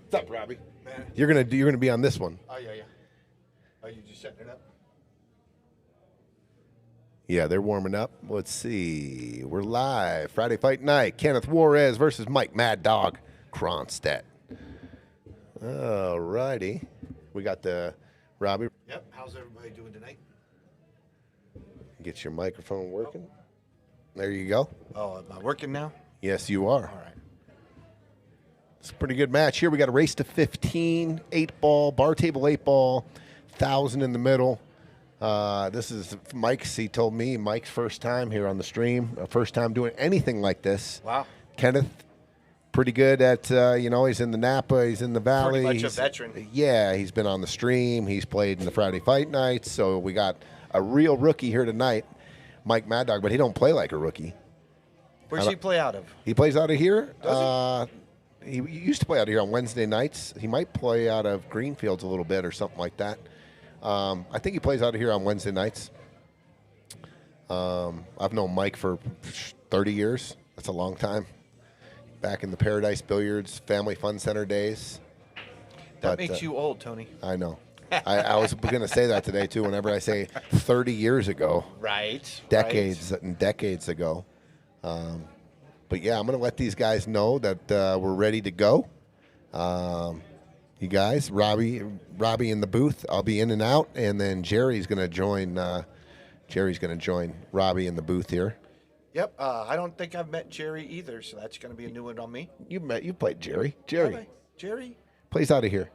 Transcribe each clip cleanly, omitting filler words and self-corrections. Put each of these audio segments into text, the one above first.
What's up, Robbie? Man. You're gonna be on this one. Oh, yeah. Are you just setting it up? Yeah, they're warming up. Let's see. We're live. Friday Fight Night. Kennyth Juarez versus Mike Mad Dog Cronstedt. All righty. We got the Robbie. Yep. How's everybody doing tonight? Get your microphone working. There you go. Oh, am I working now? Yes, you are. All right. It's a pretty good match here. We got a race to 15, 8-ball, bar table 8-ball, 1,000 in the middle. This is Mike's. He told me Mike's first time here on the stream, first time doing anything like this. Wow. Kennyth, pretty good at, he's in the Napa, he's in the Valley. Pretty much a veteran. Yeah, he's been on the stream. He's played in the Friday Fight Nights. So we got a real rookie here tonight, Mike Mad Dog, but he don't play like a rookie. Where's he play out of? He plays out of here. Does he used to play out of here on Wednesday nights. He might play out of Greenfields a little bit or something like that. I think he plays out of here on Wednesday nights. I've known Mike for 30 years. That's a long time. Back in the Paradise Billiards Family Fun Center days. That makes you old, Tony. I know. I was going to say that today, too, whenever I say 30 years ago. Right. Decades and decades ago. But, yeah, I'm going to let these guys know that we're ready to go. You guys, Robbie in the booth. I'll be in and out, and then Jerry's going to join Robbie in the booth here. Yep. I don't think I've met Jerry either, so that's going to be a new one on me. You played Jerry. Jerry? Plays out of here.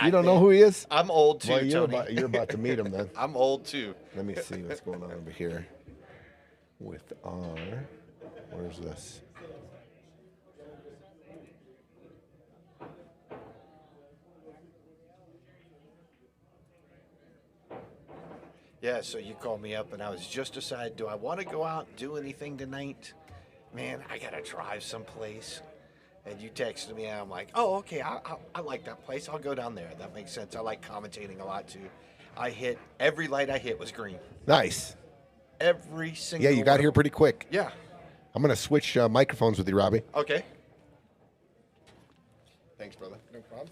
You don't know who he is? I'm old too, Well, Tony. you're about to meet him then. I'm old too. Let me see what's going on over here with our. Where's this? Yeah, so you called me up, and I was just deciding, do I want to go out and do anything tonight? Man, I got to drive someplace. And you texted me, and I'm like, oh, okay, I like that place. I'll go down there. That makes sense. I like commentating a lot, too. Every light I hit was green. Nice. Every single Yeah, you got here pretty quick. Yeah. I'm going to switch microphones with you, Robbie. Okay. Thanks, brother. No problem.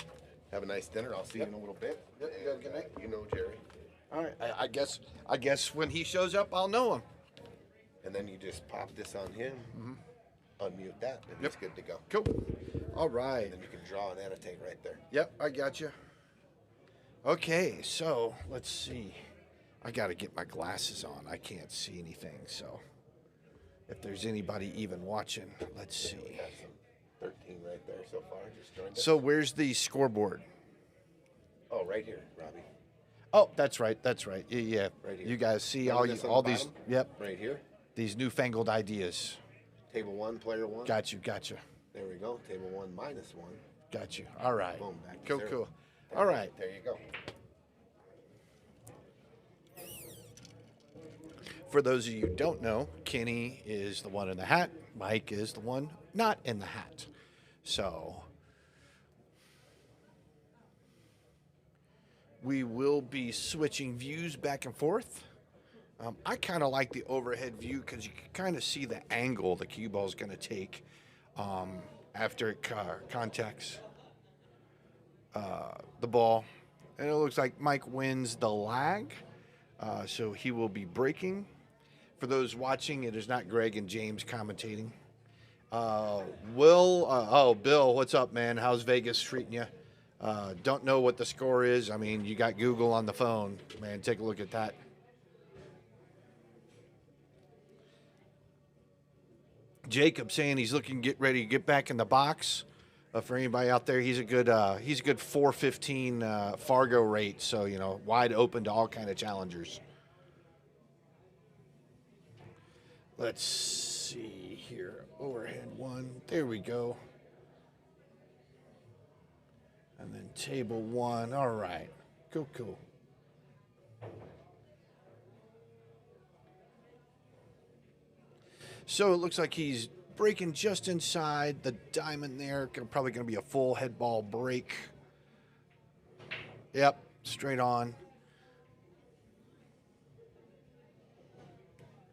Have a nice dinner. I'll see you in a little bit. Yep, you have a good night. You know Jerry. All right. I guess when he shows up, I'll know him. And then you just pop this on him, unmute that, and it's good to go. Cool. All right. And then you can draw and annotate right there. Yep, I got you. Okay, so let's see. I got to get my glasses on. I can't see anything, so if there's anybody even watching, let's see. We got some 13 right there so far. Just joined us. So where's the scoreboard? Oh, right here, Robbie. Oh, that's right. Yeah. Right here. You guys see Remember this on the these? bottom? Yep. Right here. These newfangled ideas. Table 1, player 1. Got you. There we go. Table 1, -1. Got you. All right. Boom, back to zero. Cool. All right. There you go. For those of you who don't know, Kenny is the one in the hat. Mike is the one not in the hat. So we will be switching views back and forth. I kind of like the overhead view because you can kind of see the angle the cue ball is going to take after it contacts the ball. And it looks like Mike wins the lag, so he will be breaking. For those watching, it is not Greg and James commentating. Bill, what's up, man? How's Vegas treating you? Don't know what the score is. I mean, you got Google on the phone. Man, take a look at that. Jacob saying he's looking get ready to get back in the box. For anybody out there, he's a good 415 Fargo rate, so wide open to all kind of challengers. Let's see here. Overhead 1. There we go. And then table 1. All right. Cool. So it looks like he's breaking just inside the diamond there. Probably going to be a full head ball break. Yep, straight on.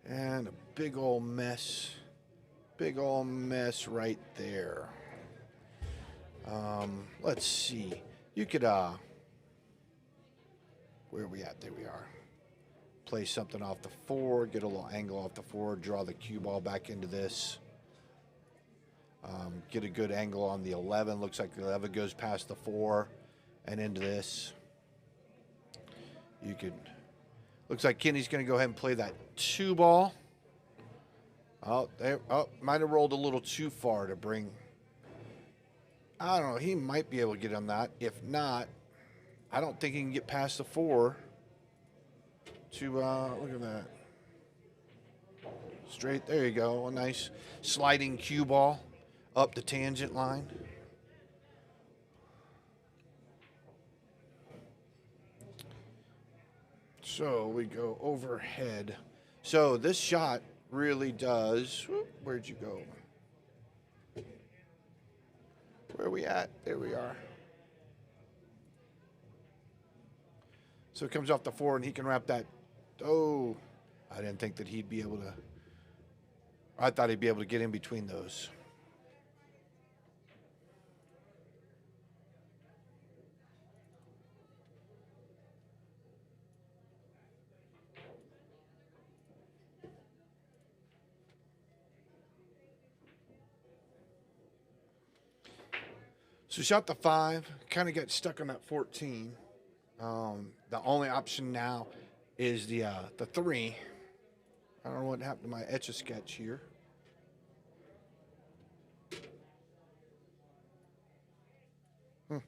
And a big old mess right there. Let's see. You could, where are we at? There we are. Play something off the 4, get a little angle off the 4, draw the cue ball back into this. Get a good angle on the 11. Looks like the 11 goes past the 4 and into this. You could, looks like Kenny's going to go ahead and play that 2 ball. Oh, there, oh, might have rolled a little too far to bring. I don't know. He might be able to get on that. If not, I don't think he can get past the 4 to, look at that. Straight, there you go. A nice sliding cue ball up the tangent line. So we go overhead. So this shot really does, whoop, where'd you go? Where are we at? There we are. So it comes off the 4 and he can wrap that. Oh, I didn't think that he'd be able to. I thought he'd be able to get in between those. So shot the 5, kind of got stuck on that 14. The only option now is the 3. I don't know what happened to my Etch-a-Sketch here. Oh.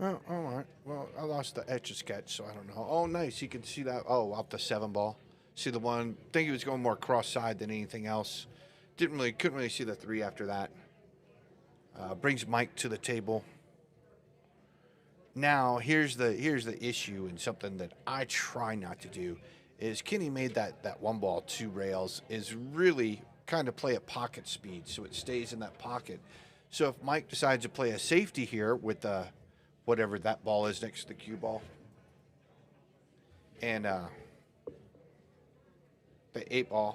Oh, all right. Well, I lost the Etch-a-Sketch, so I don't know. Oh, nice. You can see that. Oh, off the 7 ball. See the one. I think he was going more cross-side than anything else. Couldn't really see the 3 after that. Brings Mike to the table. Now, here's the issue, and something that I try not to do is Kenny made that 1 ball 2 rails is really kind of play at pocket speed, so it stays in that pocket. So if Mike decides to play a safety here with whatever that ball is next to the cue ball, and the 8 ball.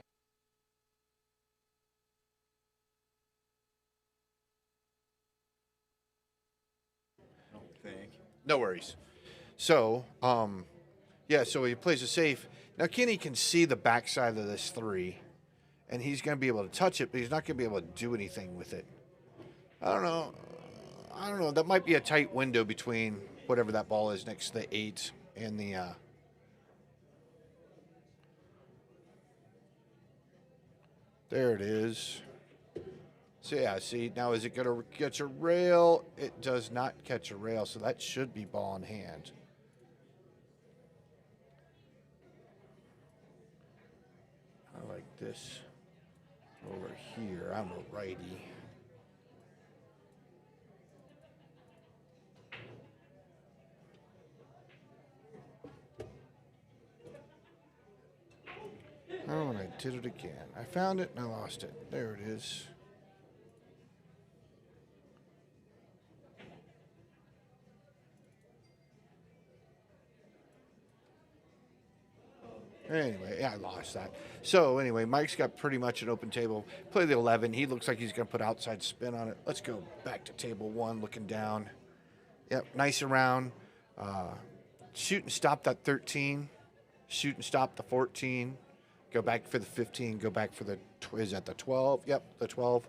I don't think. No worries. So, yeah, so he plays a safe. Now, Kenny can see the backside of this 3, and he's going to be able to touch it, but he's not going to be able to do anything with it. I don't know. That might be a tight window between whatever that ball is next to the 8 and the. There it is. So, yeah, see, now is it going to catch a rail? It does not catch a rail, so that should be ball in hand. I like this over here. I'm a righty. Oh, and I did it again. I found it and I lost it. There it is. Anyway, yeah, I lost that. So anyway, Mike's got pretty much an open table. Play the 11. He looks like he's going to put outside spin on it. Let's go back to table 1, looking down. Yep, nice and round. Shoot and stop that 13. Shoot and stop the 14. Go back for the 15. Go back for the, is that the 12? Yep, the 12.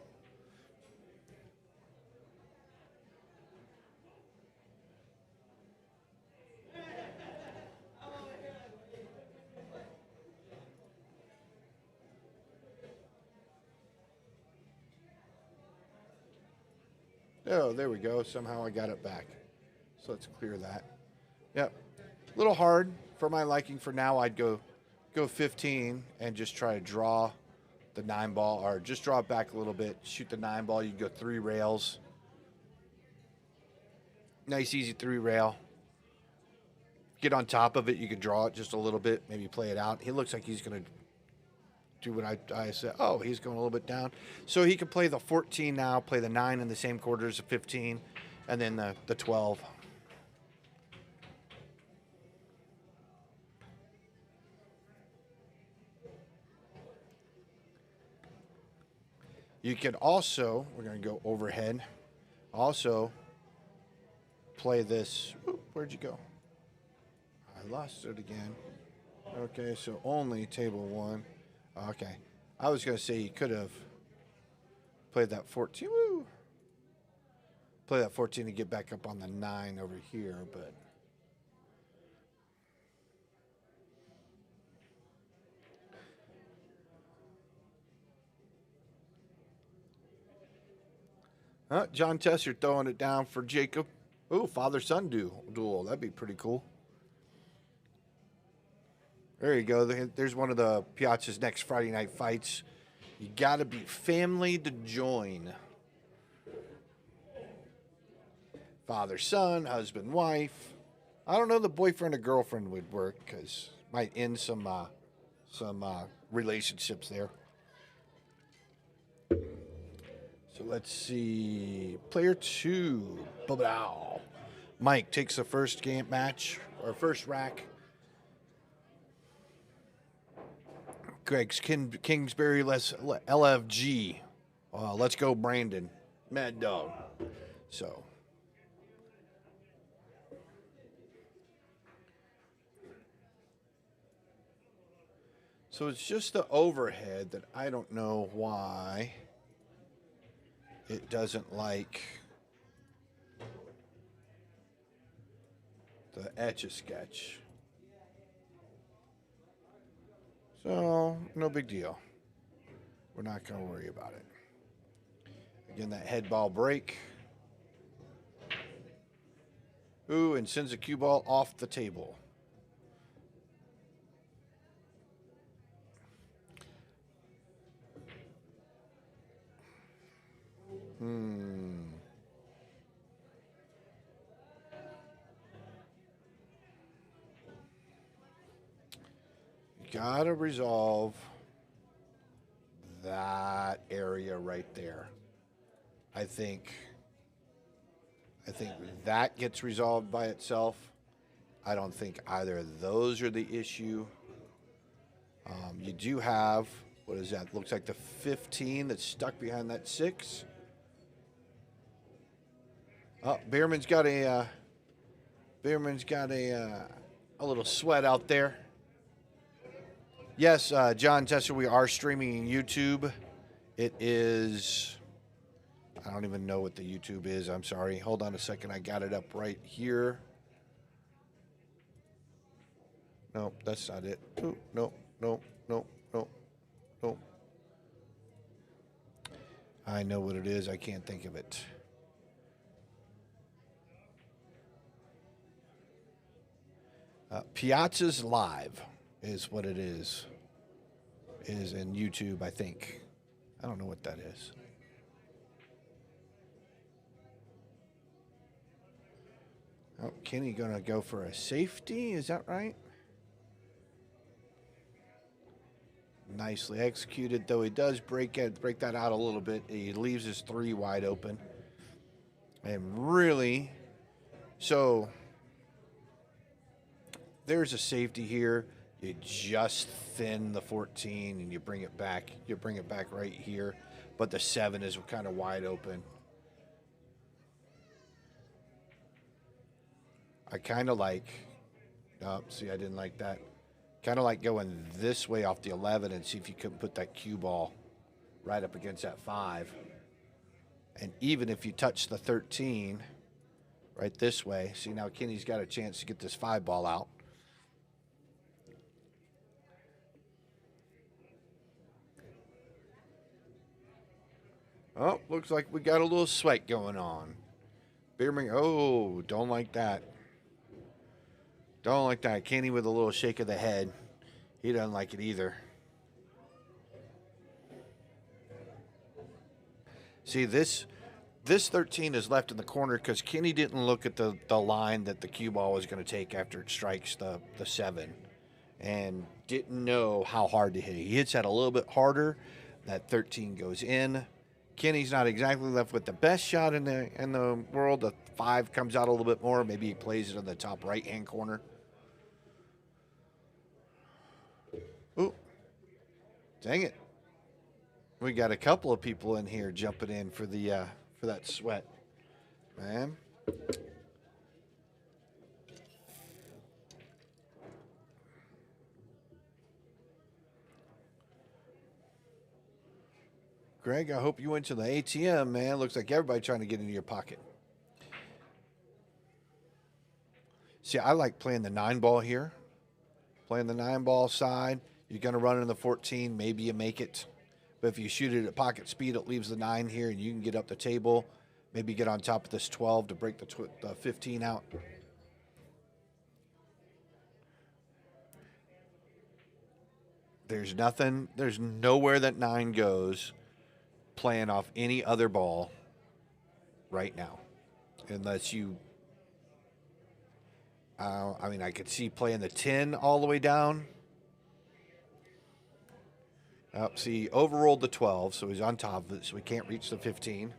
Oh, there we go. Somehow I got it back. So let's clear that. Yep. A little hard for my liking for now. I'd go 15 and just try to draw the 9 ball, or just draw it back a little bit. Shoot the 9 ball. You go 3 rails. Nice, easy 3-rail. Get on top of it. You could draw it just a little bit, maybe play it out. He looks like he's going to do what I said. Oh, he's going a little bit down. So he can play the 14 now, play the 9 in the same quarter as the 15, and then the 12. You could also, we're going to go overhead, also play this. Where'd you go? I lost it again. Okay, so only table 1. Okay. I was going to say you could have played that 14. Woo! Play that 14 to get back up on the 9 over here, but. John Tesser throwing it down for Jacob. Ooh, father-son duel. That'd be pretty cool. There you go. There's one of the Piazza's next Friday night fights. You got to be family to join. Father-son, husband-wife. I don't know the boyfriend or girlfriend would work because might end some relationships there. So let's see. Player 2. Bow. Mike takes the first game match, or first rack. Greg's Kingsbury, LFG. Let's go, Brandon. Mad Dog. So. So it's just the overhead that I don't know why it doesn't like the Etch-a-Sketch. So, no big deal. We're not going to worry about it. Again, that head ball break. Ooh, and sends a cue ball off the table. Gotta resolve that area right there. I think that gets resolved by itself. I don't think either of those are the issue. You do have, what is that? Looks like the 15 that's stuck behind that 6. Oh, Beerman's got a little sweat out there. Yes, John Tesser, we are streaming on YouTube. It is, I don't even know what the YouTube is. I'm sorry. Hold on a second. I got it up right here. No, that's not it. Ooh, no. I know what it is. I can't think of it. Piazza's Live is what it is. It is in YouTube, I think. I don't know what that is. Oh, Kenny gonna go for a safety? Is that right? Nicely executed, though he does break that out a little bit. He leaves his 3 wide open. And really, so there's a safety here. You just thin the 14 and you bring it back. You bring it back right here. But the 7 is kind of wide open. I kind of like, see, I didn't like that. Kind of like going this way off the 11 and see if you couldn't put that cue ball right up against that 5. And even if you touch the 13 right this way, see now Kenny's got a chance to get this 5 ball out. Oh, looks like we got a little sweat going on. Bierman, oh, don't like that. Don't like that. Kenny with a little shake of the head. He doesn't like it either. See, this This 13 is left in the corner because Kenny didn't look at the line that the cue ball was going to take after it strikes the 7 and didn't know how hard to hit it. He hits that a little bit harder. That 13 goes in. Kenny's not exactly left with the best shot in the world. The 5 comes out a little bit more. Maybe he plays it in the top right-hand corner. Ooh. Dang it. We got a couple of people in here jumping in for the for that sweat, man. Greg, I hope you went to the ATM, man. Looks like everybody trying to get into your pocket. See, I like playing the 9 ball here. Playing the 9 ball side. You're going to run in the 14. Maybe you make it. But if you shoot it at pocket speed, it leaves the 9 here, and you can get up the table. Maybe get on top of this 12 to break the 15 out. There's nothing. There's nowhere that 9 goes playing off any other ball right now. Unless you... I mean, I could see playing the 10 all the way down. See, overrolled the 12, so he's on top of it, so we can't reach the 15.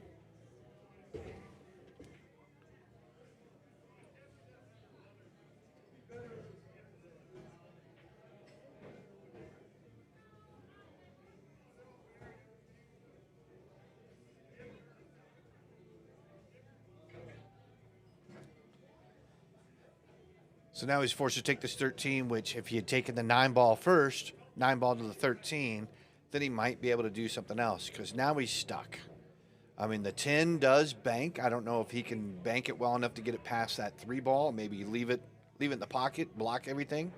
So now he's forced to take this 13, which if he had taken the 9 ball first, 9 ball to the 13, then he might be able to do something else because now he's stuck. I mean, the 10 does bank. I don't know if he can bank it well enough to get it past that 3 ball. Maybe leave it in the pocket, block everything.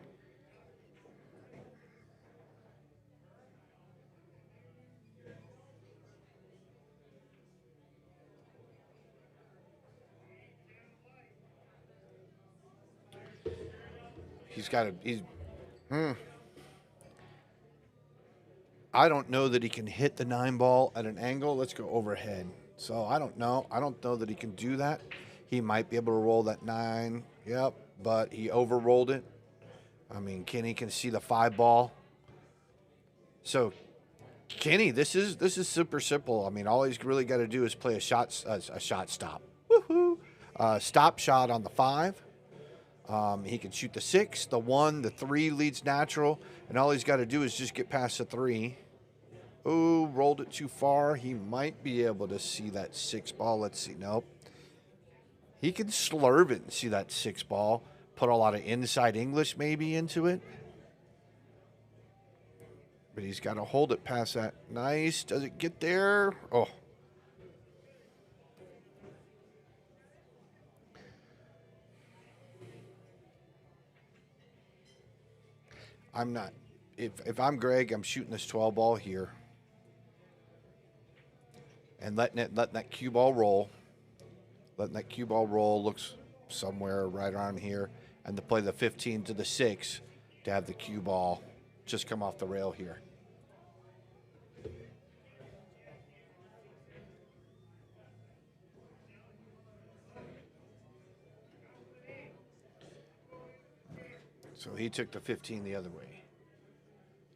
I don't know that he can hit the 9 ball at an angle. Let's go overhead. So I don't know. I don't know that he can do that. He might be able to roll that 9. Yep, but he overrolled it. I mean, Kenny can see the 5 ball. So Kenny, this is super simple. I mean, all he's really got to do is play a shot stop. Woohoo! Stop shot on the 5. He can shoot the 6, the 1, the 3 leads natural, and all he's got to do is just get past the 3. Ooh, rolled it too far. He might be able to see that 6 ball. Let's see. Nope. He can slurve it and see that 6 ball. Put a lot of inside English maybe into it. But he's got to hold it past that. Nice. Does it get there? Oh. I'm not. If I'm Greg, I'm shooting this 12 ball here. And letting that cue ball roll. Letting that cue ball roll, looks somewhere right around here. And to play the 15 to the 6 to have the cue ball just come off the rail here. So he took the 15 the other way.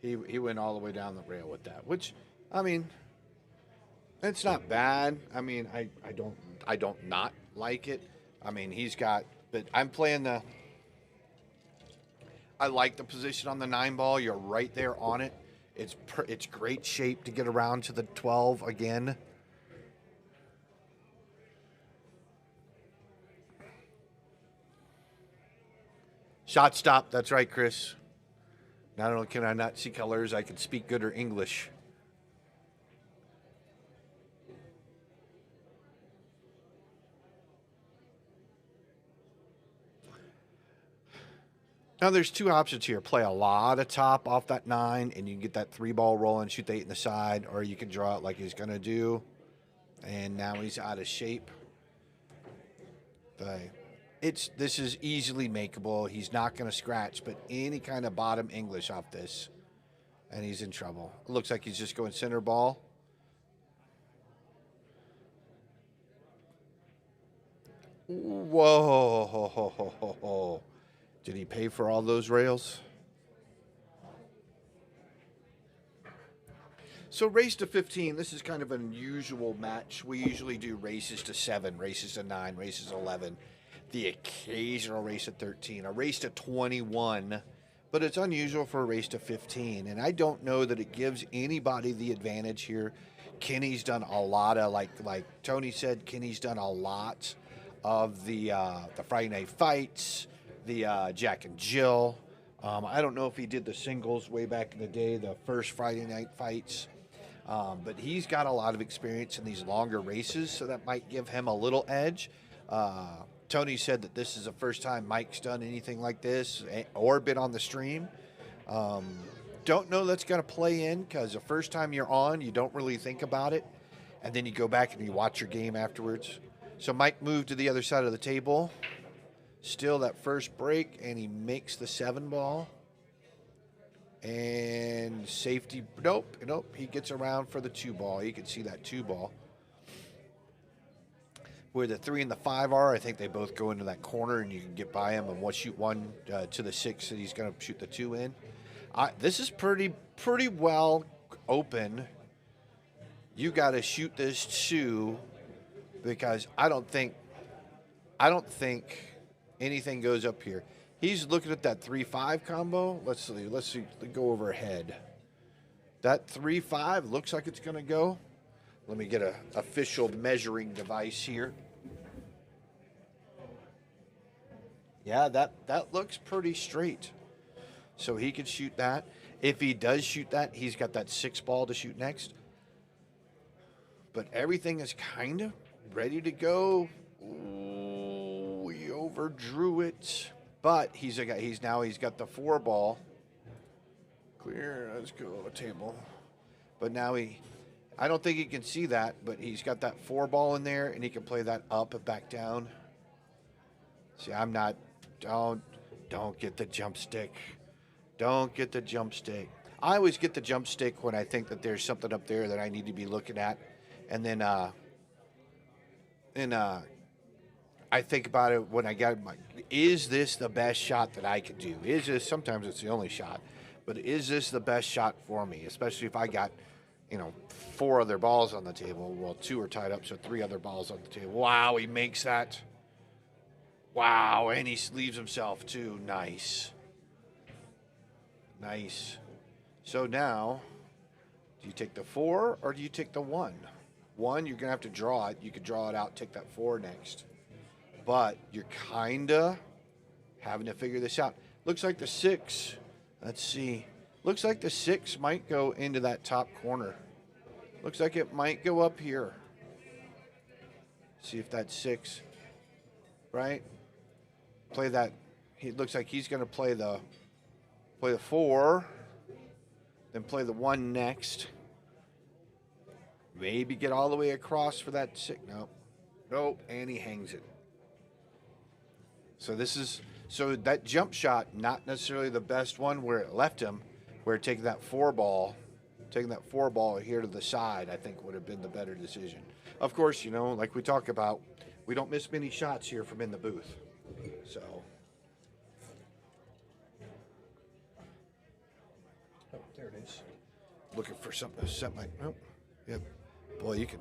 He went all the way down the rail with that, which, I mean, it's not bad. I mean, I don't not like it. I mean, but I'm playing I like the position on the 9 ball. You're right there on it. It's great shape to get around to the 12 again. Shot stop. That's right, Chris. Not only can I not see colors, I can speak good or English. Now there's 2 options here. Play a lot of top off that 9, and you can get that 3 ball rolling, shoot the 8 in the side, or you can draw it like he's going to do. And now he's out of shape. This is easily makeable. He's not going to scratch, but any kind of bottom English off this, and he's in trouble. It looks like he's just going center ball. Whoa. Did he pay for all those rails? So race to 15, this is kind of an unusual match. We usually do races to 7, races to 9, races to 11, the occasional race to 13, a race to 21, but it's unusual for a race to 15. And I don't know that it gives anybody the advantage here. Kenny's done a lot of, like Tony said, Kenny's done a lot of the Friday night fights, the Jack and Jill. I don't know if he did the singles way back in the day, the first Friday night fights. But he's got a lot of experience in these longer races, so that might give him a little edge. Tony said that this is the first time Mike's done anything like this or been on the stream. Don't know that's going to play in because the first time you're on, you don't really think about it. And then you go back and you watch your game afterwards. So Mike moved to the other side of the table. Still that first break, and he makes the 7 ball. And safety, nope, he gets around for the 2 ball. You can see that 2 ball. Where the 3 and the 5 are, I think they both go into that corner, and you can get by him and shoot 1 to the 6 that he's going to shoot the 2 in. This is pretty well open. You got to shoot this 2 because I don't think anything goes up here. He's looking at that 3-5 combo. Let's see. Go overhead. That 3-5 looks like it's going to go. Let me get an official measuring device here. Yeah, that looks pretty straight. So he could shoot that. If he does shoot that, he's got that 6 ball to shoot next. But everything is kind of ready to go. Ooh, he overdrew it. But he's got the 4 ball. Clear, let's go to the table. But now I don't think he can see that, but he's got that 4 ball in there, and he can play that up and back down. See, don't get the jump stick. Don't get the jump stick. I always get the jump stick when I think that there's something up there that I need to be looking at. And then I think about it when I got is this the best shot that I could do? Is this, sometimes it's the only shot, but is this the best shot for me? Especially if I got, 4 other balls on the table. Well, 2 are tied up, so 3 other balls on the table. Wow, he makes that. Wow, and he leaves himself too. Nice. So now, do you take the 4 or do you take the 1? 1, you're going to have to draw it. You could draw it out, take that 4 next. But you're kind of having to figure this out. Looks like the 6, let's see. Looks like the 6 might go into that top corner. Looks like it might go up here. See if that's 6, right? Play that. It looks like he's going to play the 4, then play the 1 next. Maybe get all the way across for that 6. Nope, and he hangs it. So that jump shot, not necessarily the best one where it left him, where taking that 4 ball here to the side, I think would have been the better decision. Of course, like we talk about, we don't miss many shots here from in the booth. So. Oh, there it is. Looking for something to set my, yep. Boy, you can,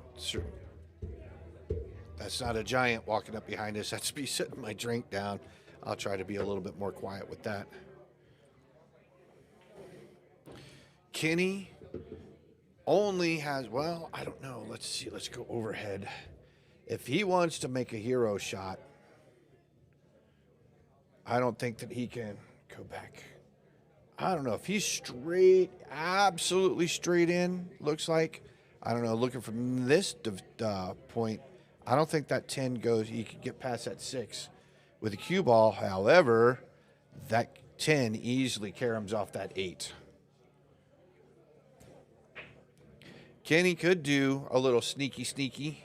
that's not a giant walking up behind us. That's me setting my drink down. I'll try to be a little bit more quiet with that. Kenny only has, I don't know. Let's see. Let's go overhead. If he wants to make a hero shot, I don't think that he can go back. I don't know. If he's straight, absolutely straight in, looks like. I don't know. Looking from this point, I don't think that 10 goes. He could get past that 6 with a cue ball. However, that 10 easily caroms off that 8. Kenny could do a little sneaky.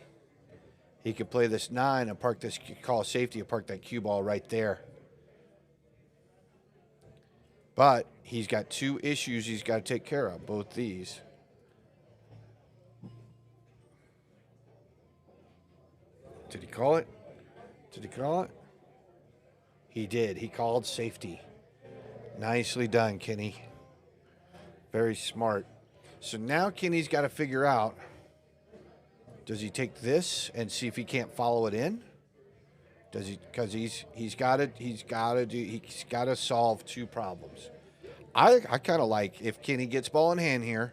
He could play this 9 and park this, call safety and park that cue ball right there. But he's got 2 issues he's got to take care of, both these. Did he call it? Did he call it? He did. He called safety. Nicely done, Kenny. Very smart. So now Kenny's got to figure out, does he take this and see if he can't follow it in? Does he? Because he's got to solve two problems. I kind of like if Kenny gets ball in hand here,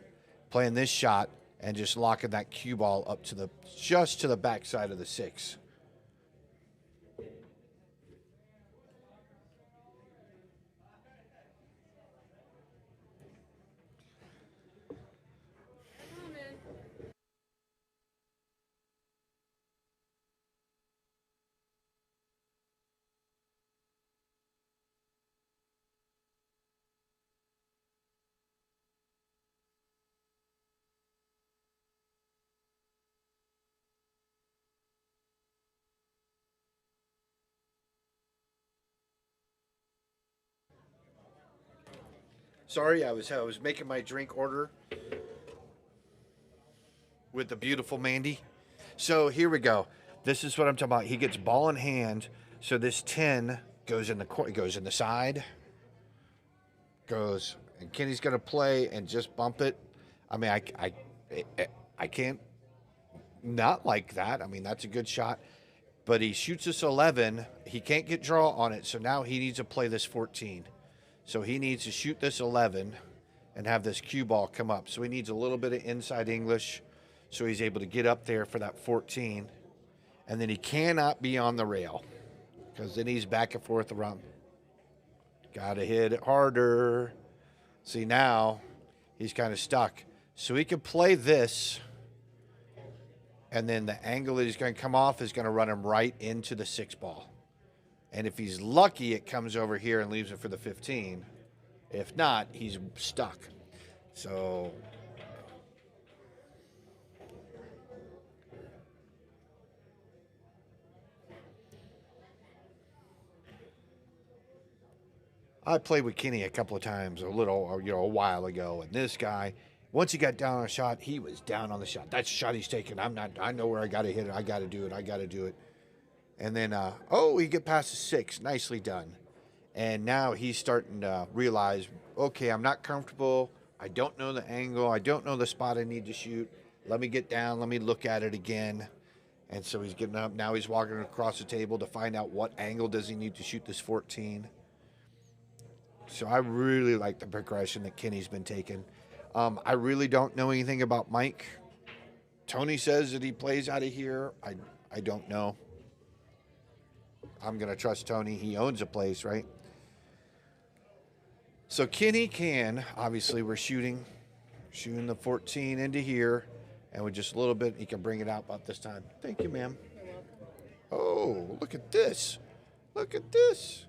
playing this shot and just locking that cue ball up to the backside of the 6. Sorry, I was making my drink order with the beautiful Mandy. So here we go. This is what I'm talking about. He gets ball in hand, so this 10 goes in the side, and Kenny's gonna play and just bump it. I mean, I can't not like that. I mean, that's a good shot, but he shoots this 11. He can't get draw on it, so now he needs to play this 14. So he needs to shoot this 11 and have this cue ball come up. So he needs a little bit of inside English so he's able to get up there for that 14. And then he cannot be on the rail because then he's back and forth around. Got to hit it harder. See, now he's kind of stuck. So he can play this, and then the angle that he's going to come off is going to run him right into the 6 ball. And if he's lucky, it comes over here and leaves it for the 15. If not, he's stuck. So I played with Kenny a couple of times, a while ago, and this guy, once he got down on a shot, he was down on the shot. That's the shot he's taking. I know where I got to hit it. I got to do it. And then, he get past the 6. Nicely done. And now he's starting to realize, okay, I'm not comfortable. I don't know the angle. I don't know the spot I need to shoot. Let me get down. Let me look at it again. And so he's getting up. Now he's walking across the table to find out what angle does he need to shoot this 14. So I really like the progression that Kenny's been taking. I really don't know anything about Mike. Tony says that he plays out of here. I don't know. I'm going to trust Tony. He owns a place, right? So Kenny can, obviously we're shooting the 14 into here, and with just a little bit, he can bring it out about this time. Thank you, ma'am. Oh, look at this. Look at this.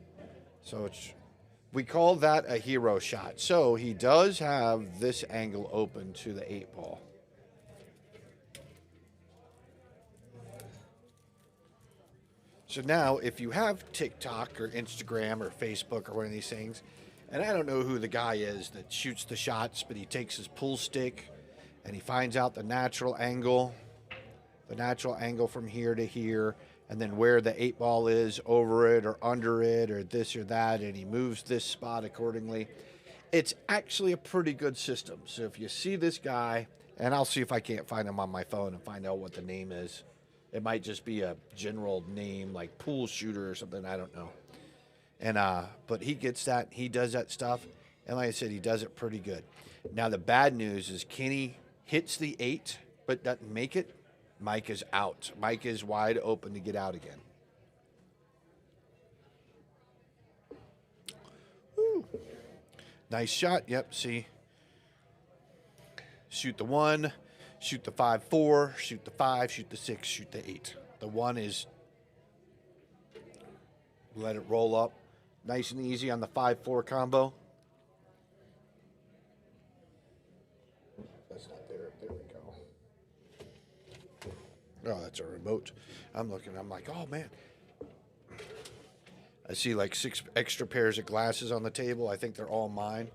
So we call that a hero shot. So he does have this angle open to the 8 ball. So now, if you have TikTok or Instagram or Facebook or one of these things, and I don't know who the guy is that shoots the shots, but he takes his pool stick and he finds out the natural angle from here to here, and then where the 8 ball is over it or under it or this or that, and he moves this spot accordingly. It's actually a pretty good system. So if you see this guy, and I'll see if I can't find him on my phone and find out what the name is. It might just be a general name like pool shooter or something. I don't know. And but he gets that. He does that stuff. And like I said, he does it pretty good. Now, the bad news is Kenny hits the 8 but doesn't make it. Mike is out. Mike is wide open to get out again. Woo. Nice shot. Yep, see. Shoot the 1. Shoot the 5-4, shoot the 5, shoot the 6, shoot the 8. The 1 is let it roll up. Nice and easy on the 5-4 combo. That's not there. There we go. Oh, that's a remote. I'm looking. I'm like, oh, man. I see like 6 extra pairs of glasses on the table. I think they're all mine.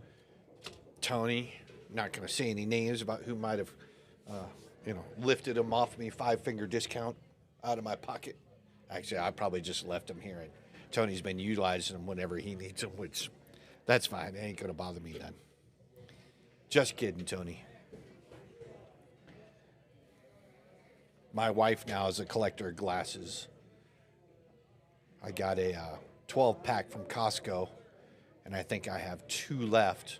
Tony, not going to say any names about who might have lifted them off me, 5-finger discount out of my pocket. Actually, I probably just left them here. And Tony's been utilizing them whenever he needs them, which that's fine. It ain't going to bother me none. Just kidding, Tony. My wife now is a collector of glasses. I got a 12-pack from Costco, and I think I have 2 left.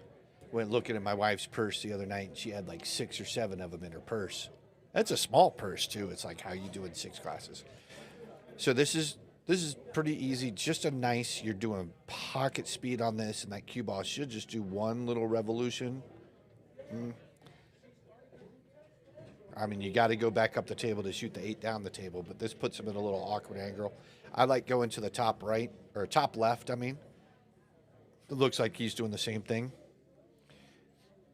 Went looking at my wife's purse the other night, and she had like 6 or 7 of them in her purse. That's a small purse, too. It's like, how you doing 6 glasses? So this is pretty easy. Just a nice, you're doing pocket speed on this, and that cue ball should just do 1 little revolution. I mean, you got to go back up the table to shoot the 8 down the table, but this puts him in a little awkward angle. I like going to the top right, or top left, I mean. It looks like he's doing the same thing.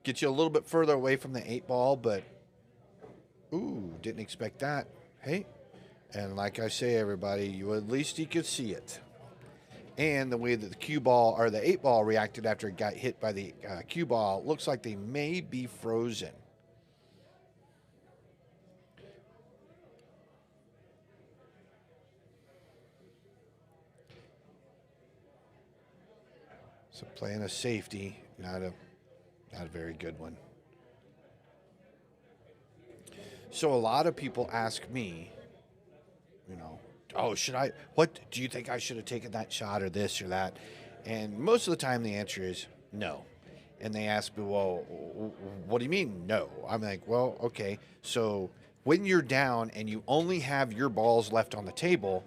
Get you a little bit further away from the 8 ball, but, ooh, didn't expect that. Hey, and like I say, everybody, at least you could see it. And the way that the cue ball, or the 8 ball reacted after it got hit by the cue ball, looks like they may be frozen. So playing a safety, not a very good one. So a lot of people ask me, oh, what do you think I should have taken that shot or this or that? And most of the time the answer is no. And they ask me, well, what do you mean no? I'm like, well, okay. So when you're down and you only have your balls left on the table,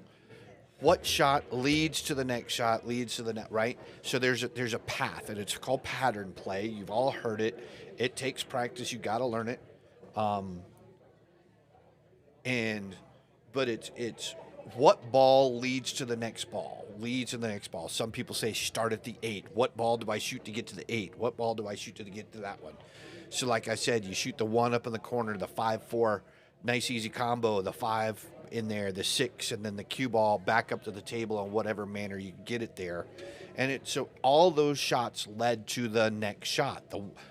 what shot leads to the next shot, leads to the net, right? So there's a path, and it's called pattern play. You've all heard it. It takes practice. You got to learn it. But it's what ball leads to the next ball, leads to the next ball. Some people say start at the 8. What ball do I shoot to get to the 8? What ball do I shoot to get to that one? So like I said, you shoot the 1 up in the corner, the 5-4, nice easy combo, the 5 in there, the 6, and then the cue ball back up to the table in whatever manner you get it there. And so all those shots led to the next shot.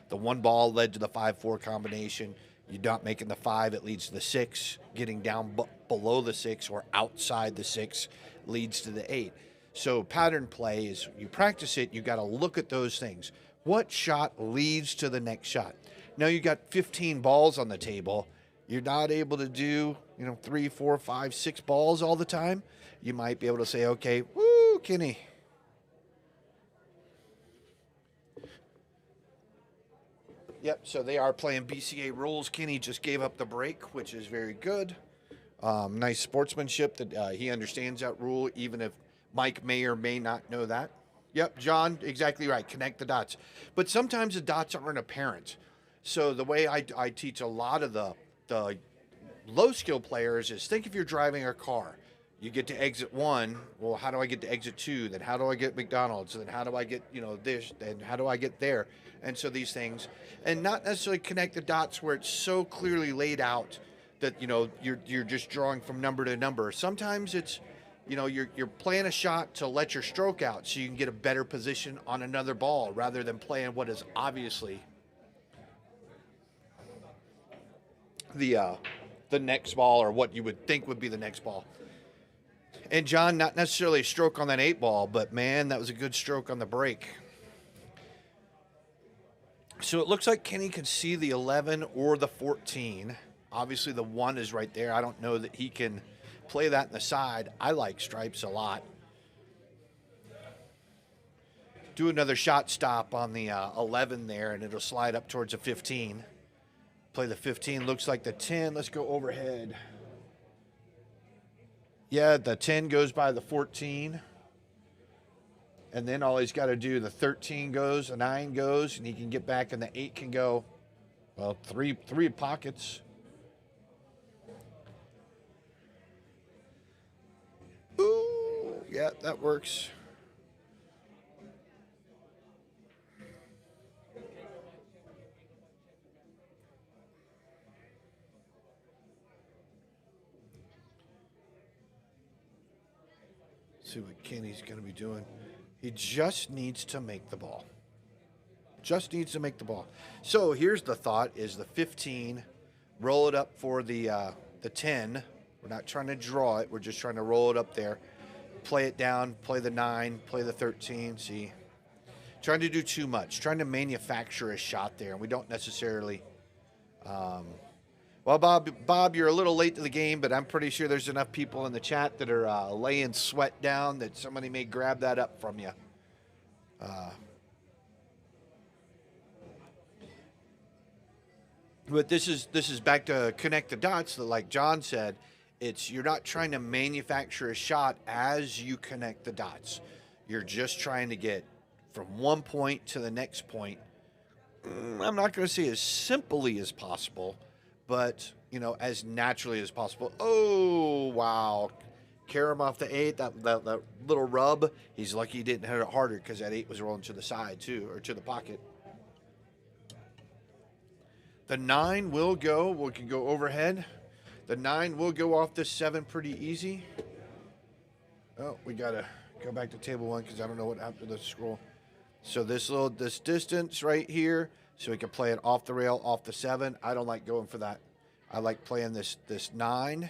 The 1 ball led to the 5-4 combination. You're not making the 5, it leads to the 6. Getting down below the 6 or outside the 6 leads to the 8. So pattern play is you practice it, you got to look at those things. What shot leads to the next shot? Now you got 15 balls on the table. You're not able to do, 3, 4, 5, 6 balls all the time. You might be able to say, okay, woo, Kenny. Yep, so they are playing BCA rules. Kenny just gave up the break, which is very good. Nice sportsmanship that he understands that rule, even if Mike may or may not know that. Yep, John, exactly right. Connect the dots. But sometimes the dots aren't apparent. So the way I teach a lot of the low skill players is think if you're driving a car. You get to exit 1. Well, how do I get to exit 2? Then how do I get McDonald's? Then how do I get, this? Then how do I get there? And so these things, and not necessarily connect the dots where it's so clearly laid out that, you're just drawing from number to number. Sometimes it's, you're playing a shot to let your stroke out so you can get a better position on another ball rather than playing what is obviously the next ball or what you would think would be the next ball. And John, not necessarily a stroke on that 8 ball, but man, that was a good stroke on the break. So it looks like Kenny can see the 11 or the 14. Obviously the 1 is right there. I don't know that he can play that in the side. I like stripes a lot. Do another shot stop on the 11 there, and it'll slide up towards the 15. Play the 15, looks like the 10. Let's go overhead. Yeah, the 10 goes by the 14. And then all he's got to do, the 13 goes, the 9 goes, and he can get back, and the 8 can go, well, three pockets. Ooh, yeah, that works. See what Kenny's going to be doing. He just needs to make the ball. Just needs to make the ball. So here's the thought: is the 15, roll it up for the 10 We're not trying to draw it. We're just trying to roll it up there. Play it down, play the 9, play the 13. See, trying to do too much. Trying to manufacture a shot there. And we don't necessarily... well, Bob, you're a little late to the game, but I'm pretty sure there's enough people in the chat that are laying sweat down that somebody may grab that up from you. But this is back to connect the dots. That, like John said, you're not trying to manufacture a shot as you connect the dots. You're just trying to get from one point to the next point. I'm not going to say as simply as possible, but, you know, as naturally as possible. Oh, wow. Karam off the 8, that little rub. He's lucky he didn't hit it harder because that 8 was rolling to the side, too, or to the pocket. The 9 will go. We can go overhead. The 9 will go off this 7 pretty easy. Oh, we got to go back to table 1 because I don't know what happened to the scroll. So this distance right here, so we can play it off the rail, off the 7. I don't like going for that. I like playing this 9,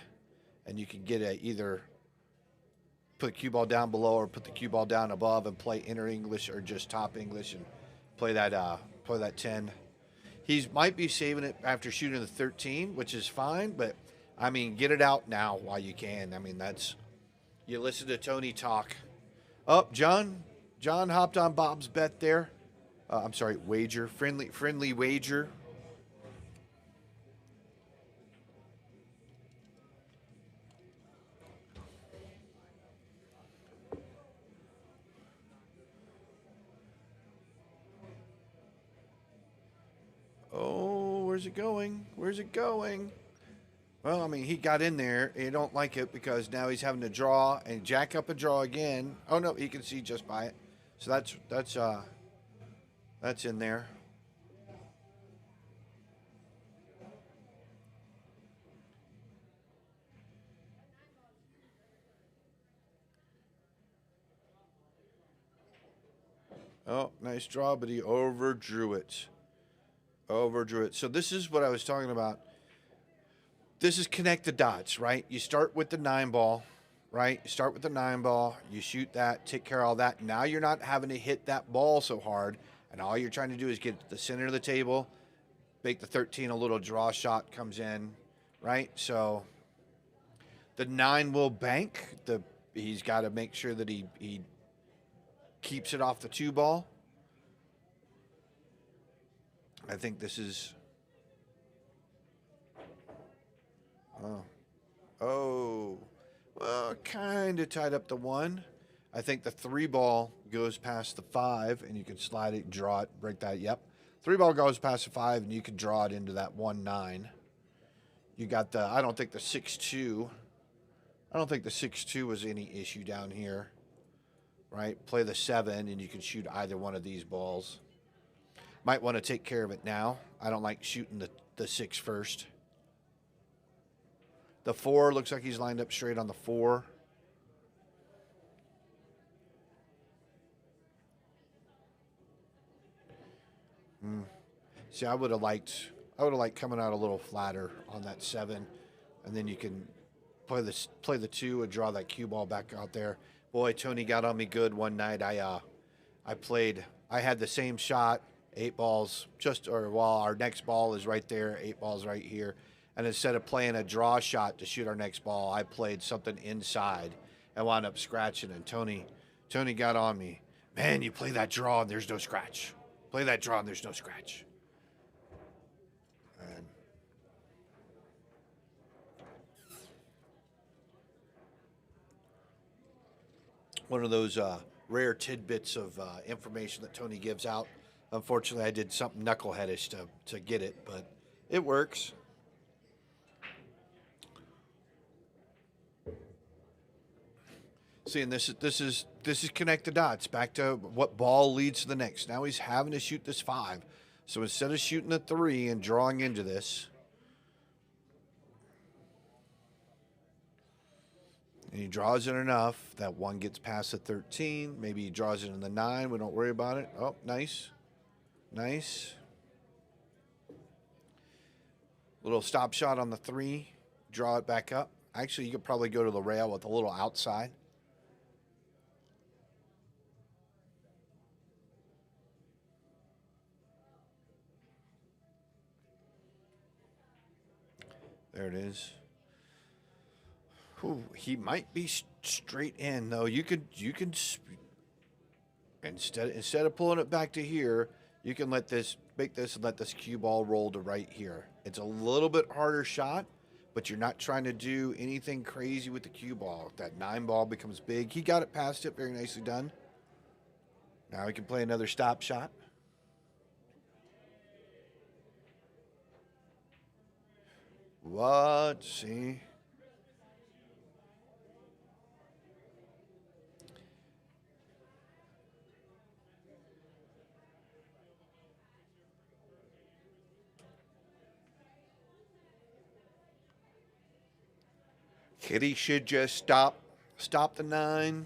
and you can get either put the cue ball down below or put the cue ball down above and play inner English or just top English and play that 10. He might be saving it after shooting the 13, which is fine, but I mean, get it out now while you can. I mean, you listen to Tony talk. Oh, John hopped on Bob's bet there. I'm sorry, wager, friendly wager. Oh, where's it going? Where's it going? Well, I mean, he got in there. He don't like it because now he's having to draw and jack up a draw again. Oh no, he can see just by it. So that's in there. Oh, nice draw, but he overdrew it. So this is what I was talking about. This is connect the dots, right? You start with the 9 ball, right? You start with the 9 ball. You shoot that, take care of all that. Now you're not having to hit that ball so hard, and all you're trying to do is get to the center of the table, make the 13 a little draw shot comes in, right? So the 9 will bank. He's got to make sure that he keeps it off the 2 ball. I think this is... Oh. Well, kind of tied up the 1. I think the 3 ball goes past the 5, and you can slide it, draw it, break that. Yep. 3 ball goes past the 5, and you can draw it into that 1-9. You got I don't think the 6-2. I don't think the 6-2 was any issue down here. Right? Play the 7, and you can shoot either one of these balls. Might want to take care of it now. I don't like shooting the 6 first. The 4 looks like he's lined up straight on the 4. See, I would have liked coming out a little flatter on that 7, and then you can play the 2 and draw that cue ball back out there. Boy, Tony got on me good one night. I had the same shot, 8 balls, while our next ball is right there, 8 balls right here. And instead of playing a draw shot to shoot our next ball, I played something inside and wound up scratching. And Tony got on me. Man, you play that draw and there's no scratch. Play that draw and there's no scratch. And one of those rare tidbits of information that Tony gives out. Unfortunately, I did something knuckleheadish to get it, but it works. See, and this is connect the dots back to what ball leads to the next. Now he's having to shoot this 5. So instead of shooting the 3 and drawing into this, and he draws it enough that 1 gets past the 13. Maybe he draws it in the 9. We don't worry about it. Oh, nice. Nice. Little stop shot on the 3. Draw it back up. Actually, you could probably go to the rail with a little outside. There it is. Whew, he might be straight in though. You could instead of pulling it back to here, you can make this and let this cue ball roll to right here. It's a little bit harder shot, but you're not trying to do anything crazy with the cue ball. That 9 ball becomes big. He got it past it, very nicely done. Now he can play another stop shot. What? See? Kitty should just stop the 9.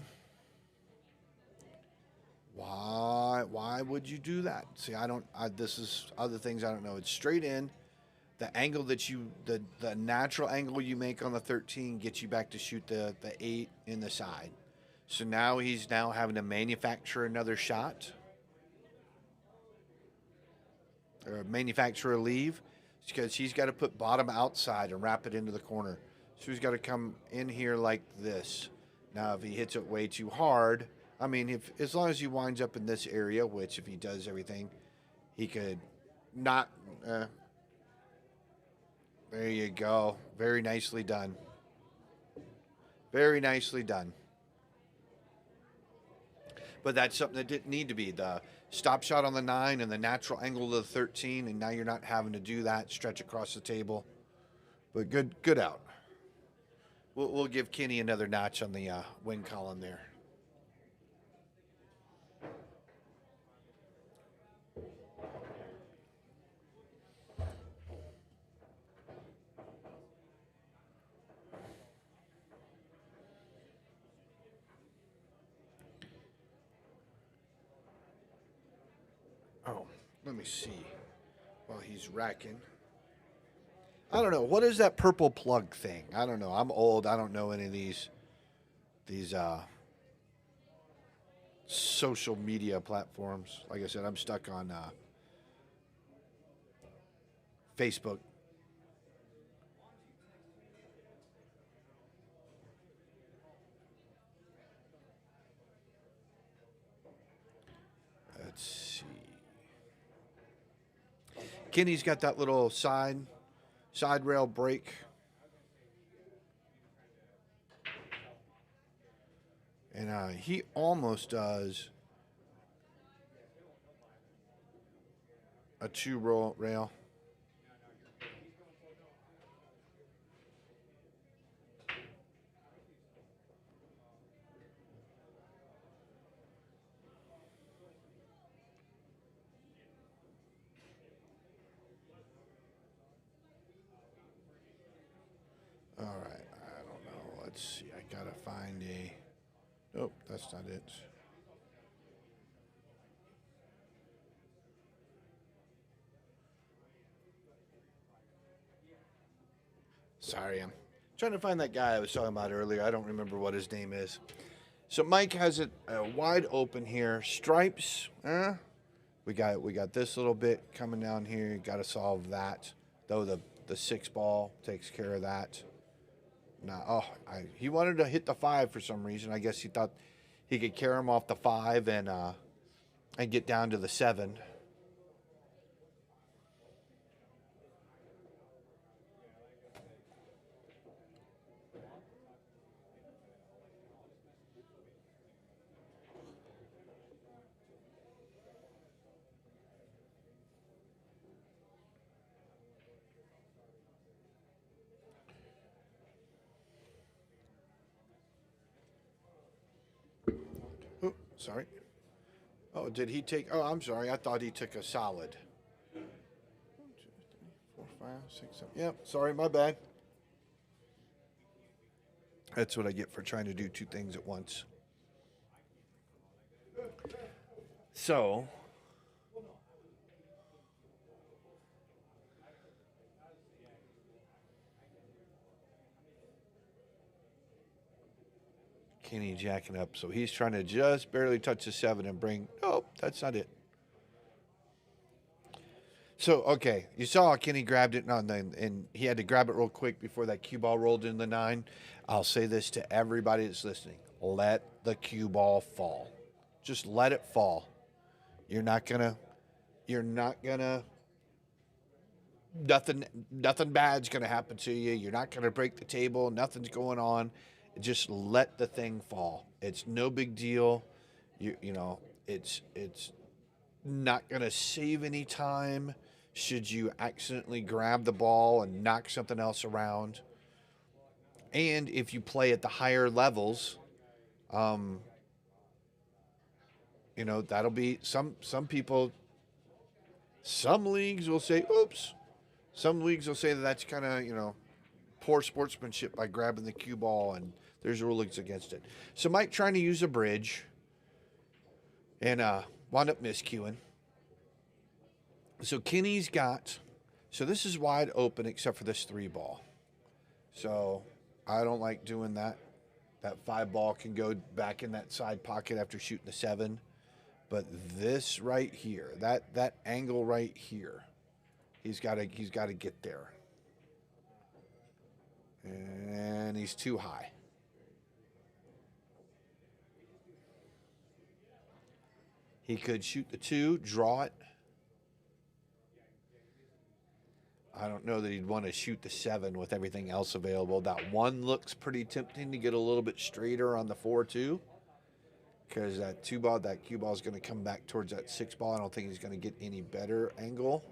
Why would you do that? See, this is other things I don't know. It's straight in. The angle that the natural angle you make on the 13 gets you back to shoot the 8 in the side. So now he's having to manufacture another shot. Or manufacture a leave. Because he's got to put bottom outside and wrap it into the corner. So he's got to come in here like this. Now, if he hits it way too hard, I mean, as long as he winds up in this area, which if he does everything, he could not. There you go. Very nicely done. Very nicely done. But that's something that didn't need to be. The stop shot on the 9 and the natural angle of the 13, and now you're not having to do that, stretch across the table. But good out. We'll give Kenny another notch on the win column there. Oh, let me see. While he's racking. I don't know. What is that purple plug thing? I don't know. I'm old. I don't know any of these social media platforms. Like I said, I'm stuck on Facebook. Let's see. Kenny's got that little side rail brake. And he almost does a 2 rail. All right, I don't know. Let's see. I gotta find a. Nope, that's not it. Sorry, I'm trying to find that guy I was talking about earlier. I don't remember what his name is. So Mike has it wide open here. Stripes. We got this little bit coming down here. Got to solve that. Though the 6 ball takes care of that. Now, he wanted to hit the 5 for some reason. I guess he thought he could carry him off the 5 and get down to the 7. Oh, sorry. Oh, did he take? Oh, I'm sorry. I thought he took a solid. 1, 2, 3, 4, 5, 6, 7. Yep. Sorry, my bad. That's what I get for trying to do 2 things at once. So, Kenny jacking up. So he's trying to just barely touch the 7 and bring. Oh, that's not it. So, okay, you saw Kenny grabbed it and he had to grab it real quick before that cue ball rolled in the 9. I'll say this to everybody that's listening. Let the cue ball fall. Just let it fall. You're not gonna, nothing bad's gonna happen to you. You're not gonna break the table. Nothing's going on. Just let the thing fall. It's no big deal. You know, it's not gonna save any time should you accidentally grab the ball and knock something else around. And if you play at the higher levels, you know, that'll be some people, some leagues will say, oops. Some leagues will say that that's kind of, you know, poor sportsmanship by grabbing the cue ball, and there's rulings against it. So Mike trying to use a bridge and wound up miscuing. So Kenny's got, so this is wide open except for this 3 ball. So I don't like doing that. That 5 ball can go back in that side pocket after shooting the 7. But this right here, that angle right here, he's got to get there. And he's too high. He could shoot the 2, draw it. I don't know that he'd want to shoot the 7 with everything else available. That 1 looks pretty tempting to get a little bit straighter on the 4 too. Because that 2 ball, that cue ball is going to come back towards that 6 ball. I don't think he's going to get any better angle.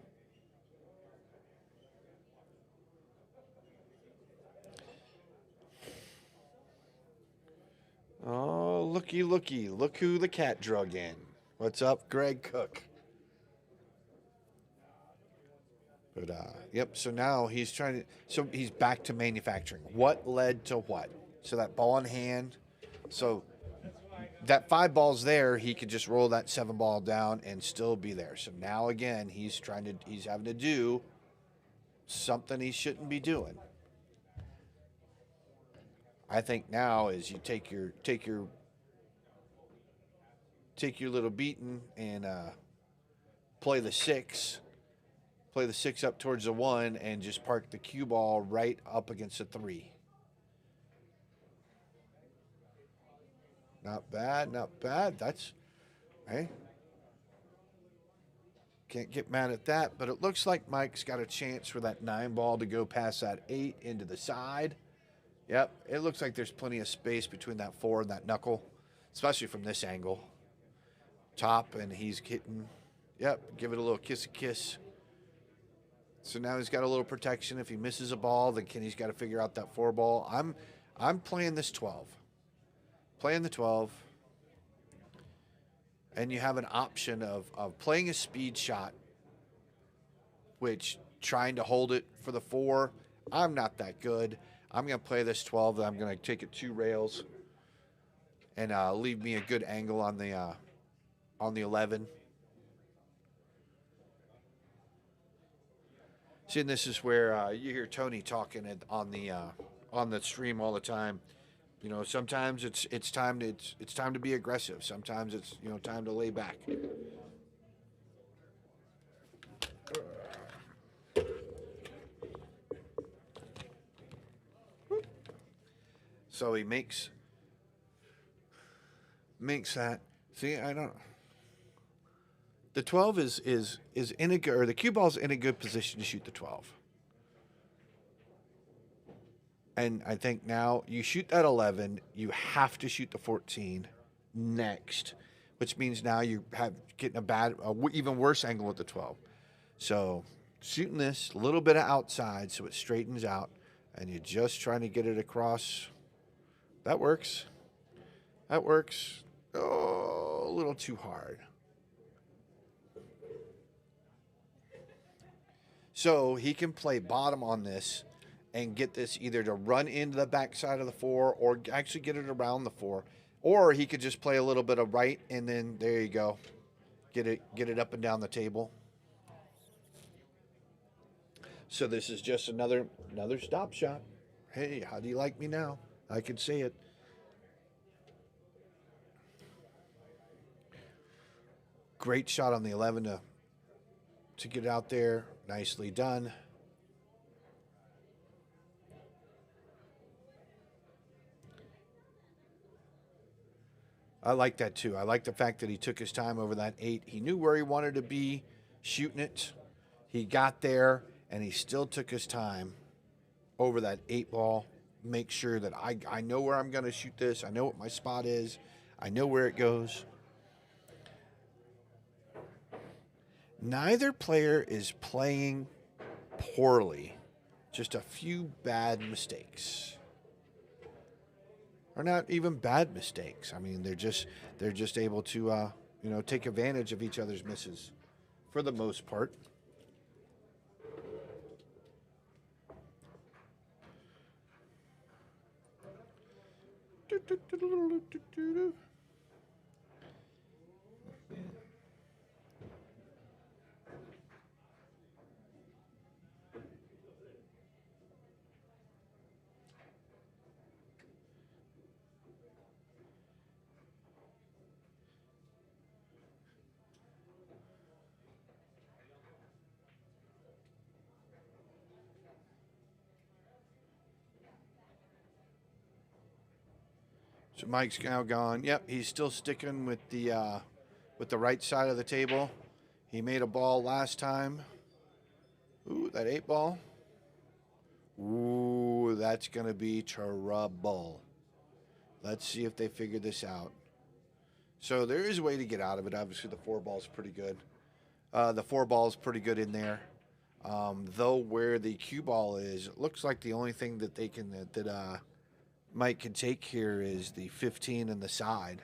Oh, looky. Look who the cat drug in. What's up, Greg Cook? But, yep, so now he's trying to, so he's back to manufacturing. What led to what? So that ball in hand. So that 5 ball's there, he could just roll that 7 ball down and still be there. So now again, he's having to do something he shouldn't be doing. I think now is you take your little beating and play the 6 up towards the 1 and just park the cue ball right up against the 3. Not bad. That's, hey, can't get mad at that. But it looks like Mike's got a chance for that 9 ball to go past that 8 into the side. Yep, it looks like there's plenty of space between that 4 and that knuckle, especially from this angle. Top, and he's hitting, yep, give it a little kiss. So now he's got a little protection. If he misses a ball, then Kenny's got to figure out that 4 ball. I'm playing this 12. Playing the 12. And you have an option of playing a speed shot, which trying to hold it for the 4. I'm not that good. I'm going to play this 12. I'm going to take it 2 rails and leave me a good angle on the 11. See, and this is where you hear Tony talking on the stream all the time. You know, sometimes it's time to be aggressive. Sometimes it's, you know, time to lay back. So he makes that. See, I don't. The 12 is in a good, or the cue ball's in a good position to shoot the 12. And I think now you shoot that 11, you have to shoot the 14 next, which means now you have getting even worse angle with the 12. So shooting this, a little bit of outside so it straightens out, and you're just trying to get it across. That works. Oh, a little too hard. So he can play bottom on this and get this either to run into the backside of the 4 or actually get it around the 4. Or he could just play a little bit of right, and then there you go. Get it up and down the table. So this is just another stop shot. Hey, how do you like me now? I can say it. Great shot on the 11 to get out there. Nicely done. I like that too. I like the fact that he took his time over that 8. He knew where he wanted to be shooting it. He got there, and he still took his time over that 8 ball. Make sure that I know where I'm going to shoot this. I know what my spot is. I know where it goes. Neither player is playing poorly. Just a few bad mistakes. Or not even bad mistakes. I mean, they're just able to take advantage of each other's misses for the most part. So Mike's now gone. Yep, he's still sticking with the right side of the table. He made a ball last time. Ooh, that 8 ball. Ooh, that's going to be trouble. Let's see if they figure this out. So there is a way to get out of it. Obviously, the 4 ball's pretty good. The 4 ball's pretty good in there. Though where the cue ball is, it looks like the only thing that they can that Mike can take here is the 15 and the side.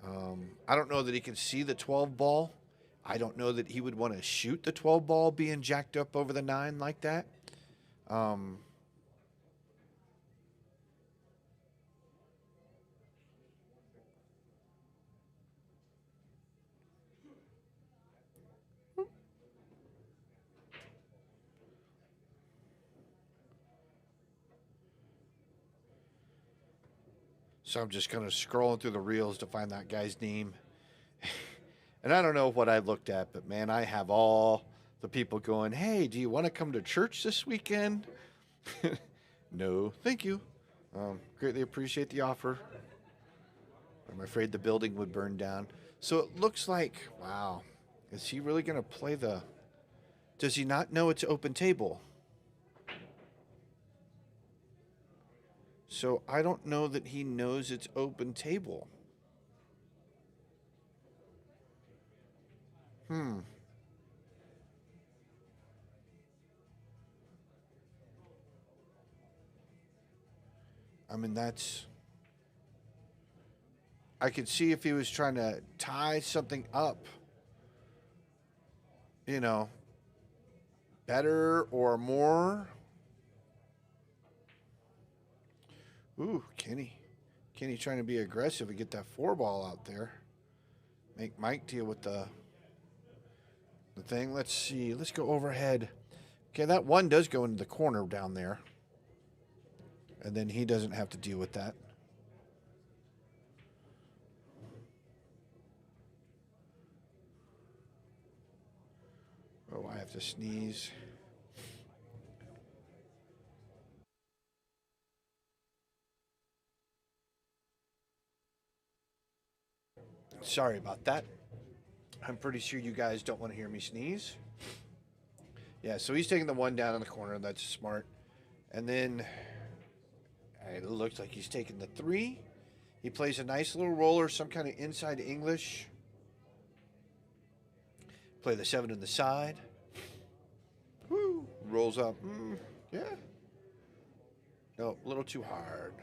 I don't know that he can see the 12 ball. I don't know that he would want to shoot the 12 ball being jacked up over the 9 like that. So I'm just kind of scrolling through the reels to find that guy's name. And I don't know what I looked at, but man, I have all the people going, hey, do you want to come to church this weekend? No, thank you. Greatly appreciate the offer. I'm afraid the building would burn down. So it looks like, wow, is he really going to play the... Does he not know it's open table? So I don't know that he knows it's open table. I mean, that's... I could see if he was trying to tie something up, better or more. Ooh, Kenny. Kenny trying to be aggressive and get that 4 ball out there. Make Mike deal with the thing. Let's see. Let's go overhead. Okay, that 1 does go into the corner down there. And then he doesn't have to deal with that. Oh, I have to sneeze. Sorry about that. I'm pretty sure you guys don't want to hear me sneeze. Yeah, so he's taking the 1 down in the corner. That's smart. And then it looks like he's taking the 3. He plays a nice little roller, some kind of inside English. Play the 7 in the side. Woo, rolls up. Yeah. No, a little too hard.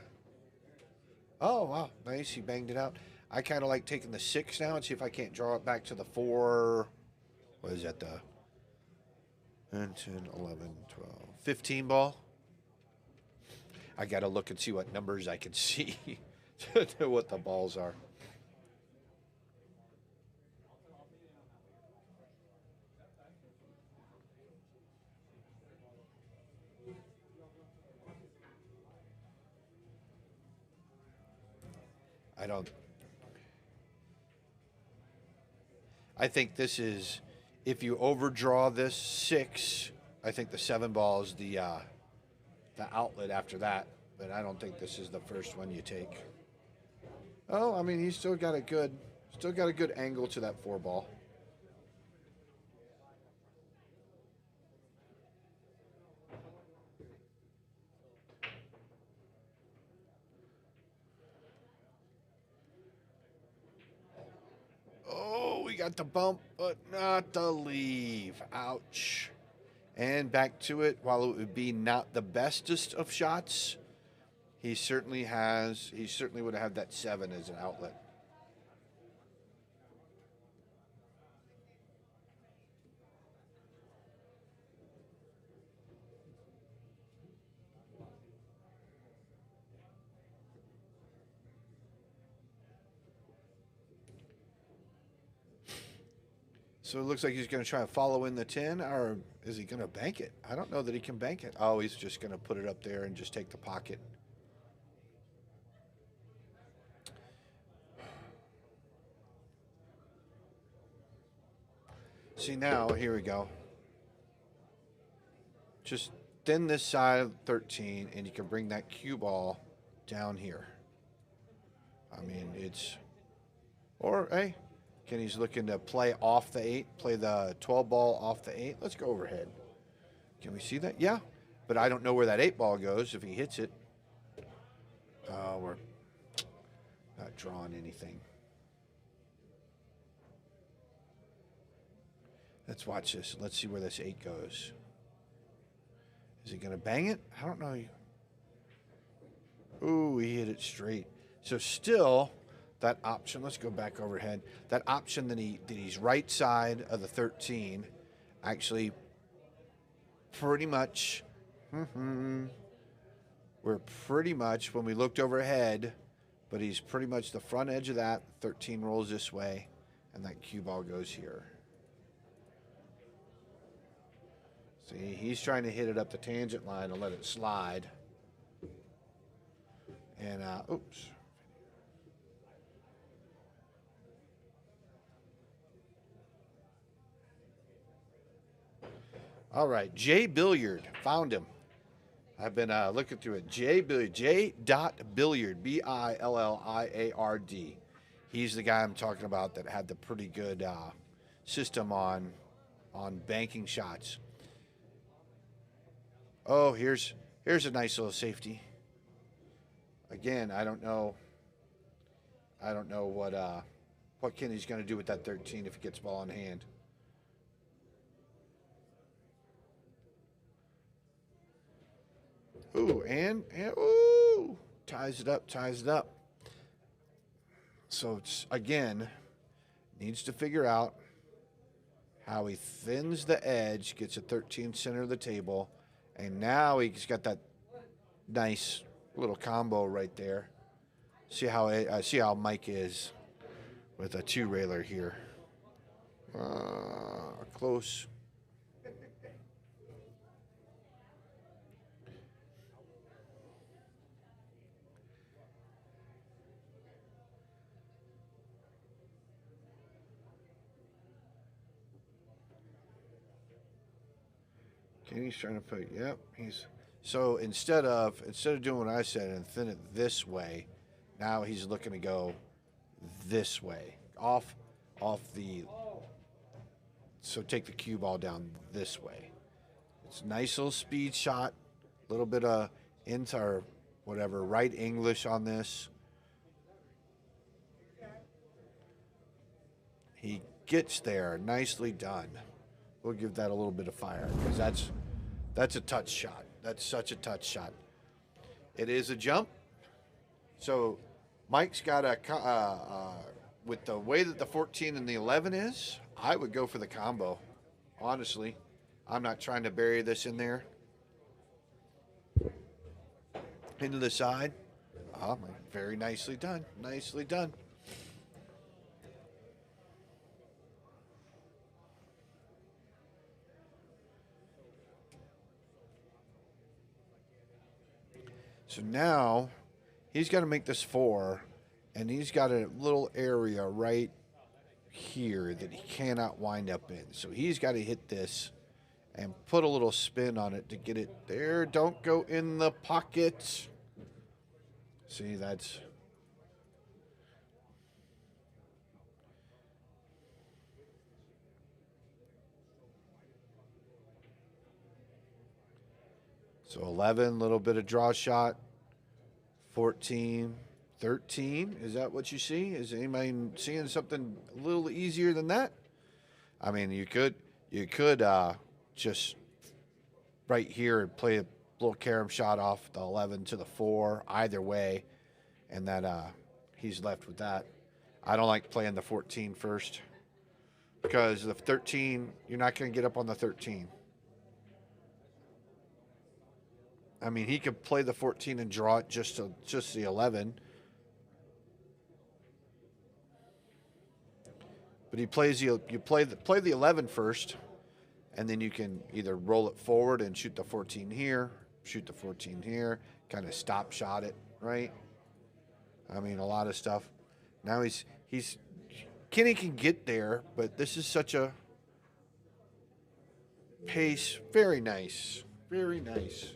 Oh, wow. Nice. He banged it out. I kind of like taking the 6 now and see if I can't draw it back to the 4. What is that? The 10, 11, 12, 15 ball. I got to look and see what numbers I can see to what the balls are. I don't. I think this is, if you overdraw this 6, I think the 7 ball is the outlet after that. But I don't think this is the first one you take. Oh, I mean, he's still got a good angle to that 4 ball. Oh, we got the bump, but not the leave. Ouch. And back to it. While it would be not the bestest of shots, he certainly would have had that 7 as an outlet. So it looks like he's going to try to follow in the 10, or is he going to bank it? I don't know that he can bank it. Oh, he's just going to put it up there and just take the pocket. See, now, here we go. Just thin this side of 13, and you can bring that cue ball down here. I mean, hey, Kenny's looking to play off the 8, play the 12 ball off the 8. Let's go overhead. Can we see that? Yeah, but I don't know where that 8 ball goes if he hits it. We're not drawing anything. Let's watch this. Let's see where this 8 goes. Is he going to bang it? I don't know. Ooh, he hit it straight. So still, that option, let's go back overhead. That option that he's right side of the 13, actually pretty much, we're pretty much, when we looked overhead, but he's pretty much the front edge of that. 13 rolls this way, and that cue ball goes here. See, he's trying to hit it up the tangent line and let it slide. And, oops. All right, Jay Billiard, found him. I've been looking through it. Jay Billiard, J.Billiard, Billiard. He's the guy I'm talking about that had the pretty good system on banking shots. Oh, here's a nice little safety. Again, I don't know what Kenny's going to do with that 13 if he gets ball in hand. Ooh, and ooh, ties it up. So it's, again, needs to figure out how he thins the edge, gets a 13 center of the table, and now he's got that nice little combo right there. See how Mike is with a 2 railer here. Close. Kenny's trying to put, yep, so instead of doing what I said and thin it this way, now he's looking to go this way, off the, so take the cue ball down this way. It's a nice little speed shot, a little bit of right English on this. He gets there, nicely done. We'll give that a little bit of fire because that's a touch shot. That's such a touch shot. It is a jump. So Mike's got with the way that the 14 and the 11 is, I would go for the combo. Honestly, I'm not trying to bury this in there. Into the side. Very nicely done. Nicely done. So now he's got to make this 4, and he's got a little area right here that he cannot wind up in. So he's got to hit this and put a little spin on it to get it there. Don't go in the pocket. See, that's... So 11, little bit of draw shot. 14, 13. Is that what you see? Is anybody seeing something a little easier than that? I mean, you could just right here and play a little carom shot off the 11 to the 4, either way, and that he's left with that. I don't like playing the 14 first because the 13, you're not going to get up on the 13. I mean, he could play the 14 and draw it just the 11. But he plays you play the 11 first, and then you can either roll it forward and shoot the 14 here, shoot the 14 here, kind of stop shot it, right? I mean, a lot of stuff. Now he's Kenny can get there, but this is such a pace. Very nice. Very nice.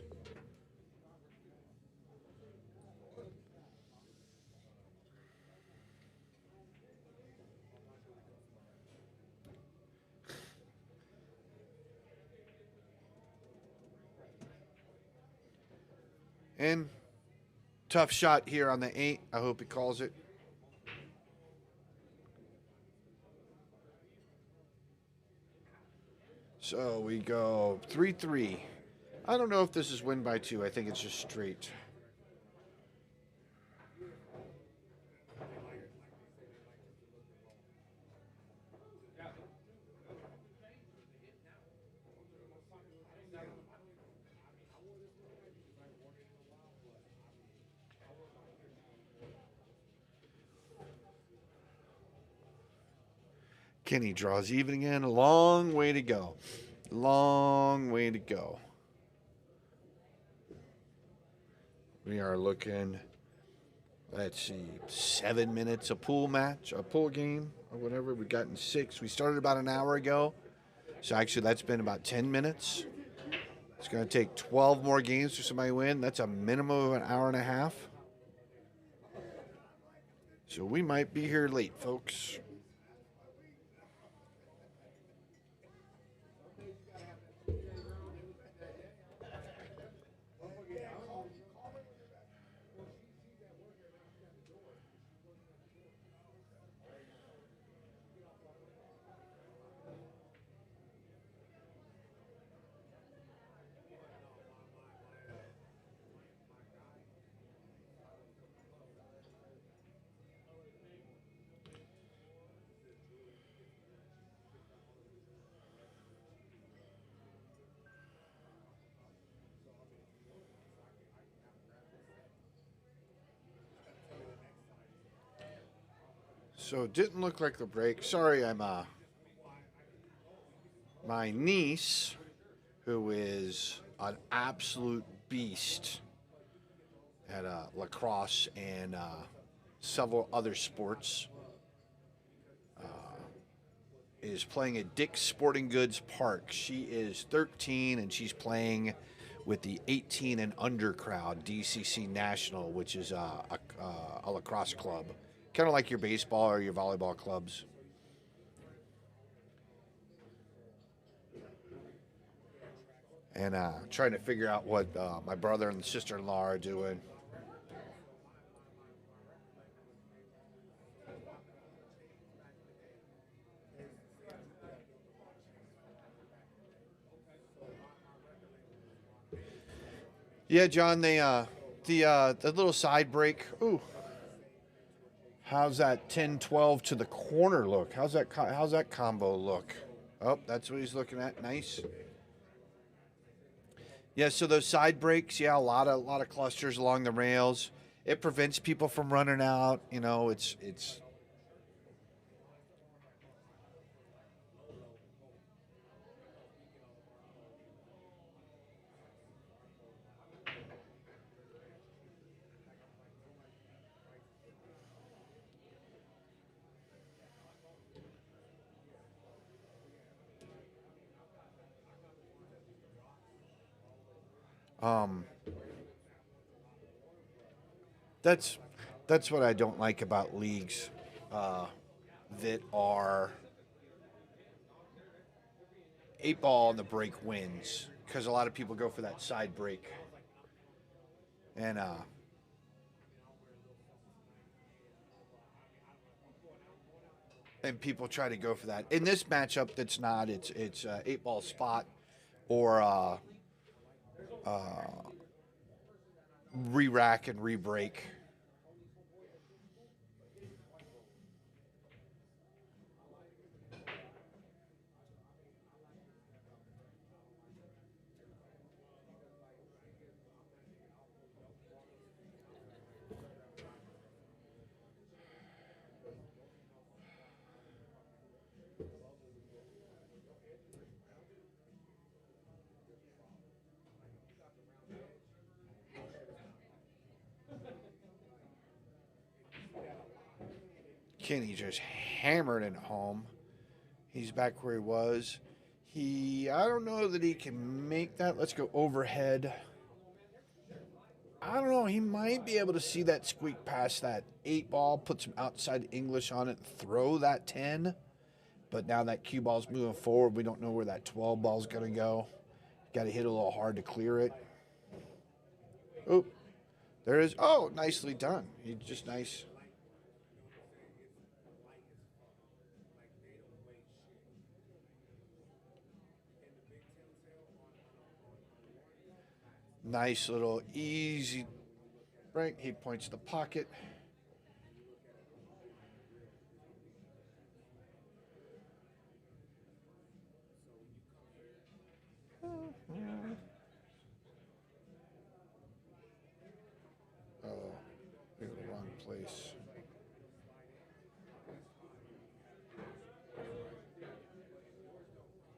And tough shot here on the 8. I hope he calls it. So we go 3-3. I don't know if this is win by 2. I think it's just straight. Kenny draws even again. A long way to go. Long way to go. We are looking, let's see, 7 minutes a pool match, a pool game, or whatever. We've gotten 6. We started about an hour ago. So actually that's been about 10 minutes. It's going to take 12 more games for somebody to win. That's a minimum of an hour and a half. So we might be here late, folks. So it didn't look like the break. Sorry, I'm my niece, who is an absolute beast at lacrosse and several other sports, is playing at Dick's Sporting Goods Park. She is 13 and she's playing with the 18 and under crowd, DCC National, which is a lacrosse club. Kind of like your baseball or your volleyball clubs. And trying to figure out what my brother and sister-in-law are doing. Yeah, John, the little side break. Ooh. How's that 10-12 to the corner look? How's that combo look? Oh, that's what he's looking at. Nice. Yeah, so those side breaks, yeah, a lot of clusters along the rails. It prevents people from running out. You know, it's Um, that's what I don't like about leagues that are 8-ball and the break wins, because a lot of people go for that side break, and people try to go for that. In this matchup, that's not. It's 8-ball spot or re-rack and re-break. Kenny just hammered it home. He's back where he was. I don't know that he can make that. Let's go overhead. I don't know. He might be able to see that squeak past that 8-ball, put some outside English on it, throw that 10. But now that cue ball's moving forward, we don't know where that 12 ball's going to go. Got to hit a little hard to clear it. Oh, there is. Oh, nicely done. He just nice. Nice little easy break. He points the pocket. Oh, we're in the wrong place.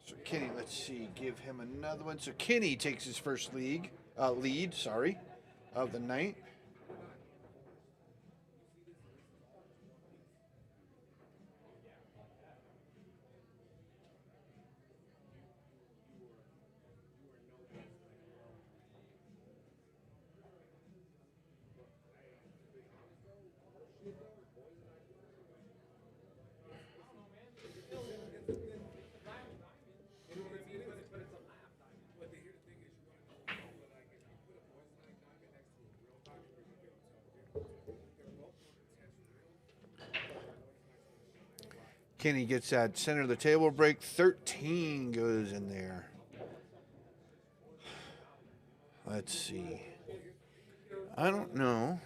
So Kenny, let's see, give him another one. So Kenny takes his first lead, of the night. Kenny gets that center of the table break. 13 goes in there. Let's see. I don't know.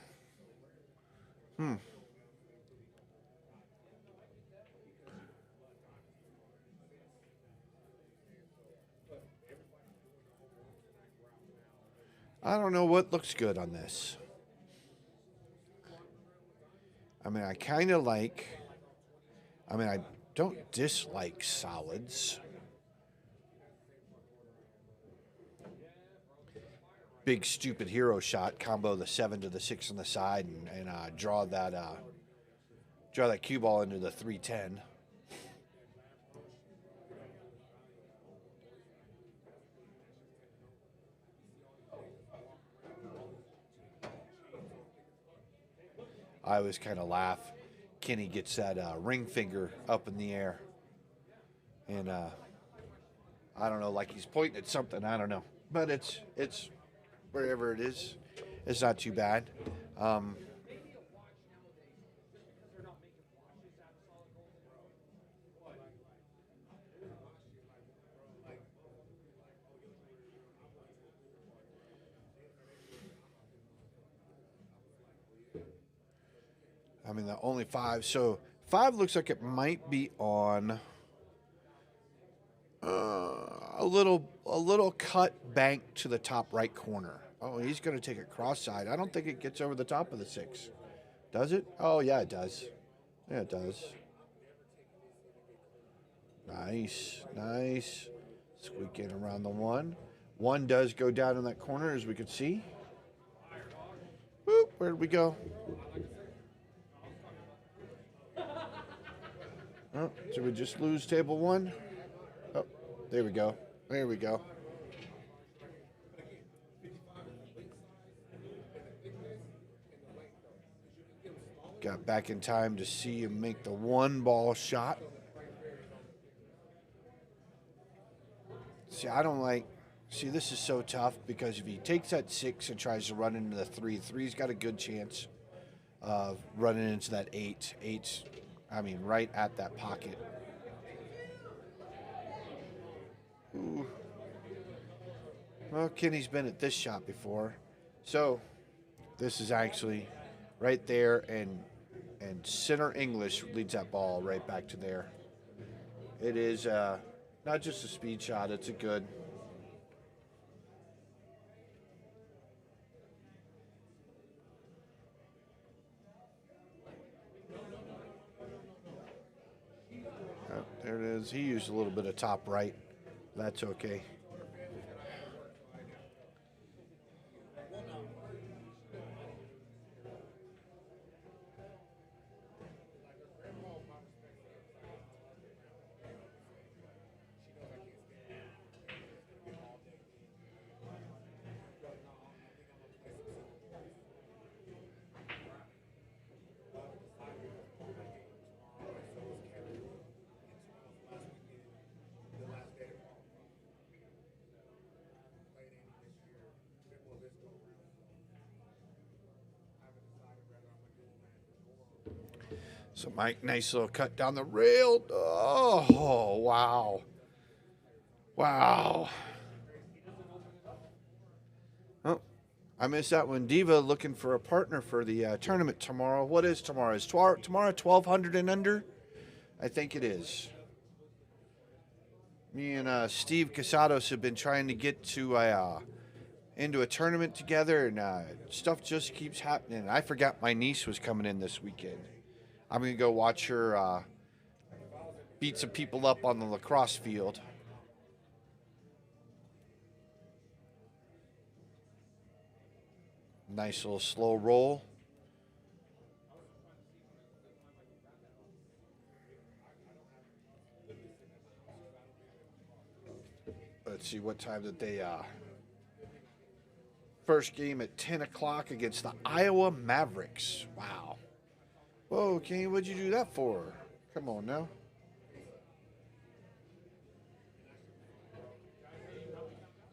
I don't know what looks good on this. I mean, I don't dislike solids. Big stupid hero shot, combo the 7 to the 6 on the side, and draw that cue ball into the 310. I always kind of laugh. Kenny gets that ring finger up in the air, and I don't know, like he's pointing at something. I don't know, but it's wherever it is, it's not too bad. I mean, the only 5. So 5 looks like it might be on a little cut bank to the top right corner. Oh, he's going to take it cross side. I don't think it gets over the top of the 6. Does it? Oh, yeah, it does. Yeah, it does. Nice. Squeak in around the 1. 1 does go down in that corner, as we can see. Whoop, where did we go? Oh, did we just lose table 1? Oh, there we go. Got back in time to see him make the 1-ball shot. See, I don't like. See, this is so tough because if he takes that 6 and tries to run into the 3, 3's got a good chance of running into that 8. 8's, I mean, right at that pocket. Ooh. Well, Kenny's been at this shot before. So, this is actually right there, and center English leads that ball right back to there. It is not just a speed shot, it's a good. Oh, there it is. He used a little bit of top right. That's okay. So Mike, nice little cut down the rail. Oh, wow. Wow. Oh, I missed that one. Diva looking for a partner for the tournament tomorrow. What is tomorrow? Is tomorrow 1,200 and under? I think it is. Me and Steve Casados have been trying to get to into a tournament together, and stuff just keeps happening. I forgot my niece was coming in this weekend. I'm going to go watch her beat some people up on the lacrosse field. Nice little slow roll. Let's see, what time did they... First game at 10 o'clock against the Iowa Mavericks. Wow. Whoa, Kenny, what'd you do that for? Come on now.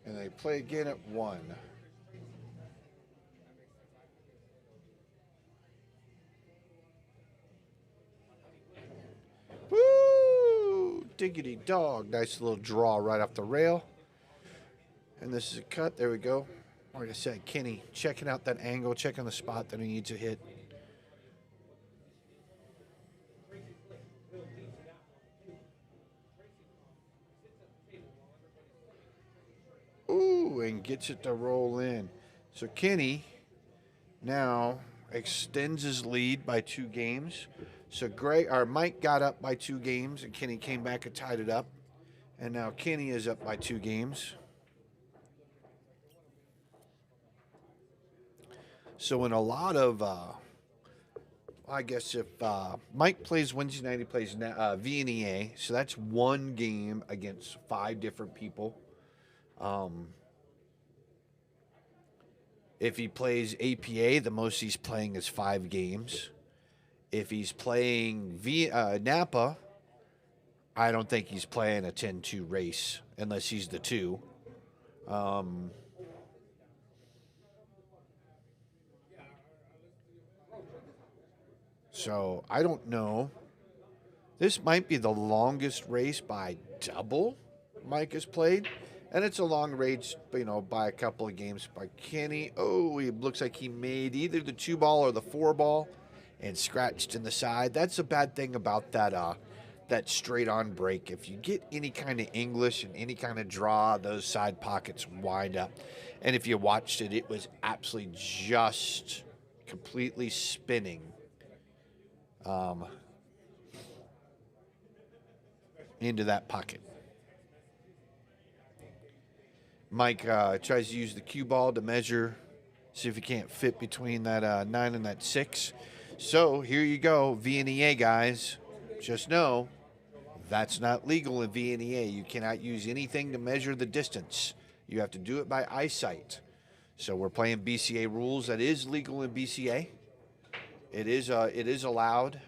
And they play again at 1. Woo! Diggity dog. Nice little draw right off the rail. And this is a cut. There we go. Like I said, Kenny checking out that angle, checking the spot that he needs to hit. Ooh, and gets it to roll in. So Kenny now extends his lead by 2 games. So Mike got up by 2 games, and Kenny came back and tied it up. And now Kenny is up by 2 games. So in a lot of, I guess if Mike plays Wednesday night, he plays VNEA. So that's 1 game against 5 different people. If he plays APA, the most he's playing is 5 games. If he's playing Napa, I don't think he's playing a 10-2 race unless he's the 2. So I don't know. This might be the longest race by double Mike has played. And it's a long race, by a couple of games by Kenny. Oh, he looks like he made either the 2-ball or the 4-ball and scratched in the side. That's a bad thing about that straight-on break. If you get any kind of English and any kind of draw, those side pockets wind up. And if you watched it, it was absolutely just completely spinning. Into that pocket. Mike tries to use the cue ball to measure, see if he can't fit between that 9 and that 6. So here you go, VNEA guys. Just know that's not legal in VNEA. You cannot use anything to measure the distance. You have to do it by eyesight. So we're playing BCA rules. That is legal in BCA. It is allowed.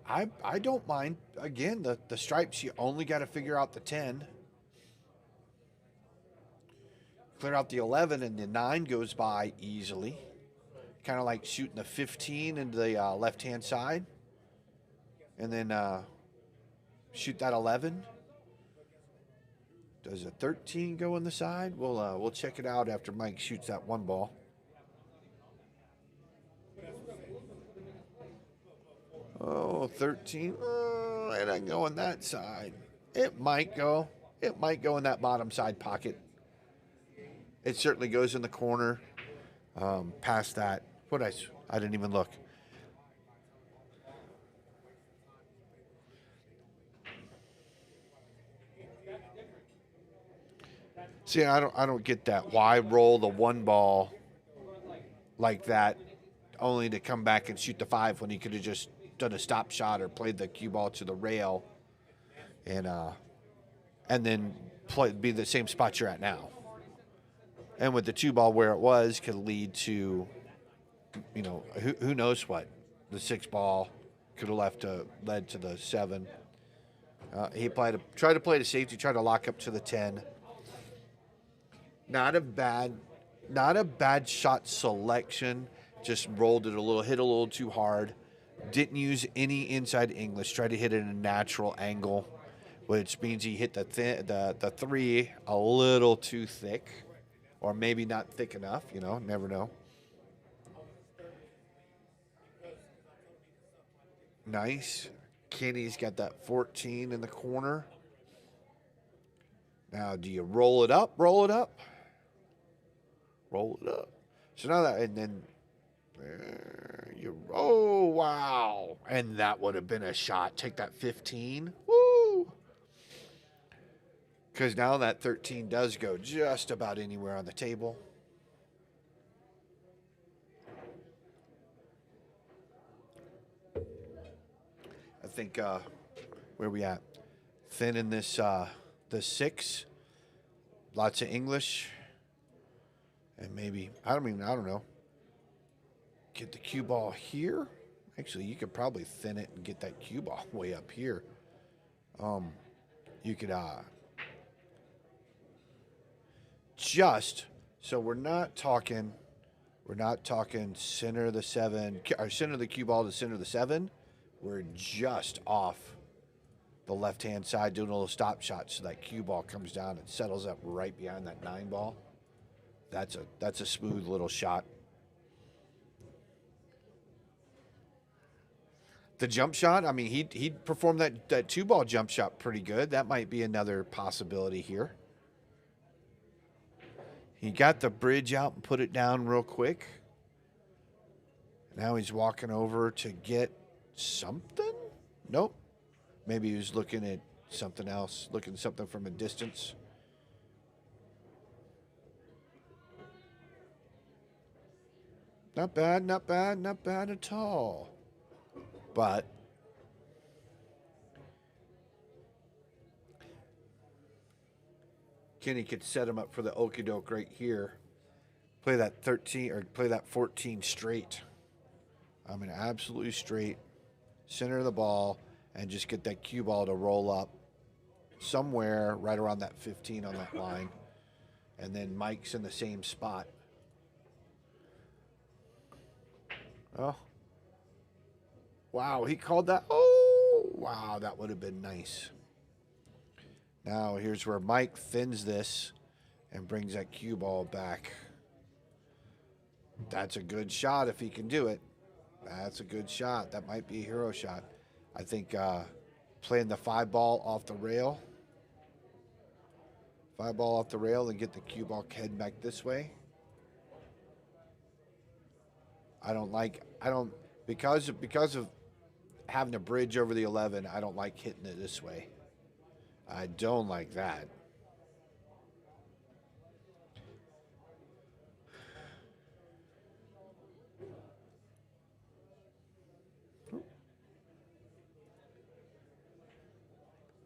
I don't mind. Again, the stripes, you only got to figure out the 10. Clear out the 11, and the 9 goes by easily. Kind of like shooting the 15 into the left-hand side. And then shoot that 11. Does a 13 go on the side? We'll check it out after Mike shoots that one ball. Oh, 13. Oh, it doesn't go on that side. It might go. It might go in that bottom side pocket. It certainly goes in the corner. Past that. I didn't even look. See, I don't get that. Why roll the one ball like that only to come back and shoot the 5 when he could have just done a stop shot or played the cue ball to the rail and then be the same spot you're at now. And with the 2 ball where it was could lead to, who knows what. The 6 ball could have led to the 7. He tried to play the safety, tried to lock up to the 10. Not a bad shot selection. Just rolled it hit a little too hard. Didn't use any inside English. Tried to hit it in a natural angle, which means he hit the 3 a little too thick, or maybe not thick enough. Never know. Nice. Kenny's got that 14 in the corner. Now, do you roll it up? Roll it up. Roll it up. So now that, and then oh, wow. And that would have been a shot. Take that 15. Woo. Because now that 13 does go just about anywhere on the table. I think, where are we at? Thin in this, the 6. Lots of English. And maybe, I don't know. Get the cue ball here. Actually, you could probably thin it and get that cue ball way up here. You could, so we're not talking center of the 7, or center of the cue ball to center of the 7. We're just off the left-hand side doing a little stop shot so that cue ball comes down and settles up right behind that 9 ball. That's a smooth little shot. The jump shot, I mean, he performed that 2 ball jump shot pretty good. That might be another possibility here. He got the bridge out and put it down real quick. Now he's walking over to get something? Nope. Maybe he was looking at something else, looking at something from a distance. Not bad, not bad, not bad at all. But Kenny could set him up for the okie doke right here. Play that 13 or play that 14 straight. I mean, absolutely straight. Center of the ball and just get that cue ball to roll up somewhere right around that 15 on that line. And then Mike's in the same spot. Oh. Wow, he called that. Oh, wow, that would have been nice. Now here's where Mike thins this and brings that cue ball back. That's a good shot if he can do it. That's a good shot. That might be a hero shot. I think playing the 5 ball off the rail. 5 ball off the rail and get the cue ball heading back this way. Because of having a bridge over the 11, I don't like hitting it this way. I don't like that.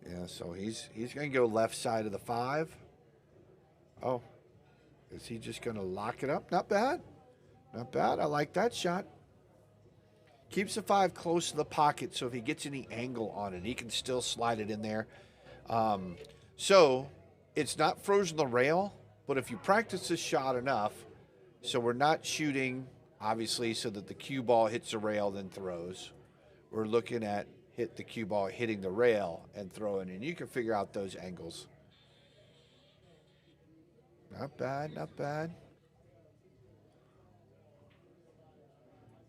Yeah, so he's going to go left side of the 5. Oh, Is he just going to lock it up? Not bad. Not bad. I like that shot. Keeps the 5 close to the pocket, so if he gets any angle on it, he can still slide it in there. So it's not frozen the rail, but if you practice this shot enough, so we're not shooting, obviously, so that the cue ball hits the rail, then throws. We're looking at hit the cue ball hitting the rail and throwing, and you can figure out those angles. Not bad, not bad.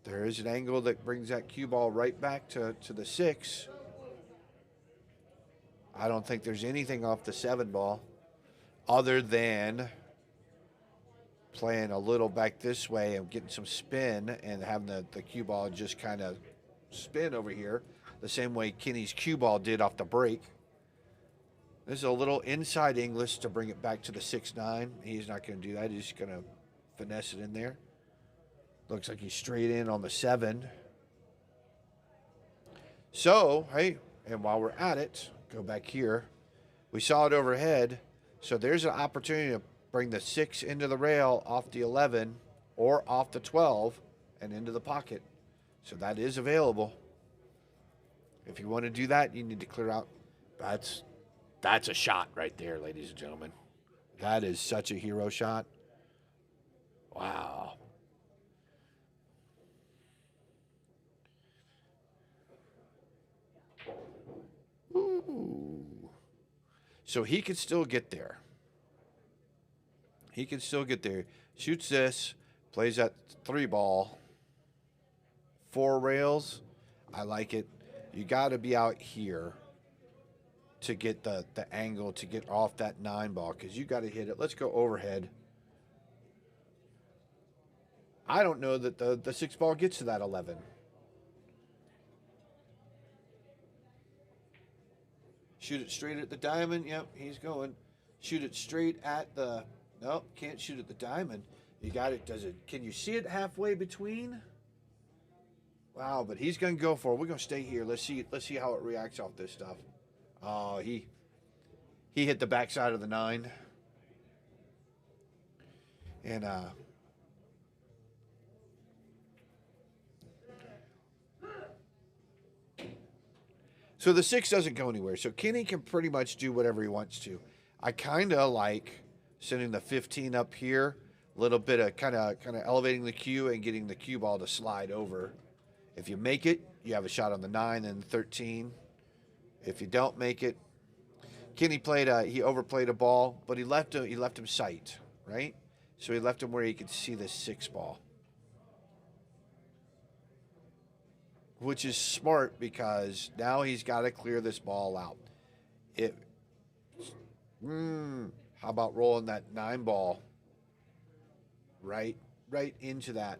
There is an angle that brings that cue ball right back to the 6. I don't think there's anything off the 7 ball other than playing a little back this way and getting some spin and having the cue ball just kind of spin over here the same way Kenny's cue ball did off the break. This is a little inside English to bring it back to the 6-9. He's not going to do that. He's going to finesse it in there. Looks like he's straight in on the 7. So, hey, and while we're at it, go back here. We saw it overhead. So there's an opportunity to bring the 6 into the rail off the 11 or off the 12 and into the pocket. So that is available. If you want to do that, you need to clear out. That's a shot right there, ladies and gentlemen. That is such a hero shot. Wow. Ooh. So he can still get there. He can still get there. Shoots this, plays that 3 ball. 4 rails. I like it. You got to be out here to get the angle to get off that 9 ball because you got to hit it. Let's go overhead. I don't know that the 6 ball gets to that 11. Shoot it straight at the diamond. Yep, he's going. Shoot it straight at the. Nope, can't shoot at the diamond. You got it. Does it? Can you see it halfway between? Wow, but he's going to go for it. We're going to stay here. Let's see how it reacts off this stuff. Oh, he hit the backside of the 9. And so the 6 doesn't go anywhere. So Kenny can pretty much do whatever he wants to. I kind of like sending the 15 up here, a little bit of kind of elevating the cue and getting the cue ball to slide over. If you make it, you have a shot on the 9 and 13. If you don't make it, Kenny he overplayed a ball, but he left him sight, right? So he left him where he could see the 6 ball. Which is smart because now he's got to clear this ball out. How about rolling that 9 ball right into that?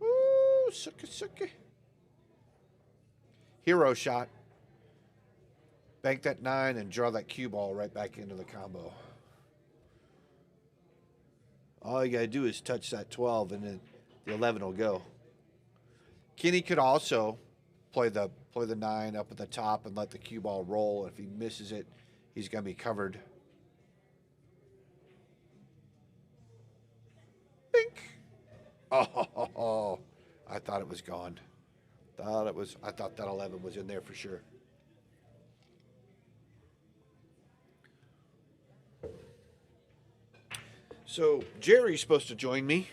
Ooh, sucky. Hero shot. Bank that 9 and draw that cue ball right back into the combo. All you got to do is touch that 12 and then the 11 will go. Kenny could also play the 9 up at the top and let the cue ball roll. If he misses it, he's going to be covered. Bink. Oh, I thought it was gone. I thought that 11 was in there for sure. So Jerry's supposed to join me.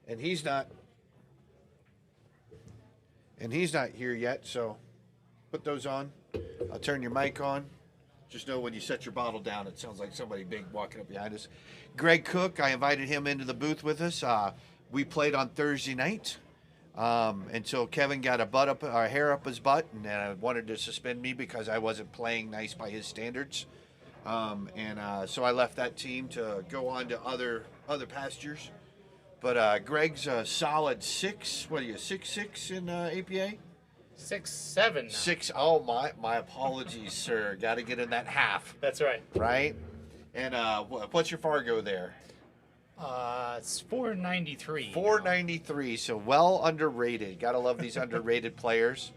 And he's not here yet, so put those on. I'll turn your mic on. Just know when you set your bottle down, it sounds like somebody big walking up behind us. Greg Cook, I invited him into the booth with us. We played on Thursday night until Kevin got a hair up his butt and wanted to suspend me because I wasn't playing nice by his standards. So I left that team to go on to other pastures. But Greg's a solid 6. What are you, 6'6" in APA? 6'7" now. 6. Oh, my apologies, sir. Got to get in that half. That's right. Right? And what's your Fargo there? It's 493. 493. So well underrated. Got to love these underrated players.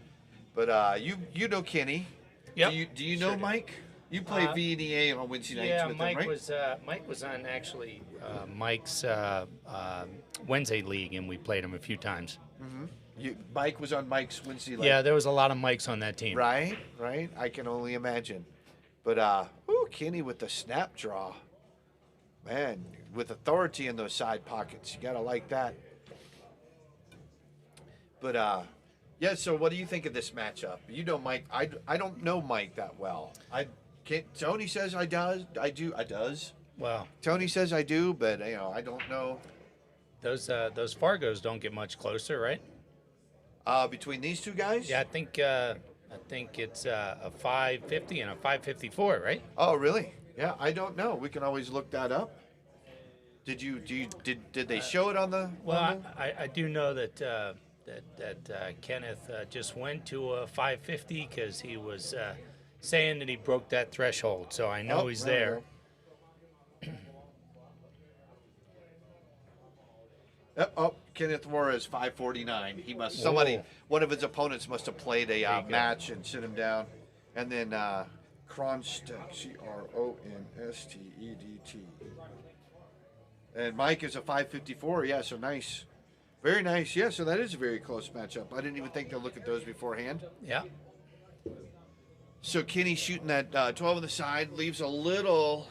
But you know Kenny. Yep. Do you know Sure do. Mike? You play V&EA on Wednesday nights Yeah, with Mike them, right? Mike was on actually Mike's Wednesday league, and we played him a few times. Mike was on Mike's Wednesday night. Yeah, there was a lot of Mikes on that team. Right. I can only imagine. But Kenny with the snap draw, man, with authority in those side pockets, you gotta like that. But yeah. So what do you think of this matchup? You know Mike. I don't know Mike that well. I can't. Tony says I does. I does. Well, Tony says I do, but I don't know. those Fargos don't get much closer, right? Between these two guys? Yeah, I think it's a 550 and a 554, right? Oh, really? Yeah, I don't know. We can always look that up. Did they show it on the? Well, I do know that Kennyth just went to a 550 because he was saying that he broke that threshold. So I know he's there. Kennyth Juarez 549. He must Whoa. one of his opponents must have played a match and sit him down, and then Cronstedt Cronstedt. And Mike is a 554. Yeah, so nice, very nice. Yeah, so that is a very close matchup. I didn't even think to look at those beforehand. Yeah. So Kenny shooting that 12 on the side leaves a little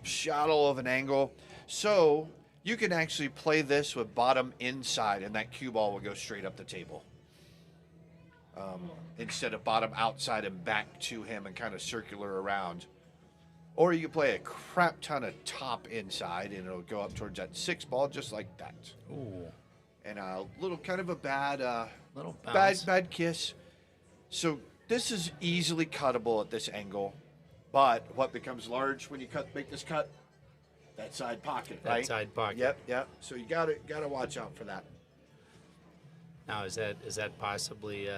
shadow of an angle. So you can actually play this with bottom inside, and that cue ball will go straight up the table. Instead of bottom outside and back to him and kind of circular around. Or you can play a crap ton of top inside, and it'll go up towards that 6 ball just like that. Ooh. And a little kind of a bad, Little bounce. bad kiss. So this is easily cuttable at this angle, but what becomes large when you make this cut? That side pocket, That right? side pocket. Yep. So you gotta watch out for that. Now is that possibly?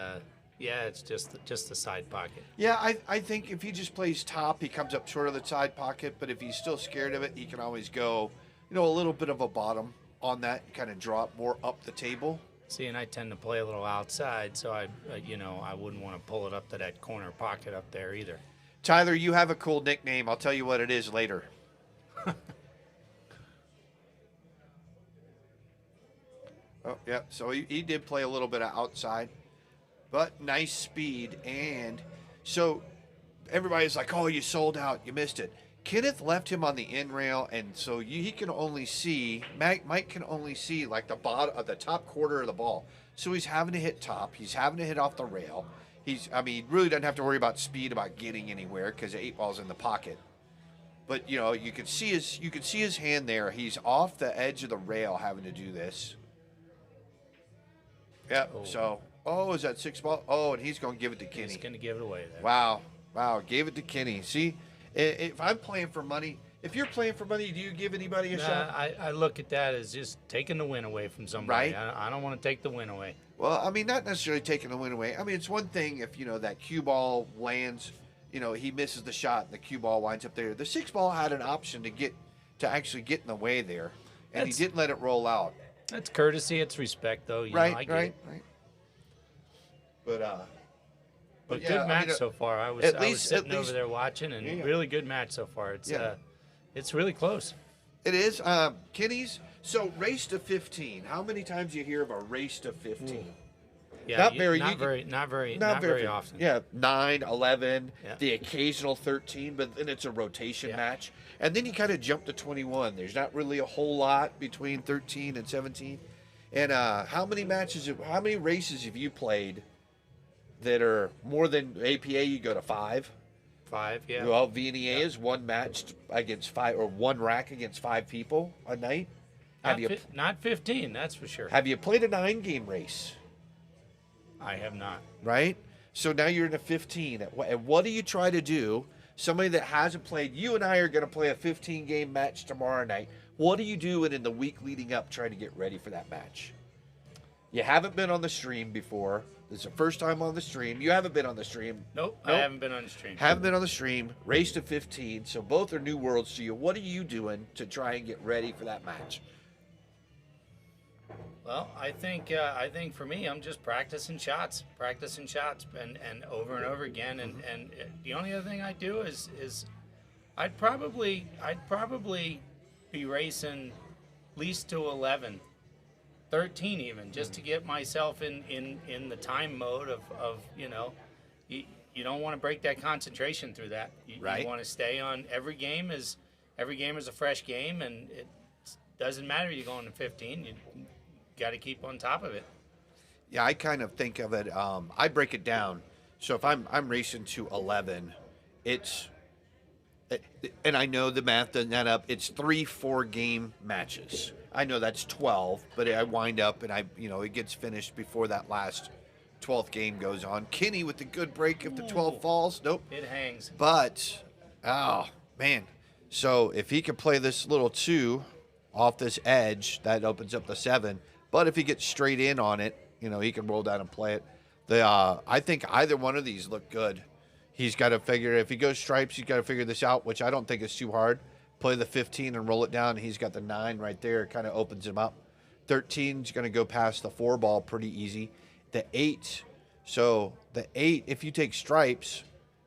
Yeah, it's just the side pocket. Yeah, I think if he just plays top, he comes up short of the side pocket. But if he's still scared of it, he can always go, a little bit of a bottom on that, kind of drop more up the table. See, and I tend to play a little outside, so I wouldn't want to pull it up to that corner pocket up there either. Tyler, you have a cool nickname. I'll tell you what it is later. Oh, yeah. So he did play a little bit of outside, but nice speed. And so everybody's like, oh, you sold out. You missed it. Kennyth left him on the end rail, and so he can only see, Mike can only see like the bottom of the top quarter of the ball. So he's having to hit top. He's having to hit off the rail. He really doesn't have to worry about speed, about getting anywhere because the 8 ball's in the pocket. But you could see his hand there. He's off the edge of the rail having to do this. Yep. Oh. So, is that 6 ball? Oh, and he's going to give it to Kenny. He's going to give it away there. Wow. Gave it to Kenny. See, if I'm playing for money, if you're playing for money, do you give anybody a shot? I look at that as just taking the win away from somebody. Right. I don't want to take the win away. Well, not necessarily taking the win away. It's one thing if, that cue ball lands, he misses the shot and the cue ball winds up there. The 6 ball had an option to actually get in the way there, and he didn't let it roll out. That's courtesy. It's respect, though. Right. But But yeah, good match so far. I was sitting over there watching, and Yeah. really good match so far. It's really close. it is. Kenny's. So race to 15. How many times you hear of a race to 15? Yeah, Not not very often. Yeah, 9, 11, Yeah. the occasional 13, but then it's a rotation Yeah. match. And then you kind of jump to 21. There's not really a whole lot between 13 and 17. And how many races have you played that are more than APA? You go to 5. 5, yeah. Well, V&EA is one match against 5, or one rack against 5 people a night. Not 15, that's for sure. Have you played a 9-game race? I have not. Right? So now you're in a 15. And what do you try to do? Somebody that hasn't played, you and I are going to play a 15-game match tomorrow night. What do you do in the week leading up trying to get ready for that match? You haven't been on the stream before. This is the first time on the stream. You haven't been on the stream. Nope. I haven't been on the stream. Haven't been on the stream. Race to 15. So both are new worlds to you. What are you doing to try and get ready for that match? Well, I think for me, I'm just practicing shots, and over and over again. And the only other thing I do is I'd probably be racing at least to 11, 13 even, just to get myself in the time mode of you don't want to break that concentration through that. You want to stay on every game is a fresh game, and it doesn't matter you going to 15. You got to keep on top of it. Yeah, I kind of think of it. I break it down. So if I'm racing to 11, and I know the math doesn't add up. It's 3 4-game matches. I know that's 12, but I wind up and it gets finished before that last 12th game goes on. Kenny with the good break if the 12 falls. Nope. It hangs. But, oh, man. So if he can play this little 2 off this edge, that opens up the 7. But if he gets straight in on it, he can roll down and play it. I think either one of these look good. He's got to figure, if he goes stripes, he's got to figure this out, which I don't think is too hard. Play the 15 and roll it down. He's got the 9 right there. It kind of opens him up. 13 is going to go past the 4 ball pretty easy. The 8, so the 8, if you take stripes,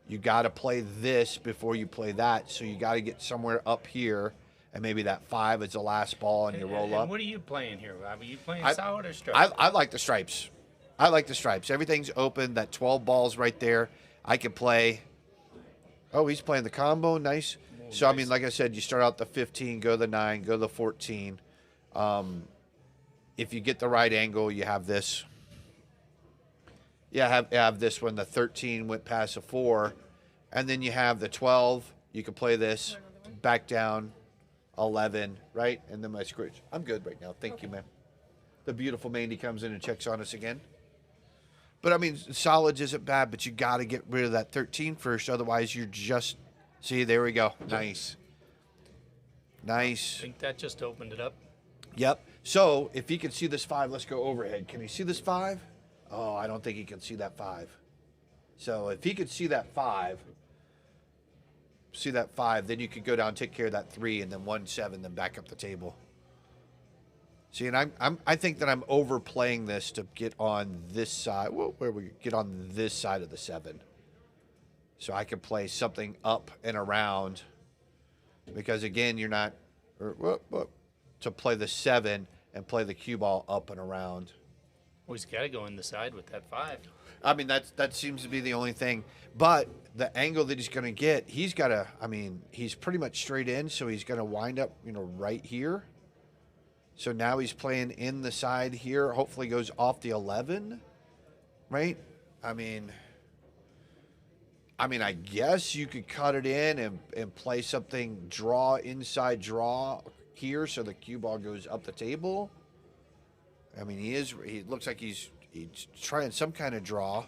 you got to play this before you play that. So you got to get somewhere up here, and maybe that 5 is the last ball, and you roll up. What are you playing here, Rob? Are you playing solid or stripes? I like the stripes. I like the stripes. Everything's open. That 12 ball's right there. I can play. Oh, he's playing the combo. Nice. So, I mean, like I said, you start out the 15, go the 9, go the 14. If you get the right angle, you have this. Yeah, have this one. The 13 went past the 4. And then you have the 12. You can play this. Back down. 11, right? And then my scratch. I'm good right now. Thank you, ma'am. The beautiful Mandy comes in and checks on us again. But, I mean, solids isn't bad, but you got to get rid of that 13 first. Otherwise, you're just... See, there we go. Nice. Nice. I think that just opened it up. Yep. So, if he can see this 5, let's go overhead. Can he see this 5? Oh, I don't think he can see that 5. So, if he could see that 5, then you could go down, take care of that 3, and then 1 7, then back up the table. See, and I think that I'm overplaying this to get on this side. Where we get on this side of the 7, so I can play something up and around. Because again, you're not to play the 7 and play the cue ball up and around. Well, he's got to go in the side with that 5. I mean, that seems to be the only thing. But the angle that he's going to get, he's got to. I mean, he's pretty much straight in, so he's going to wind up, right here. So now he's playing in the side here. Hopefully goes off the 11, right? I mean, I guess you could cut it in and play something inside draw here so the cue ball goes up the table. I mean, he looks like he's trying some kind of draw,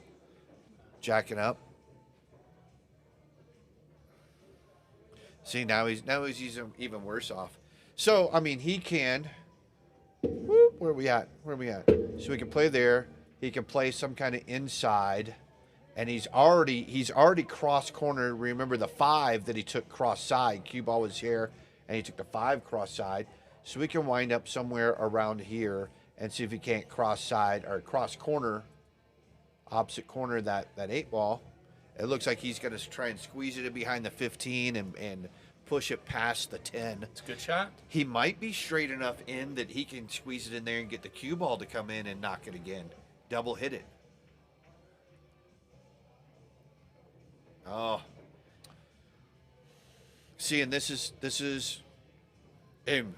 jacking up. See, now he's even worse off. So, I mean, he can... Where are we at? So he can play there. He can play some kind of inside, and he's already cross corner. Remember the 5 that he took cross side. Cue ball was here, and he took the 5 cross side. So we can wind up somewhere around here and see if he can't cross side or cross corner, opposite corner that 8 ball. It looks like he's going to try and squeeze it in behind the 15 and push it past the 10. It's a good shot. He might be straight enough in that he can squeeze it in there and get the cue ball to come in and knock it again. Double hit it. Oh. See, and this is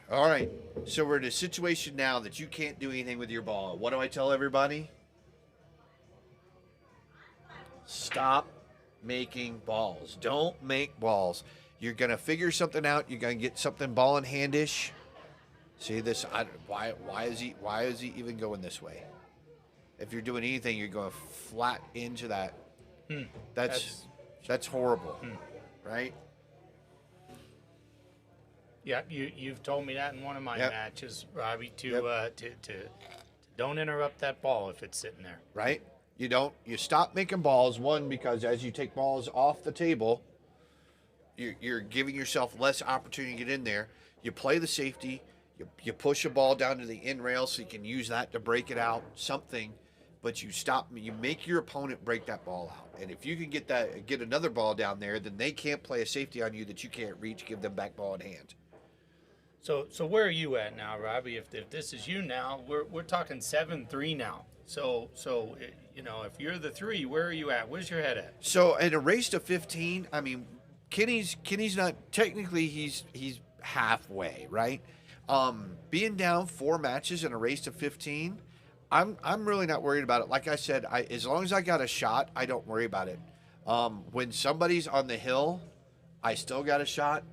all right. So we're in a situation now that you can't do anything with your ball. What do I tell everybody? Stop making balls. Don't make balls. You're going to figure something out. You're going to get something ball in handish. See this? Why is he even going this way? If you're doing anything, you're going flat into that. That's horrible, right? Yeah, you've told me that in one of my matches, Robbie, to don't interrupt that ball if it's sitting there. Right? You stop making balls, one, because as you take balls off the table, you're giving yourself less opportunity to get in there. You play the safety. You push a ball down to the end rail so you can use that to break it out, something, but you make your opponent break that ball out. And if you can get another ball down there, then they can't play a safety on you that you can't reach, give them back ball in hand. So where are you at now, Robbie? If this is you now, we're talking 7-3 now. So if you're the 3, where are you at? Where's your head at? So in a race to 15, I mean, Kenny's not technically he's halfway, right? Being down 4 matches in a race to 15, I'm really not worried about it. Like I said, as long as I got a shot, I don't worry about it. When somebody's on the hill, I still got a shot.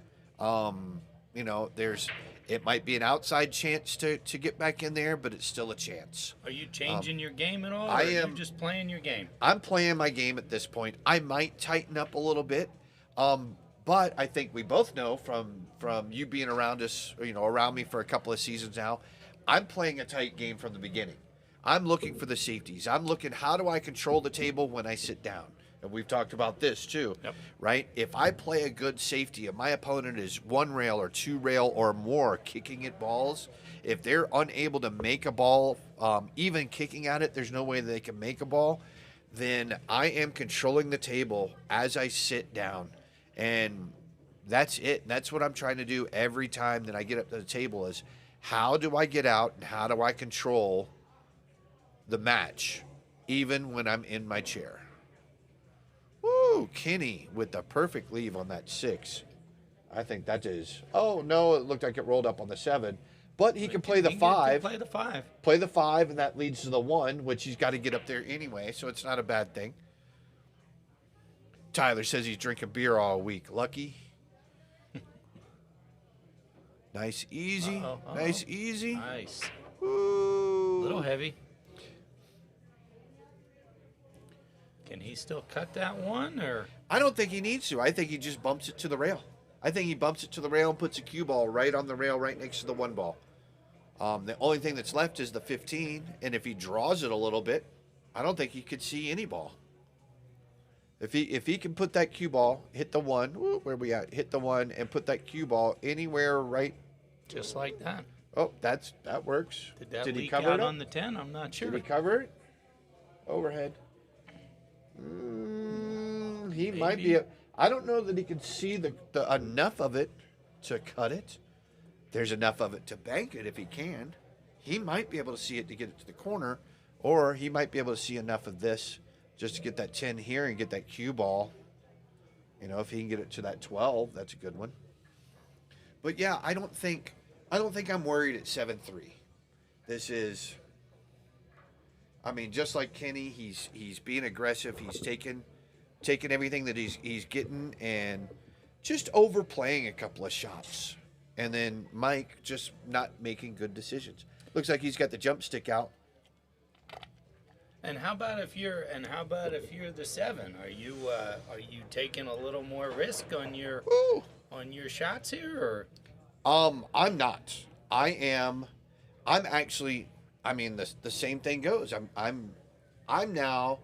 It might be an outside chance to get back in there, but it's still a chance. Are you changing your game at all? I or am. Are you just playing your game? I'm playing my game at this point. I might tighten up a little bit, but I think we both know from you being around us, around me for a couple of seasons now, I'm playing a tight game from the beginning. I'm looking for the safeties. I'm looking, how do I control the table when I sit down? And we've talked about this too, right? If I play a good safety and my opponent is 1 rail or 2 rail or more kicking at balls, if they're unable to make a ball, even kicking at it, there's no way that they can make a ball, then I am controlling the table as I sit down. And that's it. That's what I'm trying to do every time that I get up to the table is how do I get out and how do I control the match, even when I'm in my chair. Woo, Kenny with the perfect leave on that 6. I think that is, oh no, it looked like it rolled up on the 7. But he can play the 5. Play the 5. Play the 5, and that leads to the 1, which he's got to get up there anyway, so it's not a bad thing. Tyler says he's drinking beer all week. Lucky. Nice, easy. Nice, easy. Nice. Woo. A little heavy. Can he still cut that one, or? I don't think he needs to. I think he just bumps it to the rail. I think he bumps it to the rail and puts a cue ball right on the rail right next to the 1 ball. The only thing that's left is the 15, and if he draws it a little bit, I don't think he could see any ball. If he can put that cue ball, hit the 1, where we at? Hit the 1 and put that cue ball anywhere right. Just like that. Oh, that works. Did he leak cover out it on on the 10? I'm not sure. Did he cover it? Overhead. He might be. I don't know that he can see the enough of it to cut it. There's enough of it to bank it if he can. He might be able to see it to get it to the corner, or he might be able to see enough of this just to get that 10 here and get that cue ball. If he can get it to that 12, that's a good one. But yeah, I don't think I'm worried at 7-3. This is, just like Kenny, he's being aggressive. He's taking everything that he's getting and just overplaying a couple of shots. And then Mike just not making good decisions. Looks like he's got the jump stick out. And how about if you're the 7? Are you taking a little more risk on your shots here, or? I'm not. I'm actually. The same thing goes. I'm now.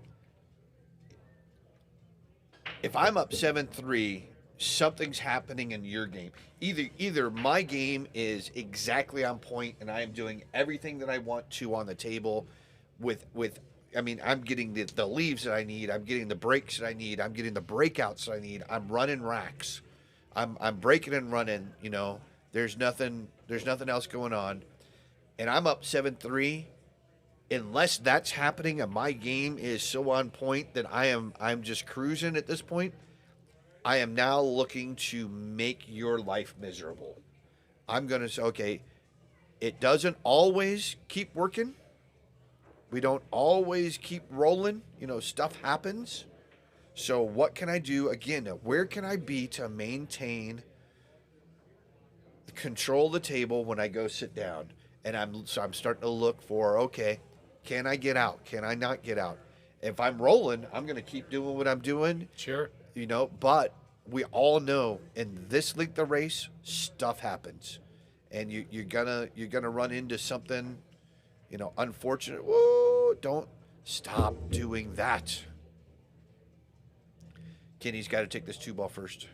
If I'm up 7-3, something's happening in your game. Either my game is exactly on point and I am doing everything that I want to on the table I'm getting the leaves that I need, I'm getting the breaks that I need, I'm getting the breakouts that I need, I'm running racks. I'm breaking and running, there's nothing else going on. And I'm up 7-3. Unless that's happening and my game is so on point that I'm just cruising at this point, I am now looking to make your life miserable. I'm going to say, okay, it doesn't always keep working. We don't always keep rolling. Stuff happens. So what can I do? Again, where can I be to maintain, control the table when I go sit down? And I'm starting to look for, okay, can I get out? Can I not get out? If I'm rolling, I'm going to keep doing what I'm doing. Sure. But we all know in this length of race, stuff happens. And you're gonna run into something, unfortunate. Whoa, don't stop doing that. Kenny's got to take this 2 ball first.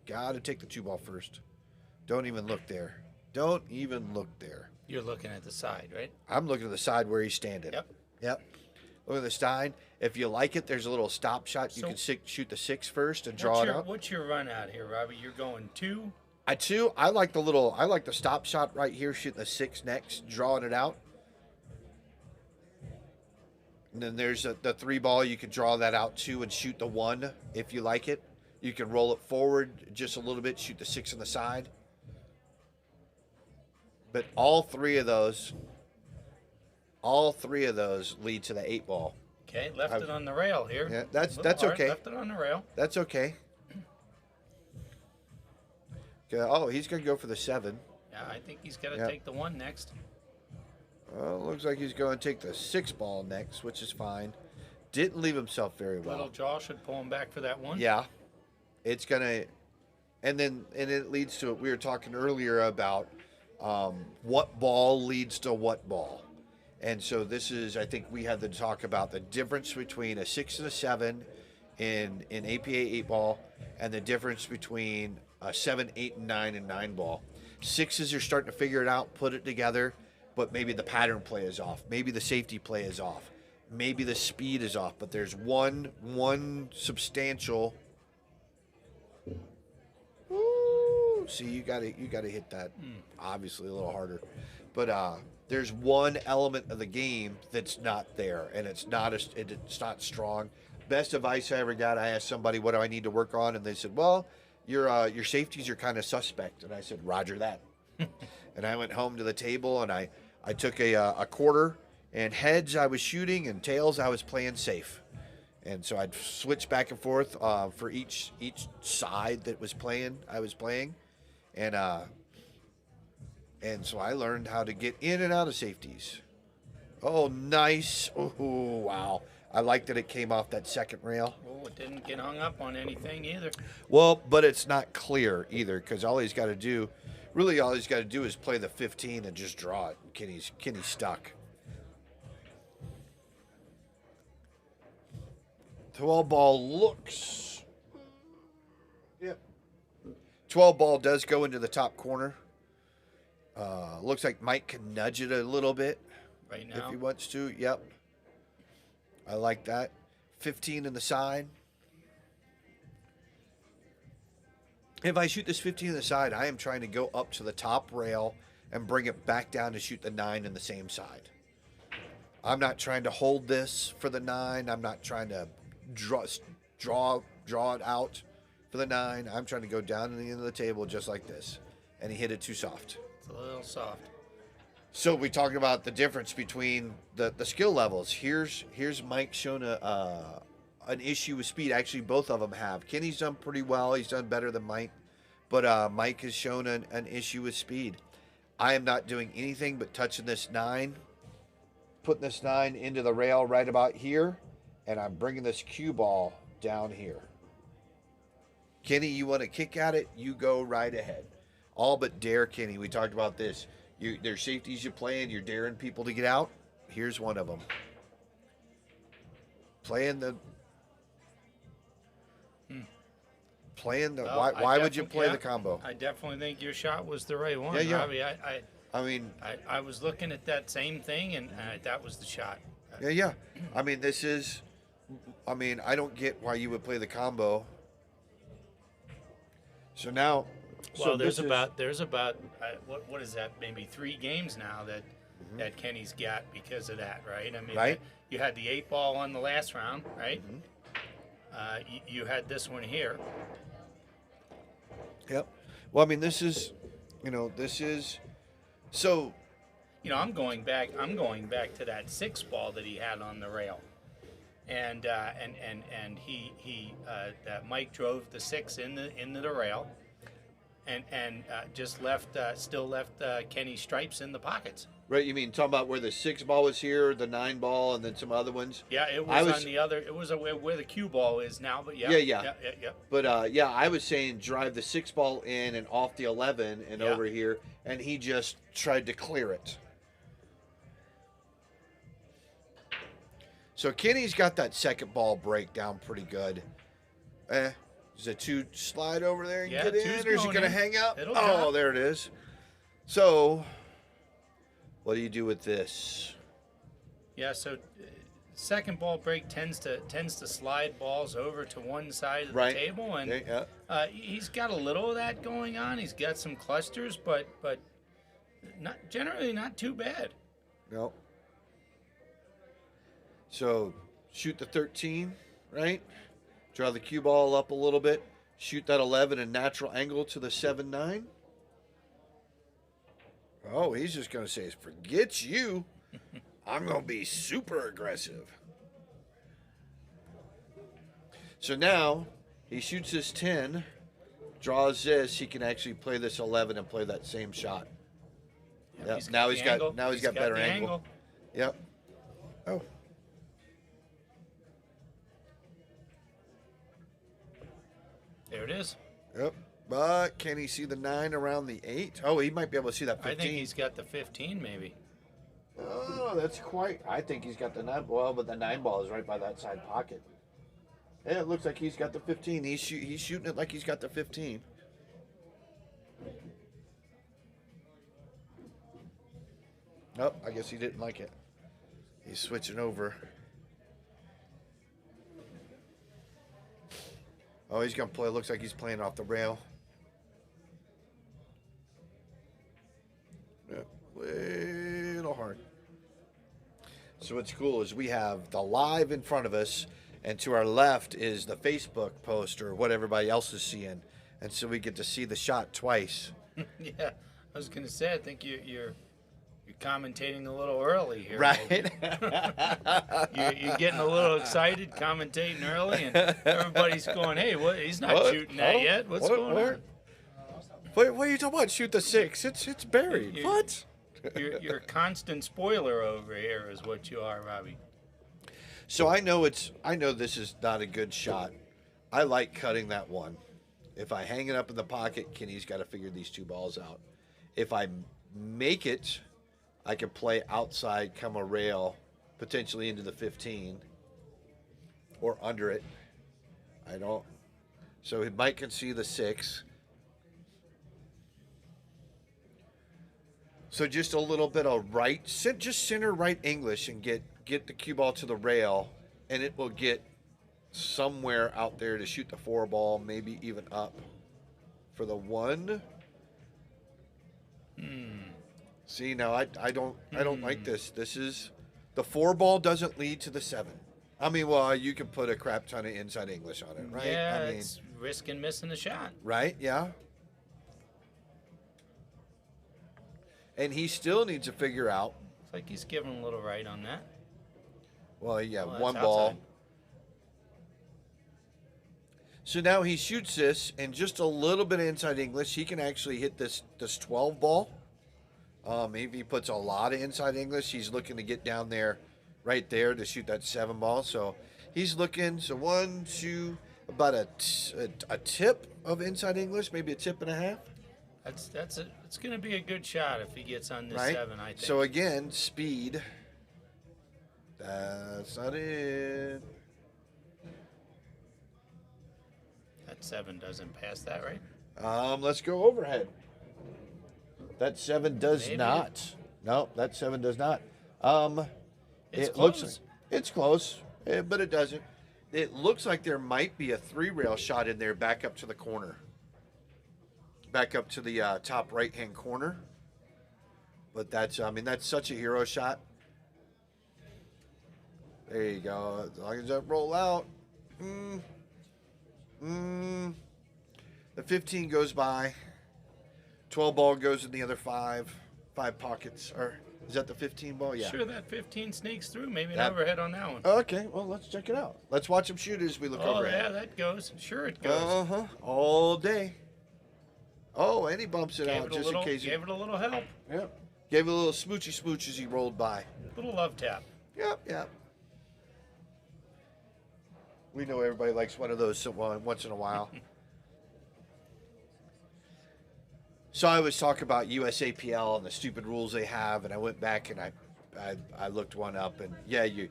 Got to take the 2 ball first. Don't even look there. Don't even look there. You're looking at the side, right? I'm looking at the side where he's standing. Yep. Yep. Look at the side. If you like it, there's a little stop shot. You So- can shoot the 6 first and draw it out. What's your run out here, Robbie? You're going 2? I like the stop shot right here, shooting the 6 next, drawing it out. And then there's the 3 ball. You can draw that out too and shoot the 1 if you like it. You can roll it forward just a little bit, shoot the 6 on the side. But all three of those lead to the 8 ball. Okay, left it on the rail here. Yeah, A little that's hard, okay. Left it on the rail. That's okay. Okay. Oh, he's gonna go for the 7. Yeah, I think he's got to Yep. take the 1 next. Well, looks like he's going to take the 6 ball next, which is fine. Didn't leave himself very well. Little jaw should pull him back for that 1. Yeah, it's gonna, and it leads to it. We were talking earlier about what ball leads to what ball, and so this is. I think we had to talk about the difference between a 6 and a 7 in APA 8 ball, and the difference between a 7, 8, and 9 and 9 ball. 6s are starting to figure it out, put it together, but maybe the pattern play is off. Maybe the safety play is off. Maybe the speed is off. But there's one substantial. Ooh, see, you got to hit that obviously a little harder. But there's one element of the game that's not there, and it's not strong. Best advice I ever got, I asked somebody, what do I need to work on? And they said, well, your safeties are kind of suspect. And I said, roger that. And I went home to the table, and I took a quarter, and heads I was shooting, and tails I was playing safe. And so I'd switch back and forth for each side that I was playing. And so I learned how to get in and out of safeties. Oh, nice. Oh, wow. I like that it came off that second rail. Oh, it didn't get hung up on anything either. Well, but it's not clear either, because all he's got to do is play the 15 and just draw it. Kenny's stuck. 12 ball looks. Yep. 12 ball does go into the top corner. Looks like Mike can nudge it a little bit Right if now. he wants to. Yep. I like that. 15 in the side. If I shoot this 15 in the side, I am trying to go up to the top rail and bring it back down to shoot the 9 in the same side. I'm not trying to hold this for the 9. I'm not trying to draw it out for the 9. I'm trying to go down to the end of the table just like this. And he hit it too soft. It's a little soft. So we talked about the difference between the skill levels. Here's Mike showing an issue with speed. Actually, both of them have. Kenny's done pretty well. He's done better than Mike. But Mike has shown an issue with speed. I am not doing anything but touching this 9, putting this 9 into the rail right about here, and I'm bringing this cue ball down here. Kenny, you want to kick at it? You go right ahead. All but dare Kenny. We talked about this. There's safeties you play and you're daring people to get out. Here's one of them. Playing the. Well, why would you play the combo? I definitely think your shot was the right one, Yeah, yeah. Robbie. I mean, I was looking at that same thing, and that was the shot. yeah. I mean, I don't get why you would play the combo. So now. Well, there's about what is that? Maybe 3 games now that Kenny's got because of that, right? I mean, Right. You had the 8 ball on the last round, right? You had this one here. Yep. Well, I mean, so. I'm going back to that 6 ball that he had on the rail, and Mike drove the 6 into the rail, and just still left Kenny stripes in the pockets. Right, you mean talking about where the 6 ball was here, the 9 ball, and then some other ones? Yeah, it was on the other. It was where the cue ball is now, but yeah. Yeah. But I was saying drive the 6 ball in and off the 11 and over here, and he just tried to clear it. So Kenny's got that second ball break down pretty good. Is a 2 slide over there and Yeah, get in, 2's or is he going going to in. hang up? It'll Oh, drop. there it is. So, what do you do with this? Yeah, so second ball break tends to slide balls over to one side of the Right. table, and Okay, he's got a little of that going on. He's got some clusters, but not generally not too bad. No. So, shoot the 13, right? Draw the cue ball up a little bit. Shoot that 11 in natural angle to the 7-9. Oh, he's just going to say, forget you. I'm going to be super aggressive. So now he shoots his 10, draws this. He can actually play this 11 and play that same shot. Yep. Now he's got better the angle. Yep. Oh. There it is. Yep. But can he see the 9 around the 8? Oh, he might be able to see that 15. I think he's got the 15 maybe. Oh, that's quite. I think he's got the 9. Well, but the 9 ball is right by that side pocket. Yeah, it looks like he's got the 15. He's shooting it like he's got the 15. Nope, I guess he didn't like it. He's switching over. Oh, he's going to play. Looks like he's playing off the rail. Yeah, little hard. So what's cool is we have the live in front of us, and to our left is the Facebook post or what everybody else is seeing. And so we get to see the shot twice. Yeah, I was gonna say I think you're commentating a little early here. Right. You're getting a little excited, commentating early, and everybody's going, "Hey, what? He's not shooting that yet. What's going on?" What are you talking about? Shoot the 6. It's buried. What? You're a constant spoiler over here, is what you are, Robbie. So I know this is not a good shot. I like cutting that one. If I hang it up in the pocket, Kenny's got to figure these 2 balls out. If I make it, I can play outside, come a rail, potentially into the 15 or under it. I don't. So Mike can see the 6. So just a little bit of right, just center right English and get the cue ball to the rail, and it will get somewhere out there to shoot the 4 ball, maybe even up for the 1. See, now I don't like this. This is the 4 ball doesn't lead to the 7. I mean, well, you can put a crap ton of inside English on it, right? Yeah, I mean, it's risking missing the shot. right? Yeah. And he still needs to figure out. It's like he's giving a little right on that. Well, yeah, Oh, that's 1 ball. outside. So now he shoots this, and just a little bit of inside English, he can actually hit this 12 ball. If he puts a lot of inside English, he's looking to get down there, right there, to shoot that 7 ball. So he's looking. So 1, 2, about a tip of inside English, maybe a tip and a half. It's going to be a good shot if he gets on this Right. 7. I think. So again, speed. That's not it. That 7 doesn't pass that, right? Let's go overhead. That 7 does Maybe. not. No, that 7 does not. It's it close. looks it's close, but it doesn't. It looks like there might be a 3-rail shot in there back up to the corner. Back up to the top right-hand corner. But that's such a hero shot. There you go. As long as that roll out. The 15 goes by. 12 ball goes in the other 5 pockets. Or is that the 15 ball? Yeah. Sure, that 15 sneaks through. Maybe an That- overhead on that one. Okay, well, let's check it out. Let's watch him shoot as we look Oh, over yeah, that goes. Sure, it goes. Uh-huh. All day. Oh, and he bumps it Gave out it a just little, in case. gave it a little help. Yep. Gave it a little smoochy smooch as he rolled by. Little love tap. Yep. We know everybody likes one of those once in a while. So I was talking about USAPL and the stupid rules they have, and I went back and I looked one up, and yeah, you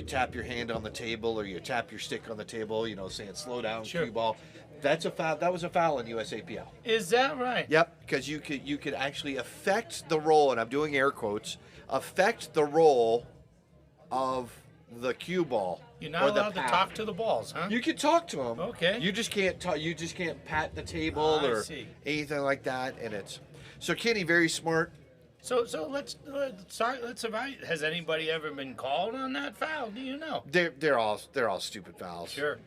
tap your hand on the table or you tap your stick on the table, saying slow down, Sure. cue ball. That's a foul. That was a foul in USAPL. Is that right? Yep, because you could actually affect the roll, and I'm doing air quotes, affect the roll of the cue ball. You're or not the allowed to pad. talk to the balls, huh? You can talk to them. Okay. You just can't talk. You just can't pat the table I or see. anything like that. And it's so Kenny, very smart. So let's start. Let's evaluate. Has anybody ever been called on that foul? Do you know? They're all stupid fouls. Sure.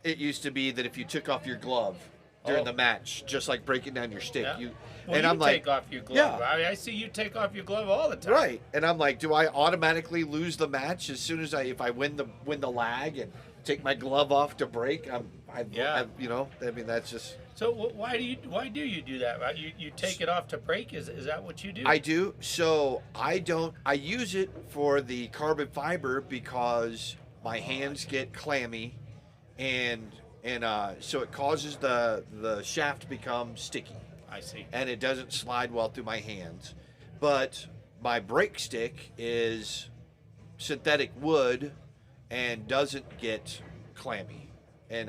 It used to be that if you took off your glove during Oh. the match, just like breaking down your stick, Yeah. you Well, and you I'm like, take off your glove. yeah. I see you take off your glove all the time. right, and I'm like, do I automatically lose the match as soon as if I win the lag and take my glove off to break? Yeah. I mean that's just. So why do you do that? Right? You take it off to break. Is that what you do? I do. So I use it for the carbon fiber because my hands get clammy, and so it causes the shaft to become sticky, I see. and it doesn't slide well through my hands. But my brake stick is synthetic wood and doesn't get clammy, and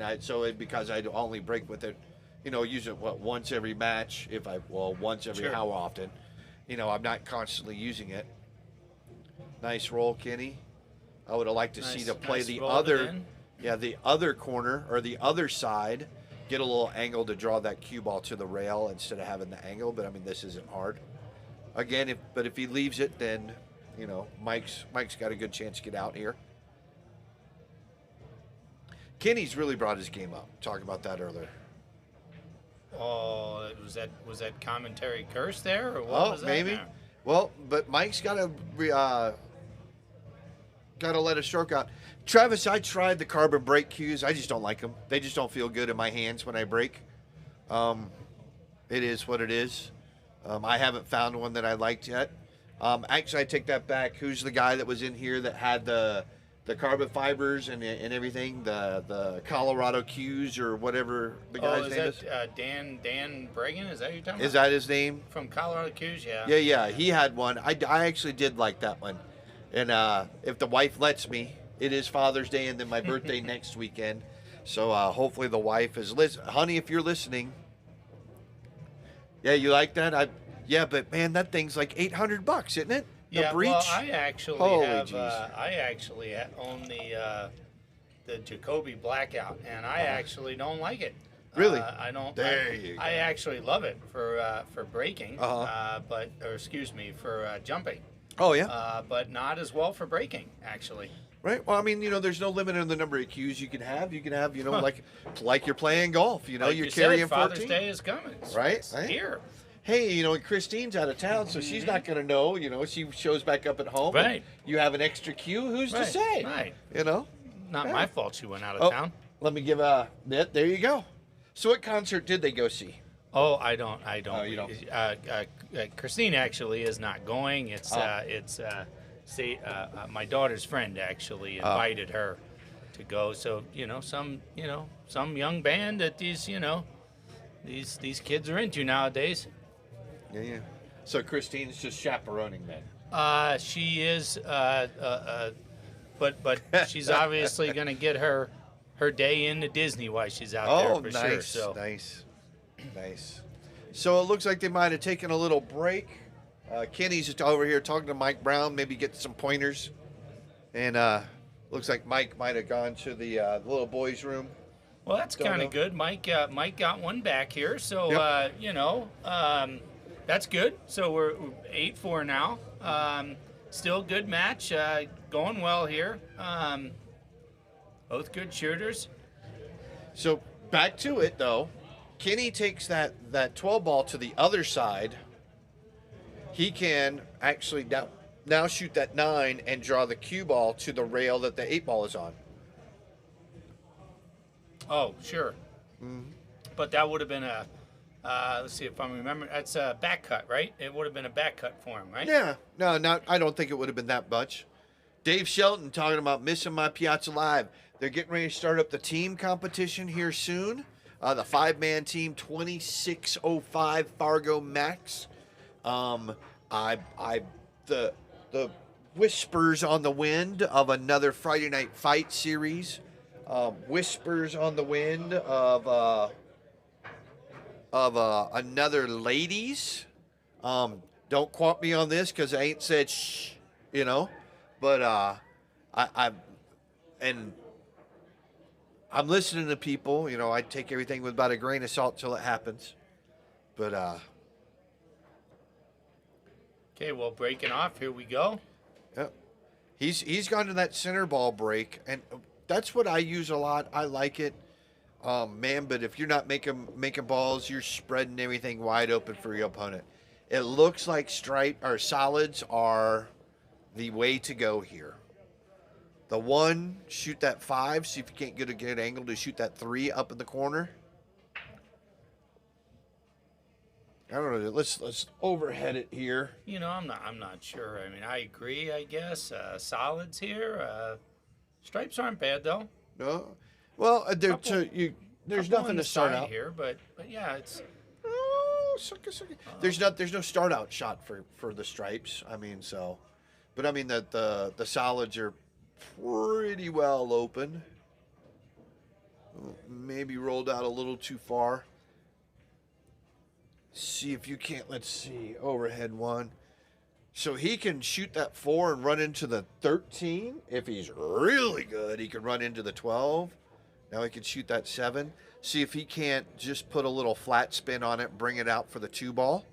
because I only brake with it, use it once every match. Once every Sure. how often, I'm not constantly using it. Nice roll, Kenny. I would have liked to see Nice- to play nice the roll other, in. the other corner or the other side, get a little angle to draw that cue ball to the rail instead of having the angle. But I mean, this isn't hard. Again, if he leaves it, then Mike's got a good chance to get out here. Kenny's really brought his game up. Talking about that earlier. Oh, was that commentary curse there, or what was that? Maybe. there? Well, but Mike's got to let a stroke out. Travis, I tried the carbon brake cues. I just don't like them. They just don't feel good in my hands when I brake. It is what it is. I haven't found one that I liked yet. Actually, I take that back. Who's the guy that was in here that had the carbon fibers and everything? The Colorado cues or whatever the guy's name is. Dan Bregan? Is that who you're talking Is about? that his name? From Colorado Q's? Yeah. Yeah, he had one. I actually did like that one. And if the wife lets me, it is Father's Day and then my birthday next weekend. So hopefully the wife is listening. Honey, if you're listening. Yeah, you like that? Yeah, but man, that thing's like $800, isn't it? The Yeah. breech? Well, I actually Holy have. jeez. I actually own the Jacoby Blackout, and I actually don't like it. Really? I don't. There you go. I actually love it for braking, Uh-huh. for jumping. Oh, yeah. But not as well for braking, actually. Right. Well, I mean, there's no limit on the number of cues you can have. You can have, like you're playing golf. Like you're you carrying said, Father's 14. Day is coming. Right, It's right. here. Hey, and Christine's out of town, so she's not going to know. She shows back up at home. Right. You have an extra cue. Who's to Right, say? right. Not Not my fault she went out of Oh, town. let me give there you go. So what concert did they go see? Oh, I don't. Oh, you don't. Christine actually is not going. It's my daughter's friend actually invited her to go. So some young band that these kids are into nowadays. Yeah. So Christine's just chaperoning then. She is, but she's obviously gonna get her day into Disney while she's out there for sure. nice, So nice. So it looks like they might have taken a little break. Kenny's just over here talking to Mike Brown, maybe get some pointers. And looks like Mike might have gone to the little boys' room. well, that's Don't kind know. of good. Mike got one back here, so Yep. that's good. So we're 8-4 now. Still good match, going well here. Both good shooters. So back to it though. Kenny takes that 12 ball to the other side. He can actually now shoot that 9 and draw the cue ball to the rail that the 8 ball is on. Oh, sure. But that would have been a. Let's see if I'm remembering. That's a back cut, right? It would have been a back cut for him, right? Yeah, no, I don't think it would have been that much. Dave Shelton talking about missing my Piazza Live. They're getting ready to start up the team competition here soon. The 5-man team, 2605 Fargo Max. The whispers on the wind of another Friday Night Fight series whispers on the wind of another ladies. Don't quote me on this because I ain't said shh, But I'm listening to people. I take everything with about a grain of salt till it happens. But Okay, well, breaking off. Here we go. yeah, he's gone to that center ball break, and that's what I use a lot. I like it. Man, but if you're not making balls, you're spreading everything wide open for your opponent. It looks like solids are the way to go here. The 1, shoot that 5, see if you can't get a good angle to shoot that 3 up in the corner. I don't know. Let's overhead it here. I'm not sure. I mean, I agree. I guess solids here. Stripes aren't bad though. No, well, there's nothing to start out here, but yeah, it's. Oh, sucker. There's no start out shot for the stripes. I mean, but I mean that the solids are pretty well open. Maybe rolled out a little too far. See if you can't. Let's see. Overhead 1. So he can shoot that 4 and run into the 13. If he's really good, he can run into the 12. Now he can shoot that 7. See if he can't just put a little flat spin on it, bring it out for the 2 ball.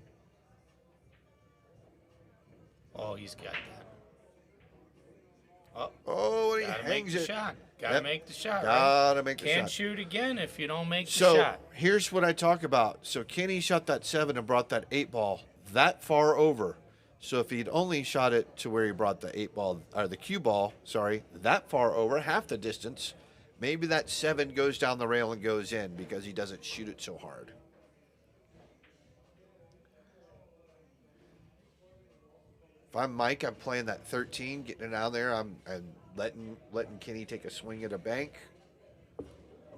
Oh, he's got that. Oh, and he gotta hangs make the it. shot. Gotta make the shot. Gotta make the shot. Can't shoot again if you don't make the So shot. here's what I talk about. So Kenny shot that 7 and brought that 8 ball that far over. So if he'd only shot it to where he brought the 8 ball, or the cue ball, that far over, half the distance, maybe that 7 goes down the rail and goes in because he doesn't shoot it so hard. If I'm Mike, I'm playing that 13, getting it out there. I'm letting Kenny take a swing at a bank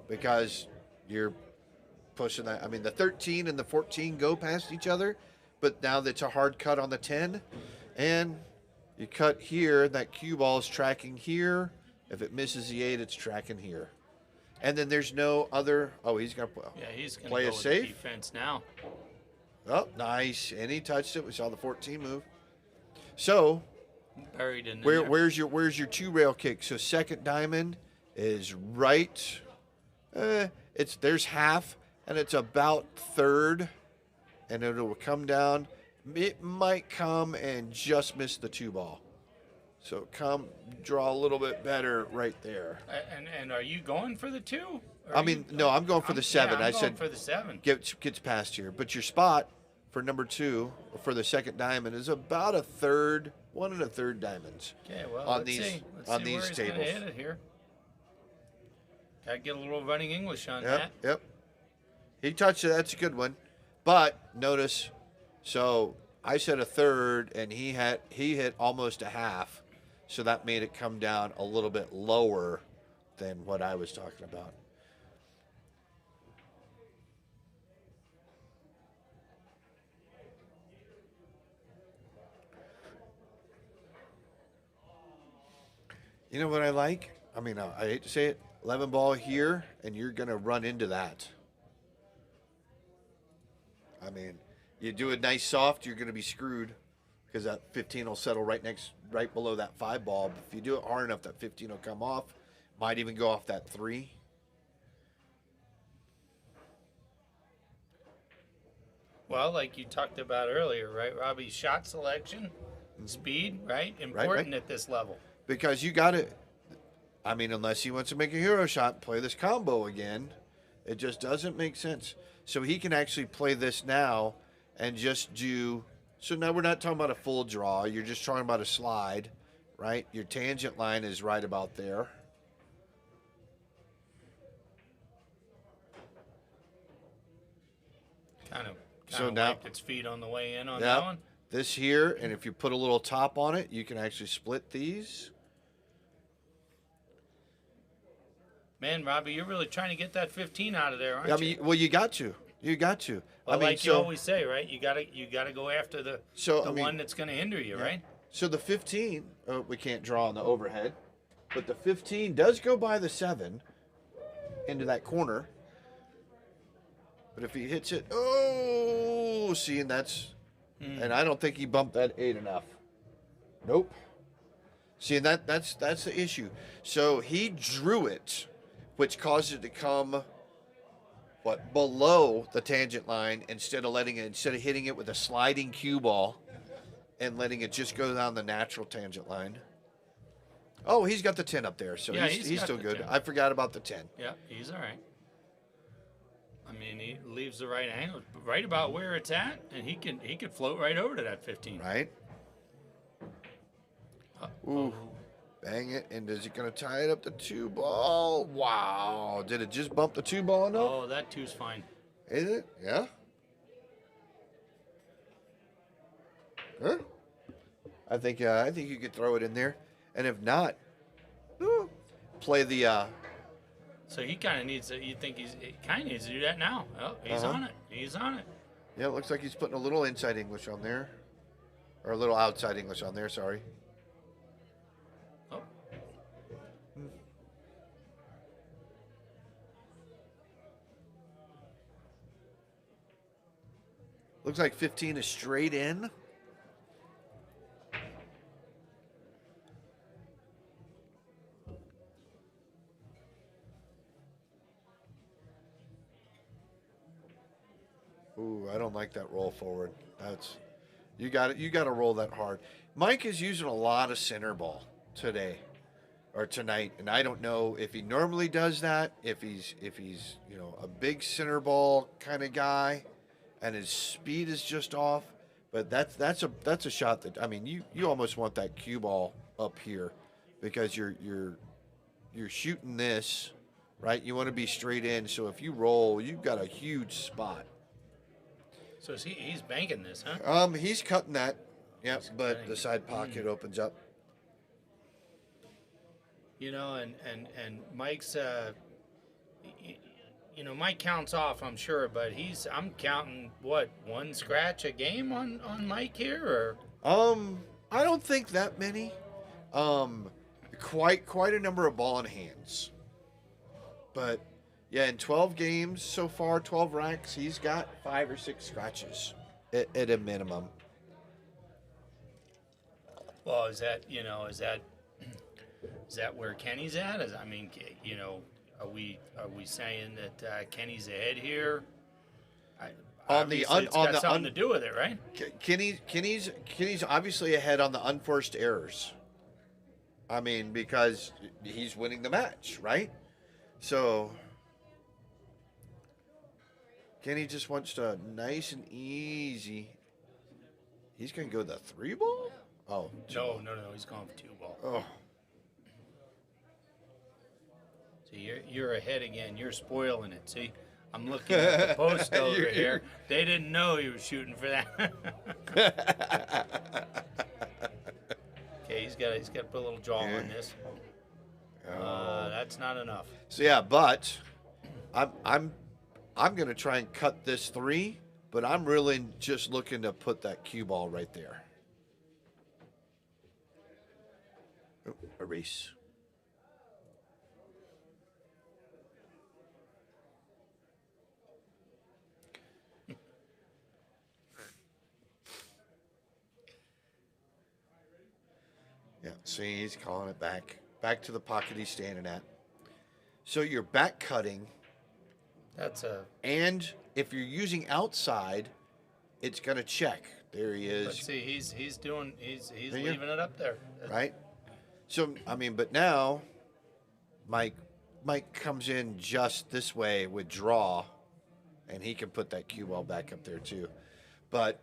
because you're pushing that. I mean, the 13 and the 14 go past each other, but now that's a hard cut on the 10, and you cut here. That cue ball is tracking here. If it misses the 8, it's tracking here. And then there's no other. Oh, he's gonna He's gonna play go a with safe the defense now. Oh, nice, and he touched it. We saw the 14 move. So Buried in there. where's your 2 rail kick? So second diamond is right. There's half, and it's about third, and it will come down. It might come and just miss the 2 ball. So draw a little bit better right there. And are you going for the 2? No, I'm going for the 7. Yeah, I said for the 7. gets past here, but your spot for number 2 for the second diamond is about a third, 1 1/3 diamonds. Okay, well, on let's these see. Let's on see these where he's tables. gonna hit it here. Gotta get a little running English on that. Yep. He touched it. That's a good one. But notice, so I said a third, and he hit almost a half, so that made it come down a little bit lower than what I was talking about. You know what I like? I mean, I hate to say it, 11 ball here, and you're going to run into that. I mean, you do a nice soft, you're going to be screwed because that 15 will settle right below that 5 ball. But if you do it hard enough, that 15 will come off. Might even go off that 3. Well, like you talked about earlier, right, Robbie? Shot selection, speed, right? Important at this level. Because you got to, I mean, unless he wants to make a hero shot and play this combo again, it just doesn't make sense. So he can actually play this now and just do, so now we're not talking about a full draw. You're just talking about a slide, right? Your tangent line is right about there. Kind of So now- wiped its feet on the way in on that one. This here, and if you put a little top on it, you can actually split these. Man, Robbie, you're really trying to get that 15 out of there, aren't you? Well, you got to. You got to. Well, like you always say, right? You gotta go after the one that's going to hinder you, right? So the 15, we can't draw on the overhead, but the 15 does go by the 7, into that corner. But if he hits it, oh, see, and that's, and I don't think he bumped that 8 enough. Nope. See, and that's the issue. So he drew it, which caused it to come, below the tangent line instead of hitting it with a sliding cue ball and letting it just go down the natural tangent line. Oh, he's got the 10 up there, so Yeah, he's still good. 10. I forgot about the 10. Yeah, he's all right. I mean, he leaves the right angle, right about where it's at, and he could float right over to that 15. Right? Ooh, bang it, and is he going to tie it up the 2 ball? Wow, did it just bump the 2 ball enough? Oh, that 2's fine. Is it? Yeah. Huh? I think you could throw it in there, and if not, play the. So he kind of needs to. You think he kind of needs to do that now? Oh, he's on it. He's on it. Yeah, it looks like he's putting a little inside English on there, or a little outside English on there. Sorry. Oh, Looks like 15 is straight in. Ooh, I don't like that roll forward. That's you got to roll that hard. Mike is using a lot of center ball today or tonight, and I don't know if he normally does that. If he's a big center ball kind of guy, and his speed is just off. But that's a shot that, I mean, you almost want that cue ball up here because you're shooting this, right? You want to be straight in. So if you roll, you've got a huge spot. so he's banking this, huh? He's cutting that. Yep, He's but cutting. the side pocket opens up. You know, and Mike's, Mike counts off, I'm sure, but I'm counting one scratch a game on Mike here, or I don't think that many. Quite a number of ball in hands. But yeah, in 12 games so far, 12 racks, he's got 5 or 6 scratches at a minimum. well, is that where Kenny's at? Are we saying that Kenny's ahead here? It's got something to do with it, right? Kenny's obviously ahead on the unforced errors. I mean, because he's winning the match, right? So Kenny just wants to nice and easy. He's gonna go the 3 ball. Oh No, he's going for 2 ball. oh. See, you're ahead again. You're spoiling it. See, I'm looking at the post over here. They didn't know he was shooting for that. Okay, he's got to put a little jaw on this. That's not enough. So yeah, but I'm gonna try and cut this 3, but I'm really just looking to put that cue ball right there. Oh, erase. Yeah, see, he's calling it back to the pocket he's standing at. So you're back cutting, and if you're using outside, it's gonna check. There he is. But see, he's leaving it up there. Right? So I mean, but now Mike comes in just this way with draw, and he can put that cue ball back up there too. But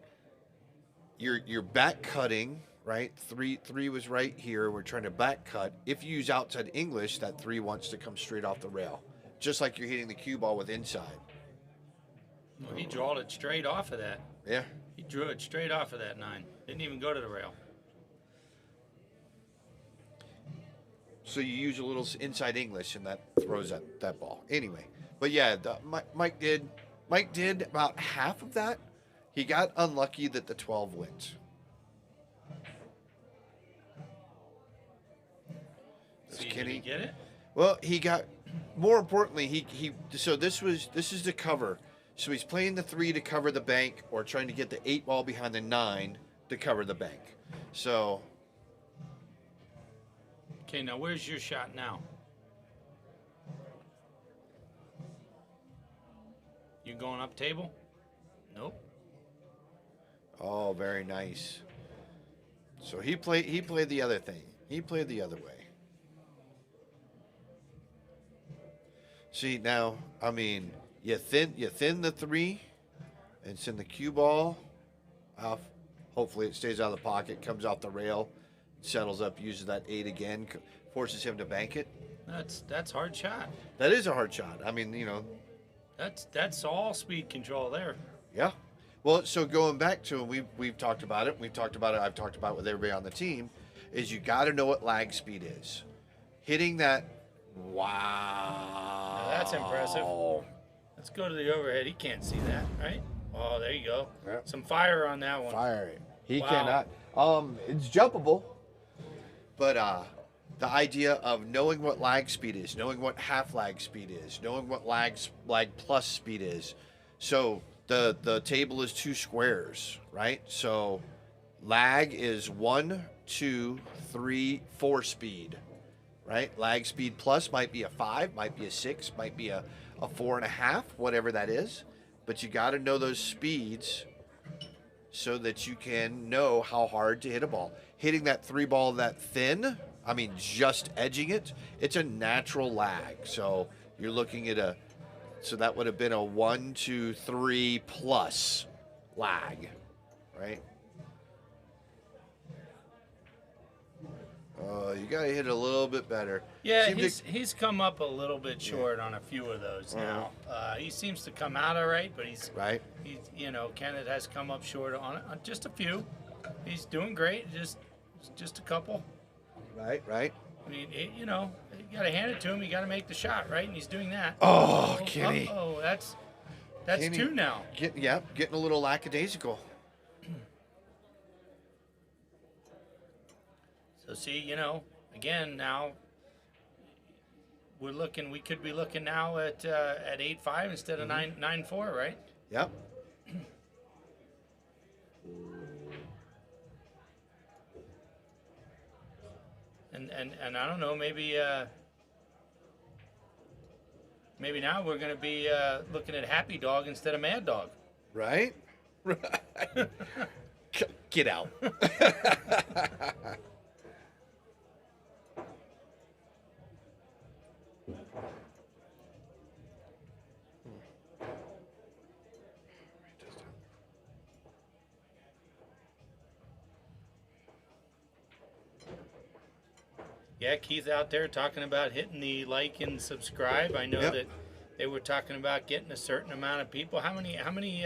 you're back cutting, right? Three was right here. We're trying to back cut. If you use outside English, that 3 wants to come straight off the rail, just like you're hitting the cue ball with inside. Well, he drawed it straight off of that. Yeah. He drew it straight off of that 9. Didn't even go to the rail. So you use a little inside English, and that throws that ball. Anyway, but yeah, Mike did about half of that. He got unlucky that the 12 went. See, did he get it? Well, he got more importantly, he so this is the cover. So he's playing the 3 to cover the bank or trying to get the 8 ball behind the 9 to cover the bank. So Okay, now where's your shot now? You going up table? Nope. oh, very nice. So he played the other thing. He played the other way. See now, I mean, you thin the 3 and send the cue ball off. Hopefully it stays out of the pocket, comes off the rail, settles up, uses that 8 again, forces him to bank it. That's hard shot. That is a hard shot. I mean, That's all speed control there. yeah. Well, so going back to we've talked about it. I've talked about it with everybody on the team. Is you got to know what lag speed is. Hitting that. Wow. Now that's impressive. Let's go to the overhead. He can't see that, right? Oh, there you go. Yep. Some fire on that one. Fire it. He Wow. cannot. It's jumpable. But the idea of knowing what lag speed is, knowing what half lag speed is, knowing what lag plus speed is. So the table is 2 squares, right? So lag is 1, 2, 3, 4 speed, right? Lag speed plus might be a 5, might be a 6, might be a 4.5, whatever that is. But you got to know those speeds so that you can know how hard to hit a ball. Hitting that 3 ball that thin, I mean, just edging it, it's a natural lag. So you're looking at so that would have been a 1, 2, 3 plus lag, right? You got to hit it a little bit better. Yeah, Seems he's come up a little bit short on a few of those now. He seems to come out all right, but he's Kennyth has come up short on just a few. He's doing great, just a couple. Right. I mean, you got to hand it to him. You got to make the shot, right? And he's doing that. Oh, Kenny. Oh, that's Kenny, 2 now. Getting a little lackadaisical. So see, again now we could be looking now at 8-5 instead of 9-4, right? Yep. And I don't know, maybe now we're going to be looking at Happy Dog instead of Mad Dog. Right? Right. Get out. Yeah, Keith out there talking about hitting the like and subscribe. I know that they were talking about getting a certain amount of people. How many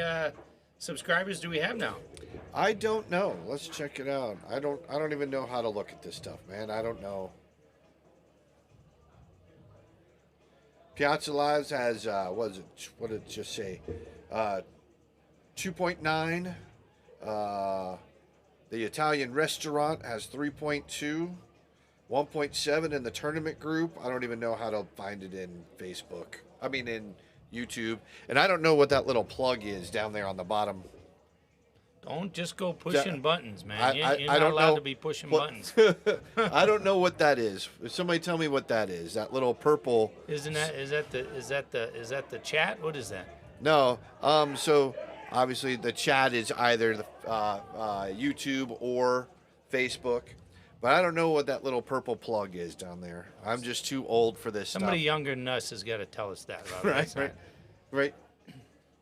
subscribers do we have now? I don't know. Let's check it out. I don't even know how to look at this stuff, man. I don't know. Piazza Lives has what did it just say? 2.9. The Italian restaurant has 3.2. 1.7 in the tournament group. I don't even know how to find it in Facebook. I mean in YouTube. And I don't know what that little plug is down there on the bottom. Don't just go pushing buttons, man. You're I not don't allowed know to be pushing what- buttons. I don't know what that is. Somebody tell me what that is. That little purple. Is that the chat? What is that? No. So obviously the chat is either the YouTube or Facebook. But I don't know what that little purple plug is down there. I'm just too old for this Somebody stuff. younger than us has got to tell us that. About Right.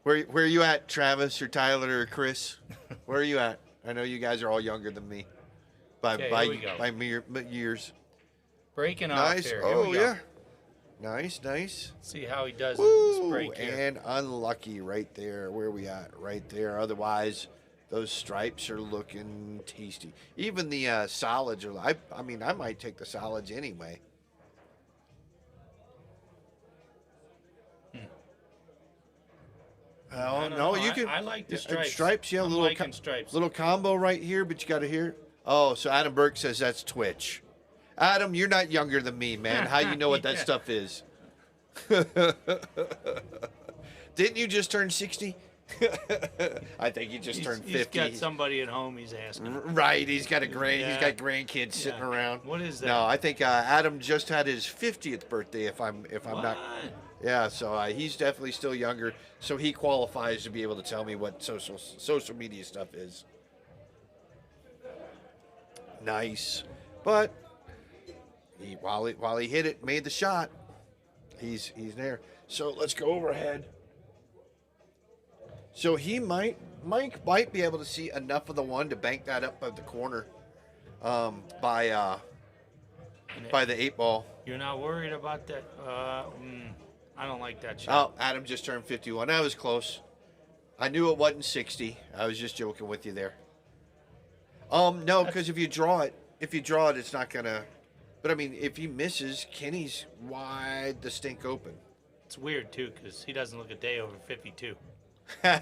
Where are you at, Travis or Tyler or Chris? Where are you at? I know you guys are all younger than me Okay, here we go. by years. Breaking off Nice. here. Oh Here we go. yeah. Nice. See how he does in this Woo! break here. And unlucky right there. Where are we at? Right there. Otherwise, those stripes are looking tasty. Even the solids are. I mean, I might take the solids anyway. Oh don't no, know. you can. I like the and stripes. Stripes, yeah, I'm little liking stripes. little combo right here, but you got to hear. Oh, so Adam Burke says that's Twitch, Adam, you're not younger than me, man. How you know what that Yeah. stuff is? Didn't you just turn 60? I think he just turned 50. He's got somebody at home he's asking. Right, he's got he's Yeah. got grandkids sitting Yeah. around. What is that? No, I think Adam just had his 50th birthday. If I'm What? not, yeah. So he's definitely still younger. So he qualifies to be able to tell me what social media stuff is. Nice, but while he hit it, made the shot, he's there. So let's go overhead. So Mike might be able to see enough of the one to bank that up at the corner, by the 8 ball. You're not worried about that? I don't like that shot. Oh, Adam just turned 51. That was close. I knew it wasn't 60. I was just joking with you there. No, because if you draw it, it's not gonna. But I mean, if he misses, Kenny's wide the stink open. It's weird too because he doesn't look a day over 52. Whoa,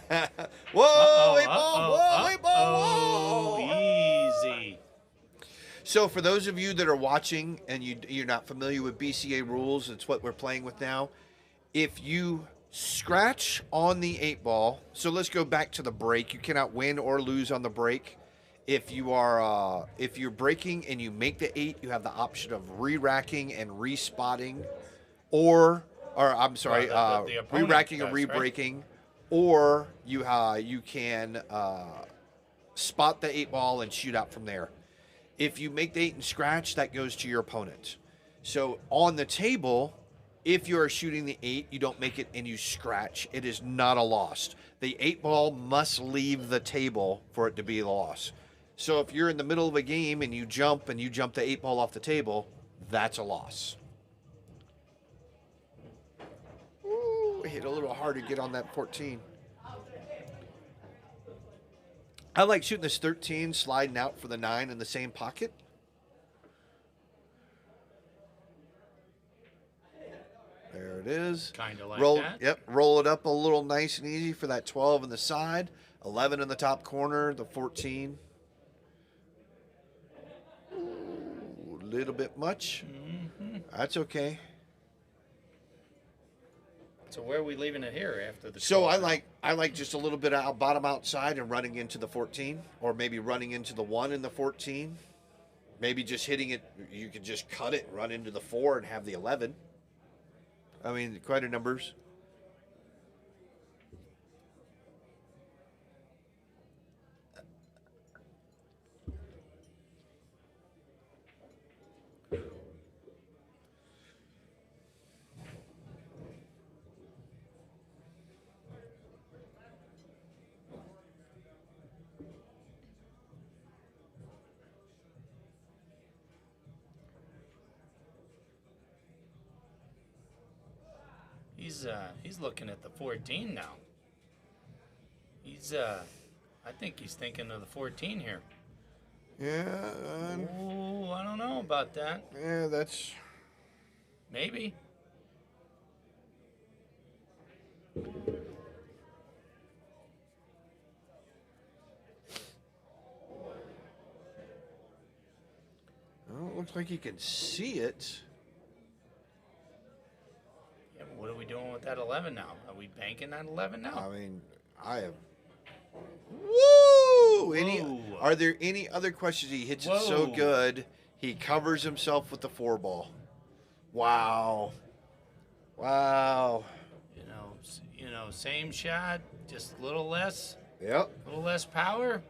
Uh-oh, 8 ball, whoa, 8 ball, whoa. Easy. So for those of you that are watching and you're not familiar with BCA rules, it's what we're playing with now. If you scratch on the 8 ball, so let's go back to the break. You cannot win or lose on the break. If you're breaking and you make the 8, you have the option of re-racking and re-spotting, or I'm sorry, Well, the opponent re-racking and does, re-breaking, or you can spot the 8 ball and shoot out from there. If you make the 8 and scratch, that goes to your opponent. So on the table, if you are shooting the 8, you don't make it and you scratch, it is not a loss. The 8 ball must leave the table for it to be a loss. So if you're in the middle of a game and you jump the 8 ball off the table, that's a loss. Ooh, hit a little hard to get on that 14. I like shooting this 13, sliding out for the 9 in the same pocket. There it is. Kind of like roll, that. Yep, roll it up a little nice and easy for that 12 in the side, 11 in the top corner, the 14. Ooh, a little bit much. Mm-hmm. That's okay. So where are we leaving it here after the? So 12? I like just a little bit out bottom outside and running into the 14, or maybe running into the 1 in the 14. Maybe just hitting it. You could just cut it, run into the 4, and have the 11. I mean, quite a numbers. He's looking at the 14 now. I think he's thinking of the 14 here. Yeah. Ooh, I don't know about that. Yeah, that's. Maybe. Well, it looks like you can see it. Yeah, but what are we doing with that 11 now? Are we banking that 11 now? I mean, I have. Woo! Whoa. Are there any other questions? He hits it so Whoa. good. He covers himself with the 4 ball. Wow. Wow. You know, same shot, just a little less power.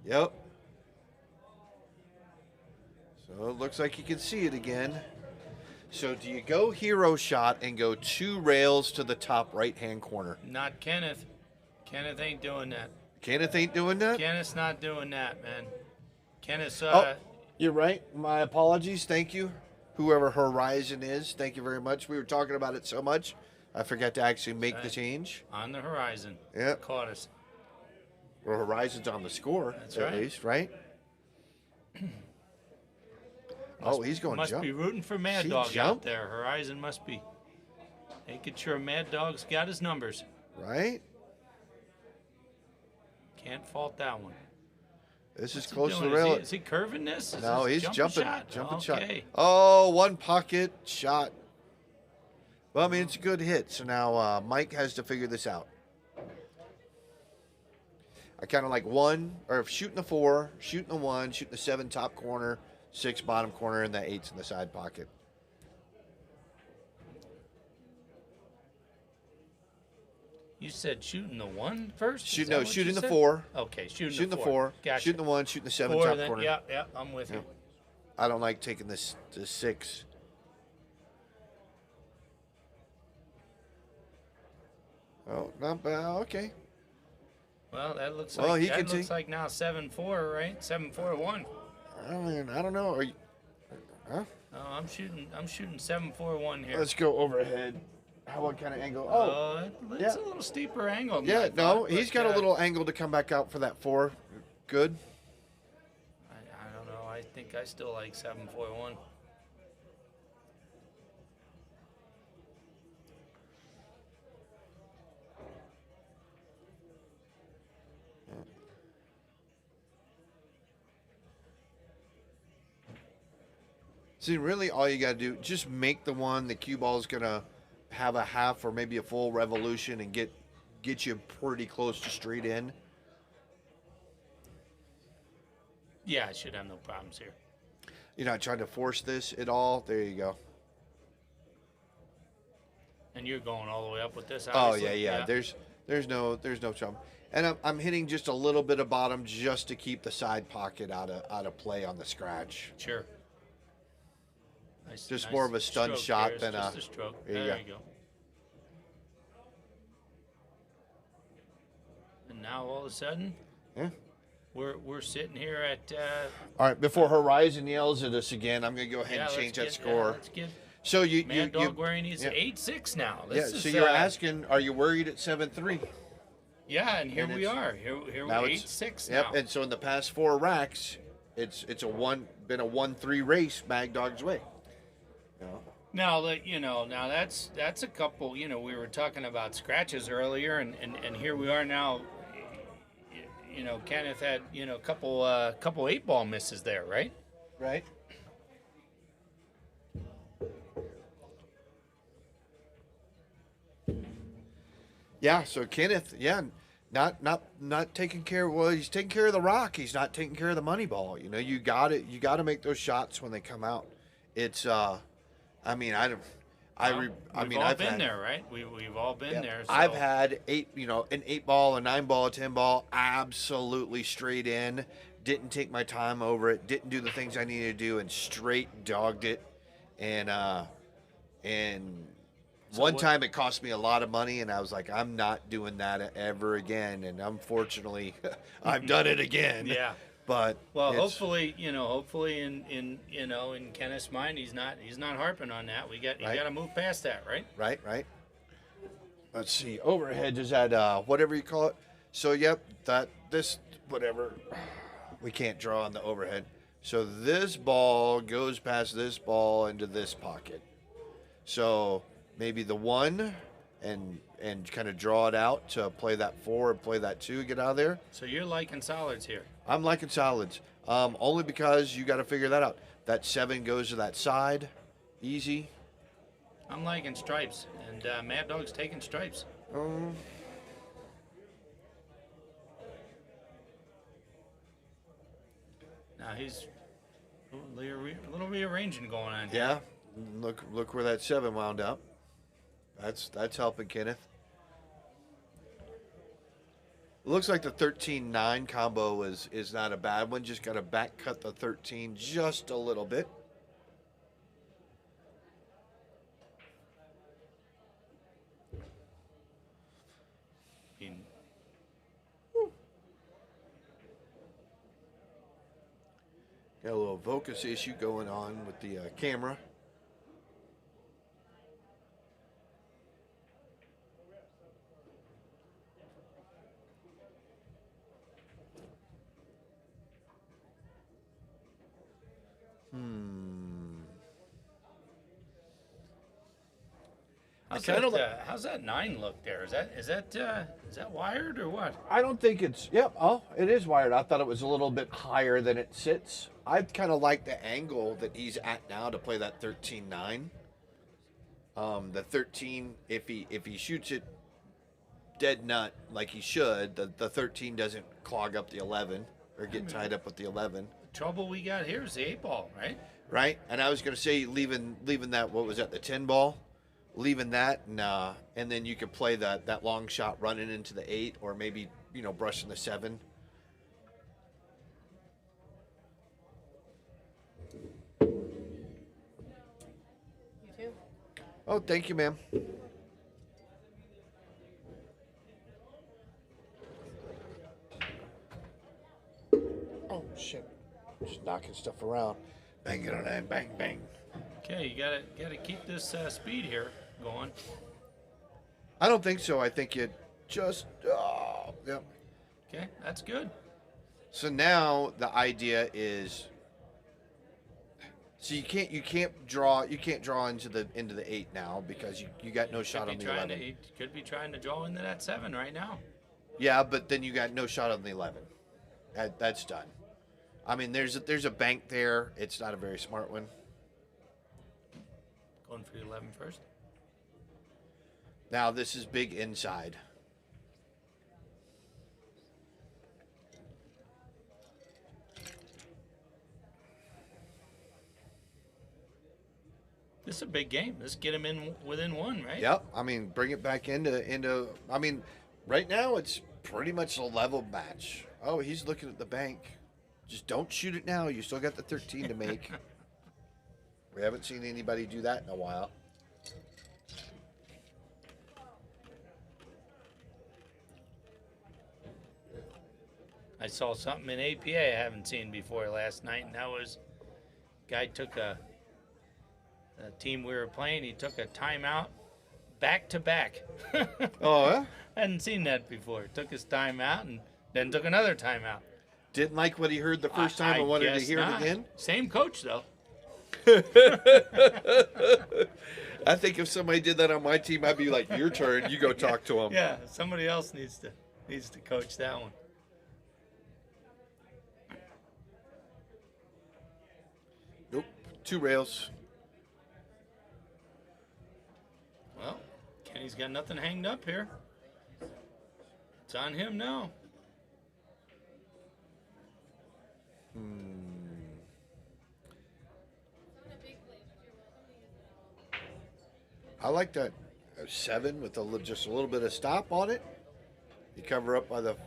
Yep. So it looks like you can see it again. So do you go hero shot and go 2 rails to the top right-hand corner? Not Kennyth. Kennyth ain't doing that. Kennyth ain't doing that? Kennyth's not doing that, man. Kennyth's, You're right. My apologies. Thank you. Whoever Horizon is, thank you very much. We were talking about it so much, I forgot to actually make the change. on the horizon. Yep. Caught us. Well, Horizon's on the score, That's at right. least, right? Oh, he's going Must jump. be rooting for Mad He Dog out jumped? there. Horizon must be making sure Mad Dog's got his numbers. Right? Can't fault that one. This What's is he close to the doing? rail. Is he curving this? Is No, this he's jumping jumping shot. shot. Okay. Oh, one pocket shot. Well, I mean, it's a good hit. So now Mike has to figure this out. I kind of like shooting the 4, shooting the 1, shooting the 7 top corner, 6 bottom corner, and the 8's in the side pocket. You said shooting the 1 first? Shooting Is that what shooting you the said? 4. Okay, shooting the the 4. Gotcha. Shooting the 1, shooting the 7 4, top then, corner. yeah, I'm with you. I don't like taking the 6. Oh, not bad. Okay. Well, that looks Well, like he that can looks see. like now 7-4, right? 7-4-1. I don't know. Are you, huh? Oh, I'm shooting 7-4-1 here. Let's go overhead. What kind of angle? It's yeah. a little steeper angle. than Yeah, I no, thought, he's but, got a little angle to come back out for that 4. Good. I don't know. I think I still like 7-4-1. See, really, all you got to do, just make the one the cue ball is gonna have a half or maybe a full revolution and get you pretty close to straight in. Yeah, I should have no problems here. You're not trying to force this at all. There you go. And you're going all the way up with this. Oh Obviously. yeah. There's no trouble. And I'm hitting just a little bit of bottom just to keep the side pocket out of play on the scratch. Sure. Nice, Just nice more of a stun stroke shot there. than Just a. a stroke. There you There go. you go. And now all of a sudden, Yeah. we're sitting here at. All right. Before Horizon yells at us again, I'm gonna go ahead Yeah, and let's change that get- score. let's get So you Mad Dog you where he needs yeah. 8-6 now. yeah. This So is, you're asking, are you worried at 7-3? Yeah, and here and we it's- are. Here Now we're it's 8-6 Yep. now. And so in the past 4 racks, it's been a 1-3 race Mag Dog's way. You know? Now that now that's a couple. We were talking about scratches earlier, and here we are now. Kennyth had a couple 8-ball misses there, right? Right. Yeah. So Kennyth, not taking care. Well, he's taking care of the rock. He's not taking care of the money ball. You got it. You got to make those shots when they come out. It's. I mean, I've been had, there, right? We've all been there. So. I've had an 8-ball, a 9-ball, a 10-ball, absolutely straight in. Didn't take my time over it. Didn't do the things I needed to do, and straight dogged it. And one time it cost me a lot of money, and I was like, I'm not doing that ever again. And unfortunately, I've done it again. Yeah. But hopefully in Kenneth's mind, he's not harping on that. You got to move past that, right? Right. Let's see. Overhead is at whatever you call it. So whatever. We can't draw on the overhead. So this ball goes past this ball into this pocket. So maybe the 1 and kind of draw it out to play that 4 and play that 2, get out of there. So you're liking solids here. I'm liking solids, only because you got to figure that out. That 7 goes to that side, easy. I'm liking stripes, and Mad Dog's taking stripes. Now he's a little rearranging going on here. Yeah, look where that 7 wound up. That's helping Kennyth. It looks like the 13-9 combo is not a bad one. Just got to back cut the 13 just a little bit. Got a little focus issue going on with the camera. How's that 9 look there? Is that wired or what? I don't think it's. Yep. Oh, it is wired. I thought it was a little bit higher than it sits. I kind of like the angle that he's at now to play that 13-9. The 13, if he shoots it dead nut like he should, the 13 doesn't clog up the 11 or get tied up with the 11. The trouble we got here is the 8 ball, right? Right, and I was going to say leaving that, what was that, the 10 ball, leaving that, and then you could play that long shot running into the 8, or maybe brushing the 7. You too. Oh, thank you, ma'am. Oh shit! Just knocking stuff around. Bang it on that, bang bang. Okay, you gotta keep this speed here going. I don't think so. I think it just. Oh, yep. Okay, that's good. So now the idea is. So you can't draw into the 8 now because you got no shot on the 11. He could be trying to draw into that 7 right now. Yeah, but then you got no shot on the 11. That's done. I mean, there's a bank there. It's not a very smart one. Going for the 11 first. Now this is big inside. This is a big game. Let's get him in within 1, right? Yep. I mean, bring it back into. I mean, right now it's pretty much a level match. Oh, he's looking at the bank. Just don't shoot it now. You still got the 13 to make. We haven't seen anybody do that in a while. I saw something in APA I haven't seen before last night, and that was guy took a team we were playing. He took a timeout back to back. Oh, yeah? I hadn't seen that before. Took his timeout and then took another timeout. Didn't like what he heard the first time and wanted to hear not. it again? Same coach, though. I think if somebody did that on my team, I'd be like, your turn. You go talk to him. Yeah, somebody else needs to coach that one. Nope. 2 rails. Well, Kenny's got nothing hanged up here. It's on him now. I like that 7 with just a little bit of stop on it. You cover up by the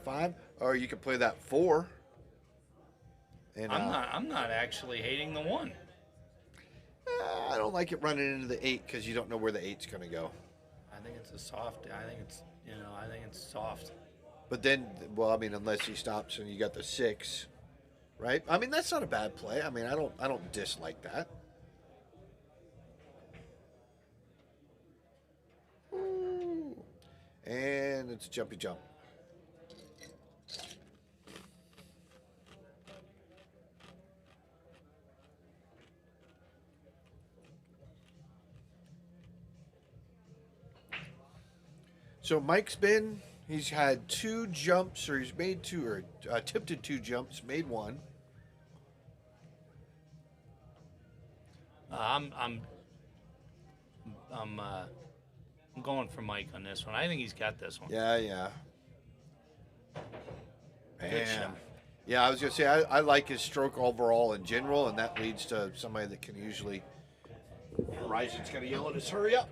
5, or you can play that 4. And I'm not actually hating the 1. I don't like it running into the 8 because you don't know where the 8's going to go. I think it's a soft. I think it's soft. But then, well, I mean, unless he stops and you got the 6, right? I mean, that's not a bad play. I mean, I don't dislike that. Ooh. And it's a jumpy jump. So he's had 2 jumps, or he's made 2, or attempted 2 jumps, made 1. I'm going for Mike on this one. I think he's got this one. Yeah. Good shot. Yeah, I was going to say, I like his stroke overall in general, and that leads to somebody that can usually... Horizon's going to yell at us, hurry up.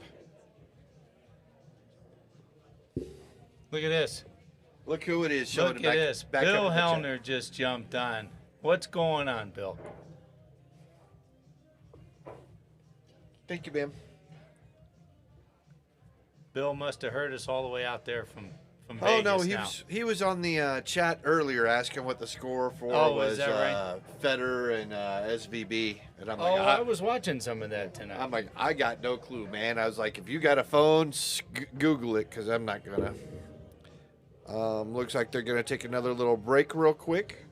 Look at this. Look who it is showing Look at this. Bill Hellner just jumped on. What's going on, Bill? Thank you, ma'am. Bill must have heard us all the way out there from Oh Vegas no, now. he was on the chat earlier asking what the score for was. Is that right? Federer and SVB, and I'm Oh, like, I was watching some of that tonight. I'm like, I got no clue, man. I was like, if you got a phone, Google it, because I'm not gonna. Looks like they're gonna take another little break real quick.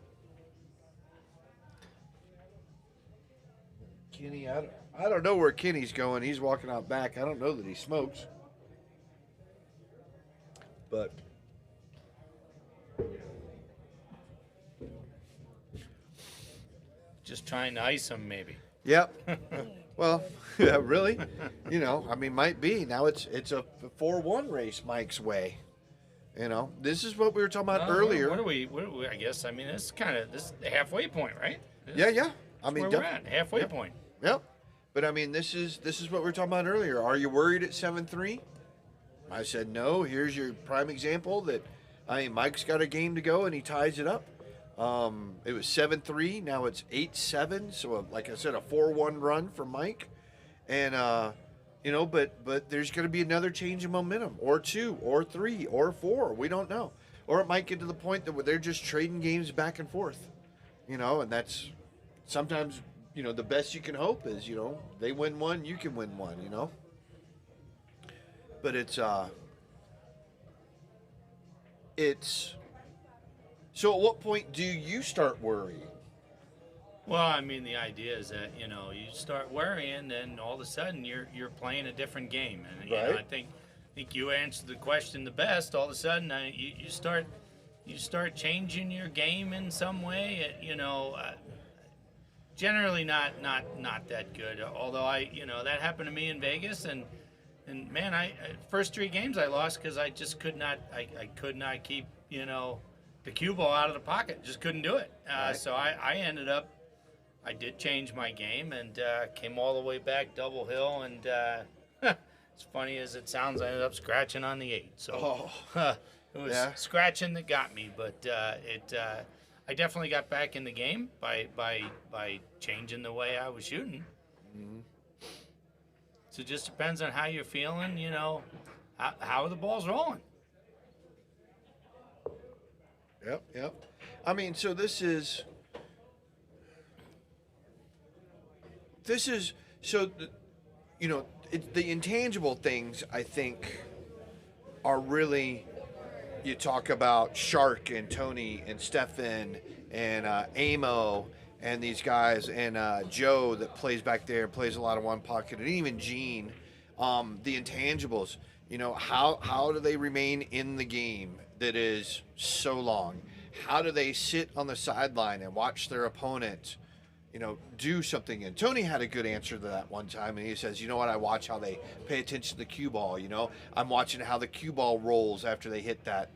Kenny, I don't know where Kenny's going. He's walking out back. I don't know that he smokes. But Just trying to ice him, maybe. yep. Well, yeah, really? You know, I mean, might be. Now it's a 4-1 race Mike's way. You know, this is what we were talking about earlier. What are we? I guess. I mean, this is the halfway point, right? Yeah. I mean, where we're at, halfway point. Yep. But I mean, this is what we were talking about earlier. Are you worried at 7-3? I said no. Here's your prime example that I mean, Mike's got a game to go and he ties it up. It was 7-3. Now it's 8-7. So, like I said, a 4-1 run for Mike. And you know, but there's going to be another change in momentum, or 2, or 3, or 4. We don't know. Or it might get to the point that they're just trading games back and forth. You know, and that's sometimes, you know, the best you can hope is, you know, they win one, you can win one, you know. But it's so at what point do you start worrying? Well, I mean, the idea is that, you know, you start worrying, and all of a sudden you're playing a different game, and you know, I think you answered the question the best. All of a sudden, you start changing your game in some way. You know, generally not that good. Although that happened to me in Vegas, and man, first 3 games I lost because I just could not keep, you know, the cue ball out of the pocket. Just couldn't do it. So I ended up. I did change my game and came all the way back double hill, and as funny as it sounds, I ended up scratching on the 8. So it was scratching that got me, but I definitely got back in the game by changing the way I was shooting. Mm-hmm. So it just depends on how you're feeling, you know, how the ball's rolling. Yep. I mean, so this is so, you know, the intangible things, I think, are really, you talk about Shark and Tony and Stefan and Amo and these guys, and Joe that plays back there, plays a lot of one pocket, and even Gene, the intangibles, you know, how do they remain in the game that is so long? How do they sit on the sideline and watch their opponent, you know, do something? And Tony had a good answer to that one time, and he says, you know what, I watch how they pay attention to the cue ball. You know, I'm watching how the cue ball rolls after they hit that.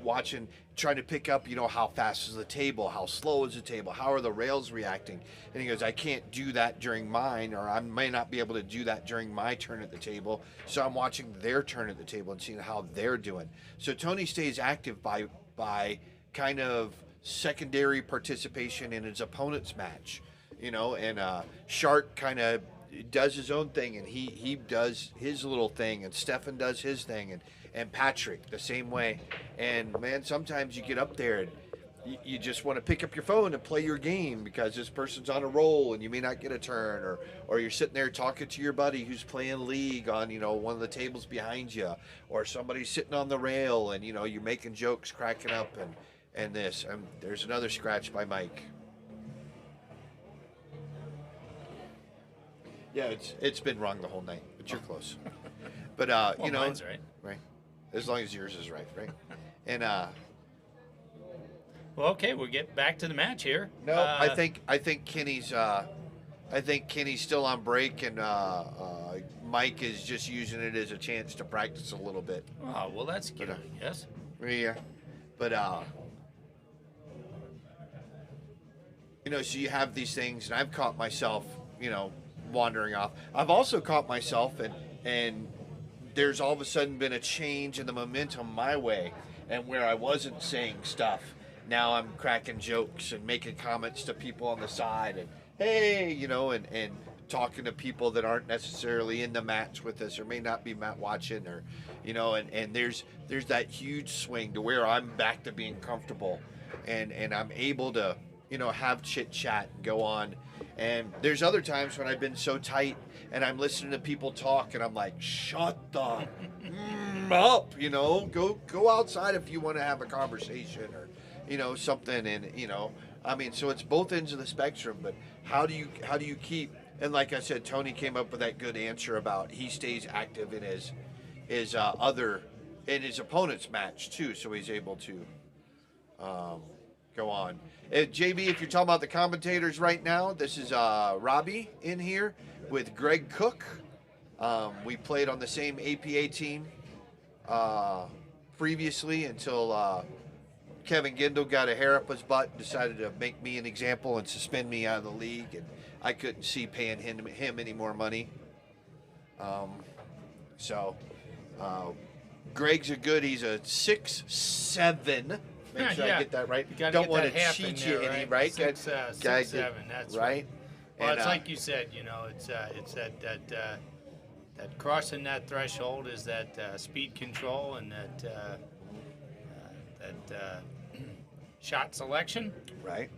Watching, trying to pick up, you know, how fast is the table, how slow is the table, how are the rails reacting? And he goes, I can't do that during mine, or I may not be able to do that during my turn at the table. So I'm watching their turn at the table and seeing how they're doing. So Tony stays active by kind of secondary participation in his opponent's match, you know, and Shark kind of does his own thing, and he does his little thing, and Stefan does his thing, and Patrick the same way. And man, sometimes you get up there and you just want to pick up your phone and play your game because this person's on a roll and you may not get a turn, or you're sitting there talking to your buddy who's playing league on, you know, one of the tables behind you, or somebody's sitting on the rail and, you know, you're making jokes, cracking up, and this. There's another scratch by Mike. Yeah, it's been wrong the whole night, but you're close. But well, you know, mine's right. As long as yours is right? And well, okay, we'll get back to the match here. no, I think Kenny's still on break, and Mike is just using it as a chance to practice a little bit. Oh, well, that's good. Yes. Yeah, but you know, so you have these things, and I've caught myself, you know, wandering off. I've also caught myself, and there's all of a sudden been a change in the momentum my way, and where I wasn't saying stuff, now I'm cracking jokes and making comments to people on the side, and hey, you know, and talking to people that aren't necessarily in the match with us or may not be mat watching, or, you know, and there's that huge swing to where I'm back to being comfortable, and I'm able to, you know, have chit chat and go on. And there's other times when I've been so tight and I'm listening to people talk and I'm like, shut the up, you know, go outside if you want to have a conversation, or, you know, something. And, you know, I mean, so it's both ends of the spectrum. But how do you keep? And like I said, Tony came up with that good answer about he stays active in his other in his opponent's match too, so he's able to go on. JB, if you're talking about the commentators right now, this is Robbie in here with Greg Cook. We played on the same APA team previously until Kevin Gindel got a hair up his butt and decided to make me an example and suspend me out of the league, and I couldn't see paying him any more money. Greg's he's a 6'7". Make sure I get that right. Don't want to cheat you any, right? 6'7". That's right. Well, and, it's like you said, it's that crossing that threshold is that speed control and that shot selection. Right.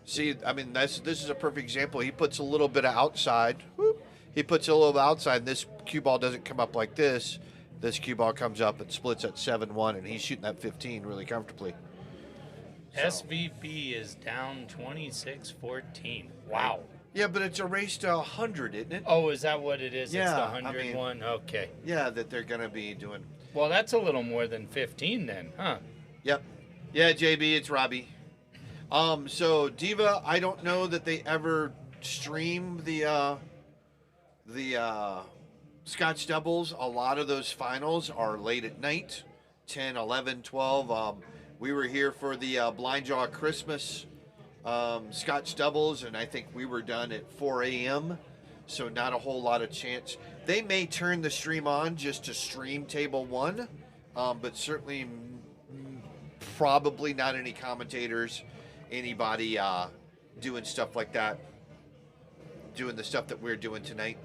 See, I mean, this is a perfect example. He puts a little bit of outside. Whoop, he puts a little bit outside, and this cue ball doesn't come up like this. This cue ball comes up and splits at 7-1, and he's shooting that 15 really comfortably. So. SVP is down 26-14. Wow. Yeah, but it's a race to 100, isn't it? Oh, is that what it is? Yeah, it's the 100 one? Okay. Yeah, that they're going to be doing. Well, that's a little more than 15 then, huh? Yep. Yeah, JB, it's Robbie. So Diva, I don't know that they ever stream the Scotch doubles. A lot of those finals are late at night, 10, 11, 12. We were here for the Blind Jaw Christmas Scotch doubles, and I think we were done at 4 a.m., so not a whole lot of chance. They may turn the stream on just to stream table one, but certainly probably not any commentators, anybody doing stuff like that, doing the stuff that we're doing tonight.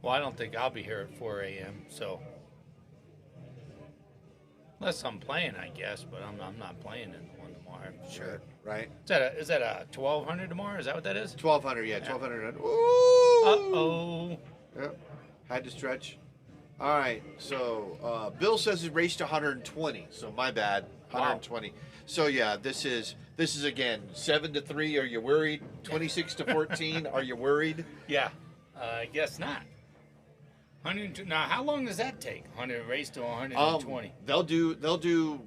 Well, I don't think I'll be here at 4 a.m., so unless I'm playing, I guess, but I'm not playing in the one tomorrow. Sure. Right. Is that a 1200 tomorrow? Is that what that is? 1200, yeah, 1200. Ooh. Uh-oh. Yep. Had to stretch. All right. So Bill says it raced to 120. So my bad. 120. Wow. So yeah, this is again 7-3. Are you worried? 26-14. Are you worried? Yeah. I guess not. 102. Now, how long does that take? 100 race to 120. They'll do.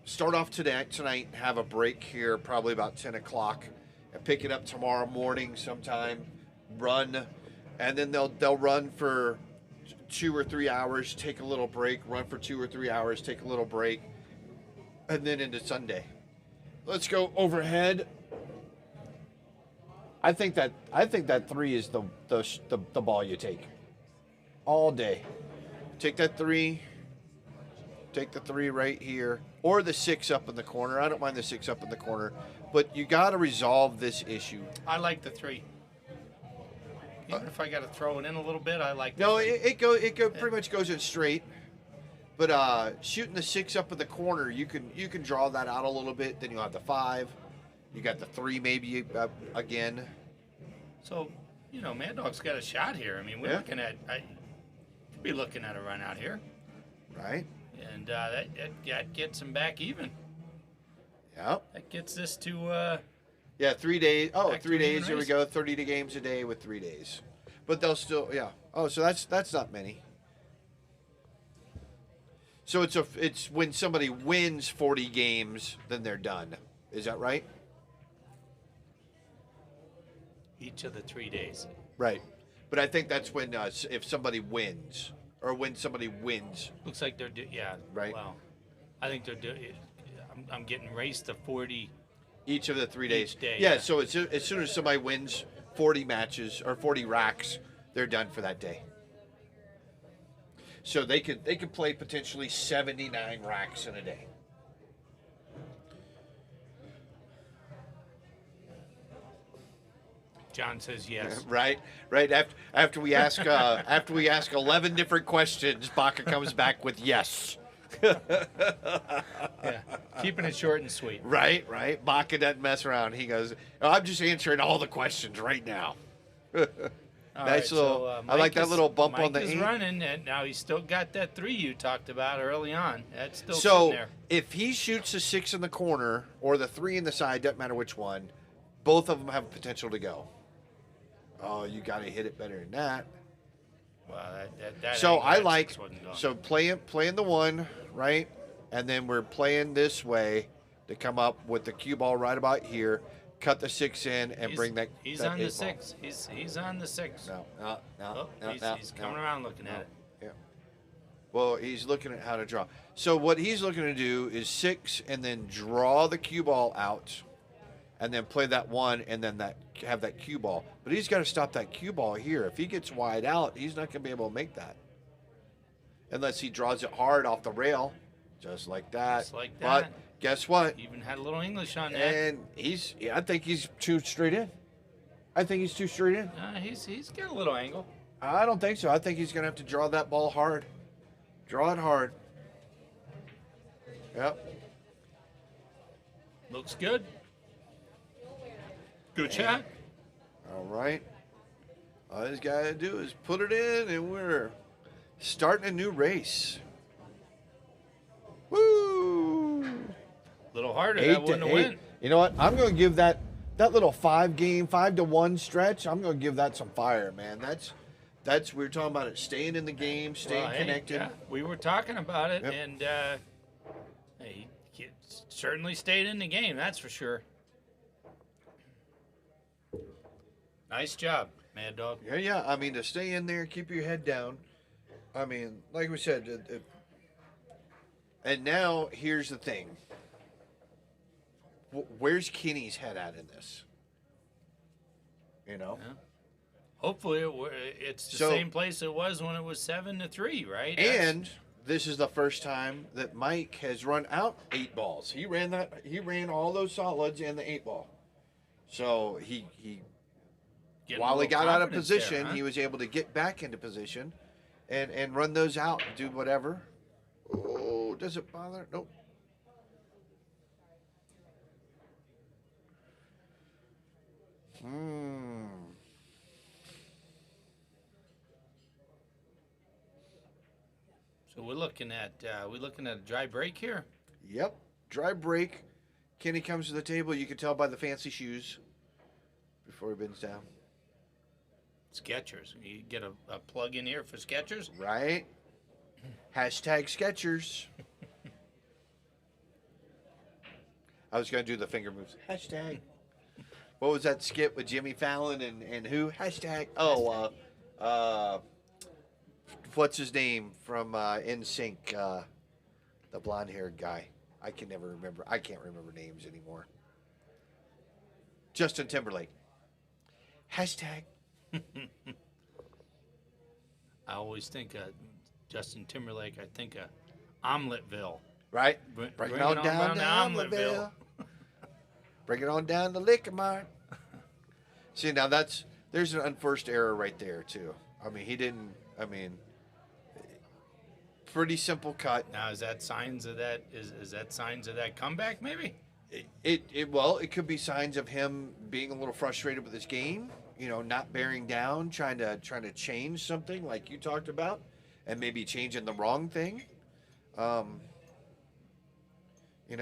Start off tonight. Have a break here, probably about 10 o'clock, and pick it up tomorrow morning sometime. Run, and then they'll run for 2 or 3 hours. Take a little break. Run for 2 or 3 hours. Take a little break, and then into Sunday. Let's go overhead. I think that 3 is the ball you take all day. Take that 3. Take the 3 right here, or the 6 up in the corner. I don't mind the 6 up in the corner, but you got to resolve this issue. I like the 3. Even if I got to throw it in a little bit, I like. No, it pretty much goes in straight. But shooting the 6 up in the corner, you can draw that out a little bit. Then you'll have the 5. You got the 3 maybe again. So, Mad Dog's got a shot here. I mean, we're looking at. I'd be looking at a run out here. Right. And that gets him back even. Yep. That gets this to. 3 days. Oh, 3 days. Here we race. go. 30 games a day with 3 days. But they'll still, yeah. Oh, so that's not many. So it's when somebody wins 40 games, then they're done. Is that right? Each of the 3 days. Right. But I think that's when if somebody wins. Or when somebody wins. Looks like they're right. Well, I think they're doing. I'm getting raced to 40 each of the 3 days. Each day, yeah. So as soon as somebody wins 40 matches or 40 racks, they're done for that day. So they could play potentially 79 racks in a day. John says yes. Right. After we ask 11 different questions, Baca comes back with yes. Yeah, keeping it short and sweet. Right. Baca doesn't mess around. He goes, "Oh, I'm just answering all the questions right now." All Nice right, little. so, I like Mike that is- little bump Mike on the is 8. running, and now he's still got that 3 you talked about early on. That's still sitting So there. if he shoots the 6 in the corner or the 3 in the side, doesn't matter which one, both of them have potential to go. Oh, you got to hit it better than that. Well, that So angle, I that like 6 wasn't going. so playing the 1 right, and then we're playing this way to come up with the cue ball right about here, cut the 6 in, and bring that. He's that on the 8 ball. 6. He's on the 6. No, Oh, he's coming no. around looking at it. Yeah. Well, he's looking at how to draw. So what he's looking to do is 6 and then draw the cue ball out, and then play that 1 and then have that cue ball. But he's got to stop that cue ball here. If he gets wide out, he's not going to be able to make that unless he draws it hard off the rail, just like that. Just like But that. guess what? Even had a little English on that. And I think he's too straight in. I think he's too straight in. He's got a little angle. I don't think so. I think he's going to have to draw that ball hard. Draw it hard. Yep. Looks good. Good shot. All right. All he's got to do is put it in, and we're starting a new race. Woo! A little harder. 8 That to wouldn't have 8. went. You know what? I'm going to give that little 5-to-1 stretch. I'm going to give that some fire, man. That's we were talking about it, staying in the game, staying Well, hey, connected. yeah, we were talking about it, Yep. and he certainly stayed in the game. That's for sure. Nice job, Mad Dog. Yeah. I mean, to stay in there, keep your head down. I mean, like we said, and now here's the thing. Where's Kenny's head at in this? You know? Yeah. Hopefully, it's the So- same place it was when it was 7-3, right? And this is the first time that Mike has run out 8 balls. He ran all those solids and the 8 ball. So he Getting a while he little got out of confidence there, position, huh? he was able to get back into position and run those out and do whatever. Oh, does it bother? Nope. So we're looking at a dry break here. Yep. Dry break. Kenny comes to the table. You can tell by the fancy shoes before he bends down. Skechers. You get a plug in here for Skechers. Right? Hashtag Skechers. I was going to do the finger moves. Hashtag. What was that skit with Jimmy Fallon and who? Hashtag. Oh, what's his name from NSYNC? The blonde-haired guy. I can never remember. I can't remember names anymore. Justin Timberlake. Hashtag. I always think of Justin Timberlake. I think of Omeleteville. Right? Bring Bring it it on on down down to to Omeleteville. Bring it on down to Liquor Mart. See, now there's an unforced error right there, too. I mean, pretty simple cut. Now is that signs of that? Is that signs of that comeback? Maybe. It could be signs of him being a little frustrated with his game, not bearing down, trying to change something like you talked about, and maybe changing the wrong thing. It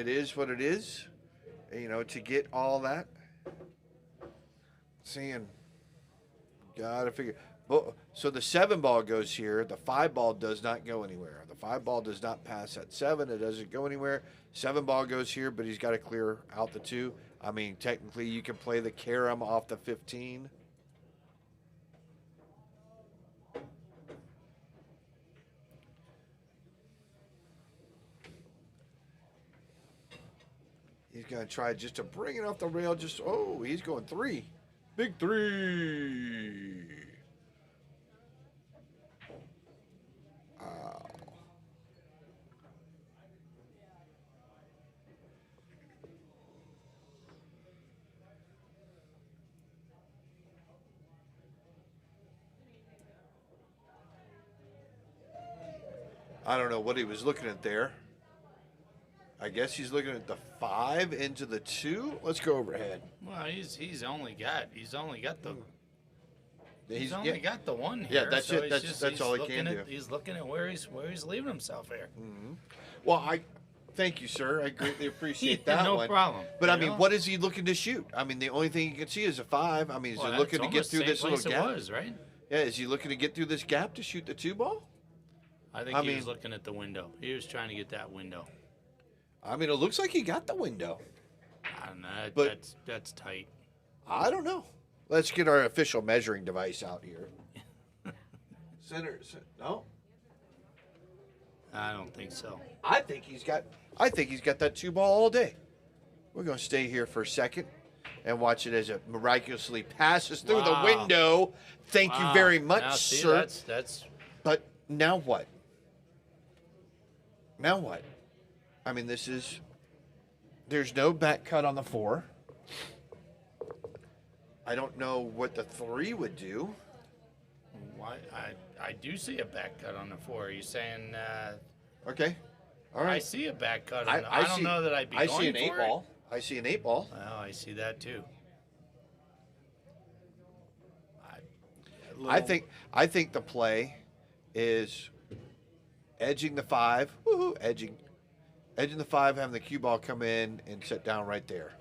is what it is. To get all that, seeing, gotta figure. So the 7 ball goes here. The 5 ball does not go anywhere. The 5 ball does not pass at 7. It doesn't go anywhere. 7 ball goes here, but he's got to clear out the 2. I mean, technically, you can play the carom off the 15. He's going to try just to bring it off the rail. He's going 3. Big 3. I don't know what he was looking at there. I guess he's looking at the 5 into the 2. Let's go overhead. Well, he's only got the He's only got the one Yeah, here. that's so it. That's all he can do. He's looking at where he's leaving himself here. Well, I thank you, sir. I greatly appreciate that No one. problem. But You I mean, know? what is he looking to shoot? I mean, the only thing you can see is a 5. I mean, is Well, he looking to it's get almost through the this same little place gap? It was, right? Yeah, is he looking to get through this gap to shoot the 2 ball? I think he was looking at the window. He was trying to get that window. I mean, it looks like he got the window. I don't know. But- That's tight. I don't know. Let's get our official measuring device out here. Center. No, I don't think so. I think he's got that 2 ball all day. We're gonna stay here for a second and watch it as it miraculously passes through the Wow. window. Thank you very much, Now, see, sir. That's But now what? Now what? I mean, there's no back cut on the 4. I don't know what the 3 would do. why I do see a back cut on the 4. Are you saying? Okay. All I right. see a back cut on the. I don't know that I'd be I going see an for 8 it. ball. I see an 8 ball. Well, I see that too. I think the play is edging the 5. Woohoo, edging the 5, having the cue ball come in and sit down right there.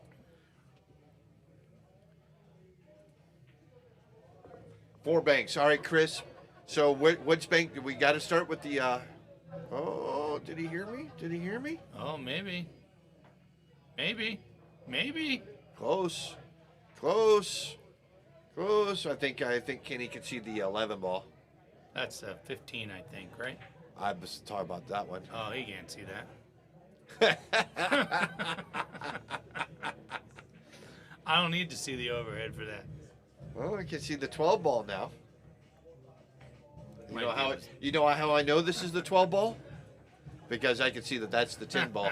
Four banks. All right, Chris. So which bank? We got to start with the. Oh, did he hear me? Did he hear me? Oh, maybe. Close. I think Kenny can see the 11 ball. That's a 15, I think, right? I was talking about that one. Oh, he can't see that. I don't need to see the overhead for that. Well, I can see the 12 ball now. Might be You know how I know this is the 12 ball? Because I can see that that's the 10 ball.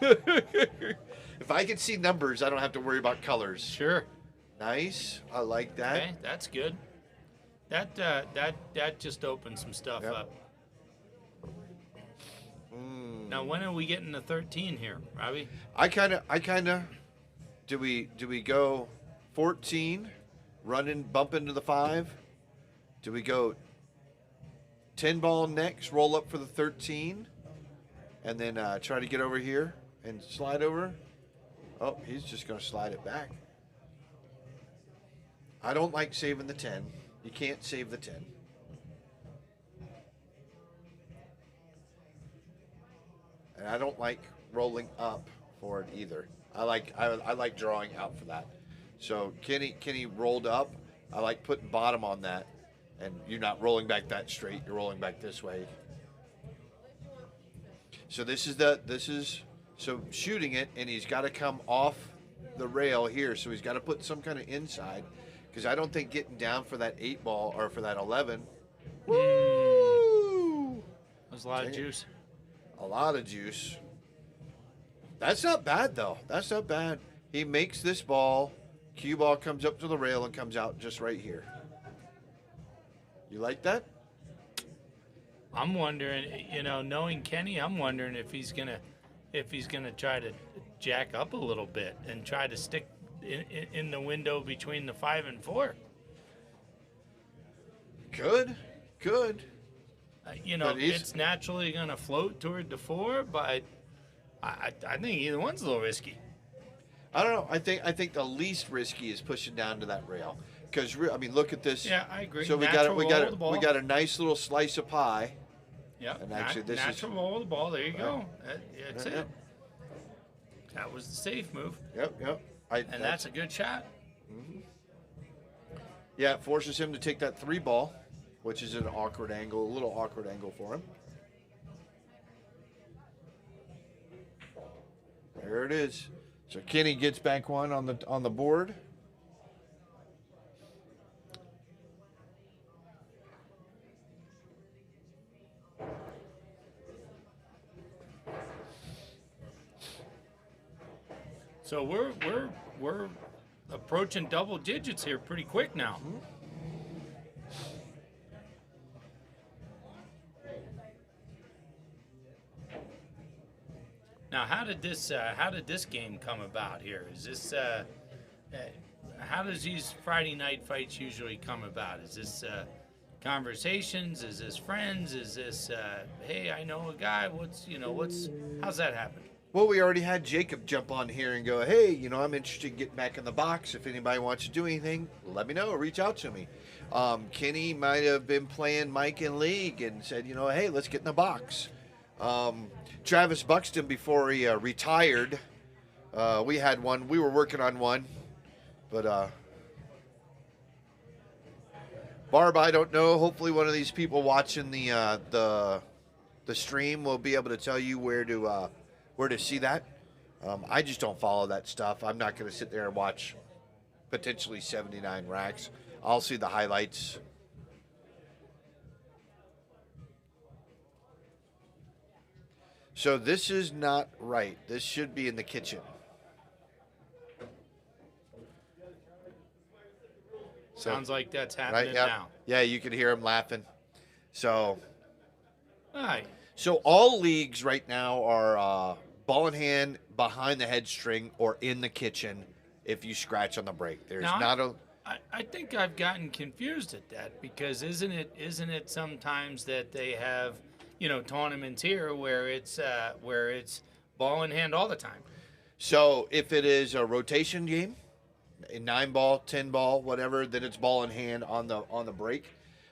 If I can see numbers, I don't have to worry about colors. Sure. Nice. I like that. Okay, that's good. That just opened some stuff Yep. up. Now, when are we getting to 13 here, Robbie? I kind of do we go 14, bump into the 5? Do we go 10 ball next, roll up for the 13, and then try to get over here and slide over? Oh, he's just going to slide it back. I don't like saving the 10. You can't save the 10. And I don't like rolling up for it either. I like drawing out for that. So Kenny rolled up. I like putting bottom on that, and you're not rolling back that straight. You're rolling back this way. So so shooting it, and he's got to come off the rail here. So he's got to put some kind of inside, because I don't think getting down for that 8 ball or for that 11. Woo! There's a lot of Dang it. juice. A lot of juice. That's not bad, though. That's not bad. He makes this ball. Cue ball comes up to the rail and comes out just right here. You like that? I'm wondering, knowing Kenny, I'm wondering if he's gonna try to jack up a little bit and try to stick in the window between the 5 and 4. Good. But It's naturally gonna float toward the 4, but I think either one's a little risky. I don't know. I think the least risky is pushing down to that rail, because look at this. Yeah, I agree. So we Natural roll of the ball. got a nice little slice of pie. Yeah, And actually, this is- natural roll of the ball. There you go. That's Yeah. it. That was the safe move, Yep. and that's a good shot. Yeah, it forces him to take that 3 ball, which is an awkward angle, a little awkward angle for him. There it is. So Kenny gets back one on the board. So we're approaching double digits here pretty quick now. Now, how did this game come about here? Is this how does these Friday night fights usually come about? Is this conversations? Is this friends? Is this hey, I know a guy? How's that happen? Well, we already had Jacob jump on here and go, hey, I'm interested in getting back in the box. If anybody wants to do anything, let me know. Reach out to me. Kenny might have been playing Mike in league and said, hey, let's get in the box. Travis Buxton, before he retired, we had one. We were working on one. But, Barb, I don't know. Hopefully one of these people watching the stream will be able to tell you where to see that. I just don't follow that stuff. I'm not going to sit there and watch potentially 79 racks. I'll see the highlights. So this is not right. This should be in the kitchen. Sounds like that's happening right? Yep. now. Yeah, you can hear him laughing. So, All right. so all leagues right now are ball in hand, behind the head string, or in the kitchen if you scratch on the break. There's Now, not a... I think I've gotten confused at that because isn't it sometimes that they have tournaments here where it's ball in hand all the time. So if it is a rotation game, a 9-ball, 10-ball, whatever, then it's ball in hand on the break.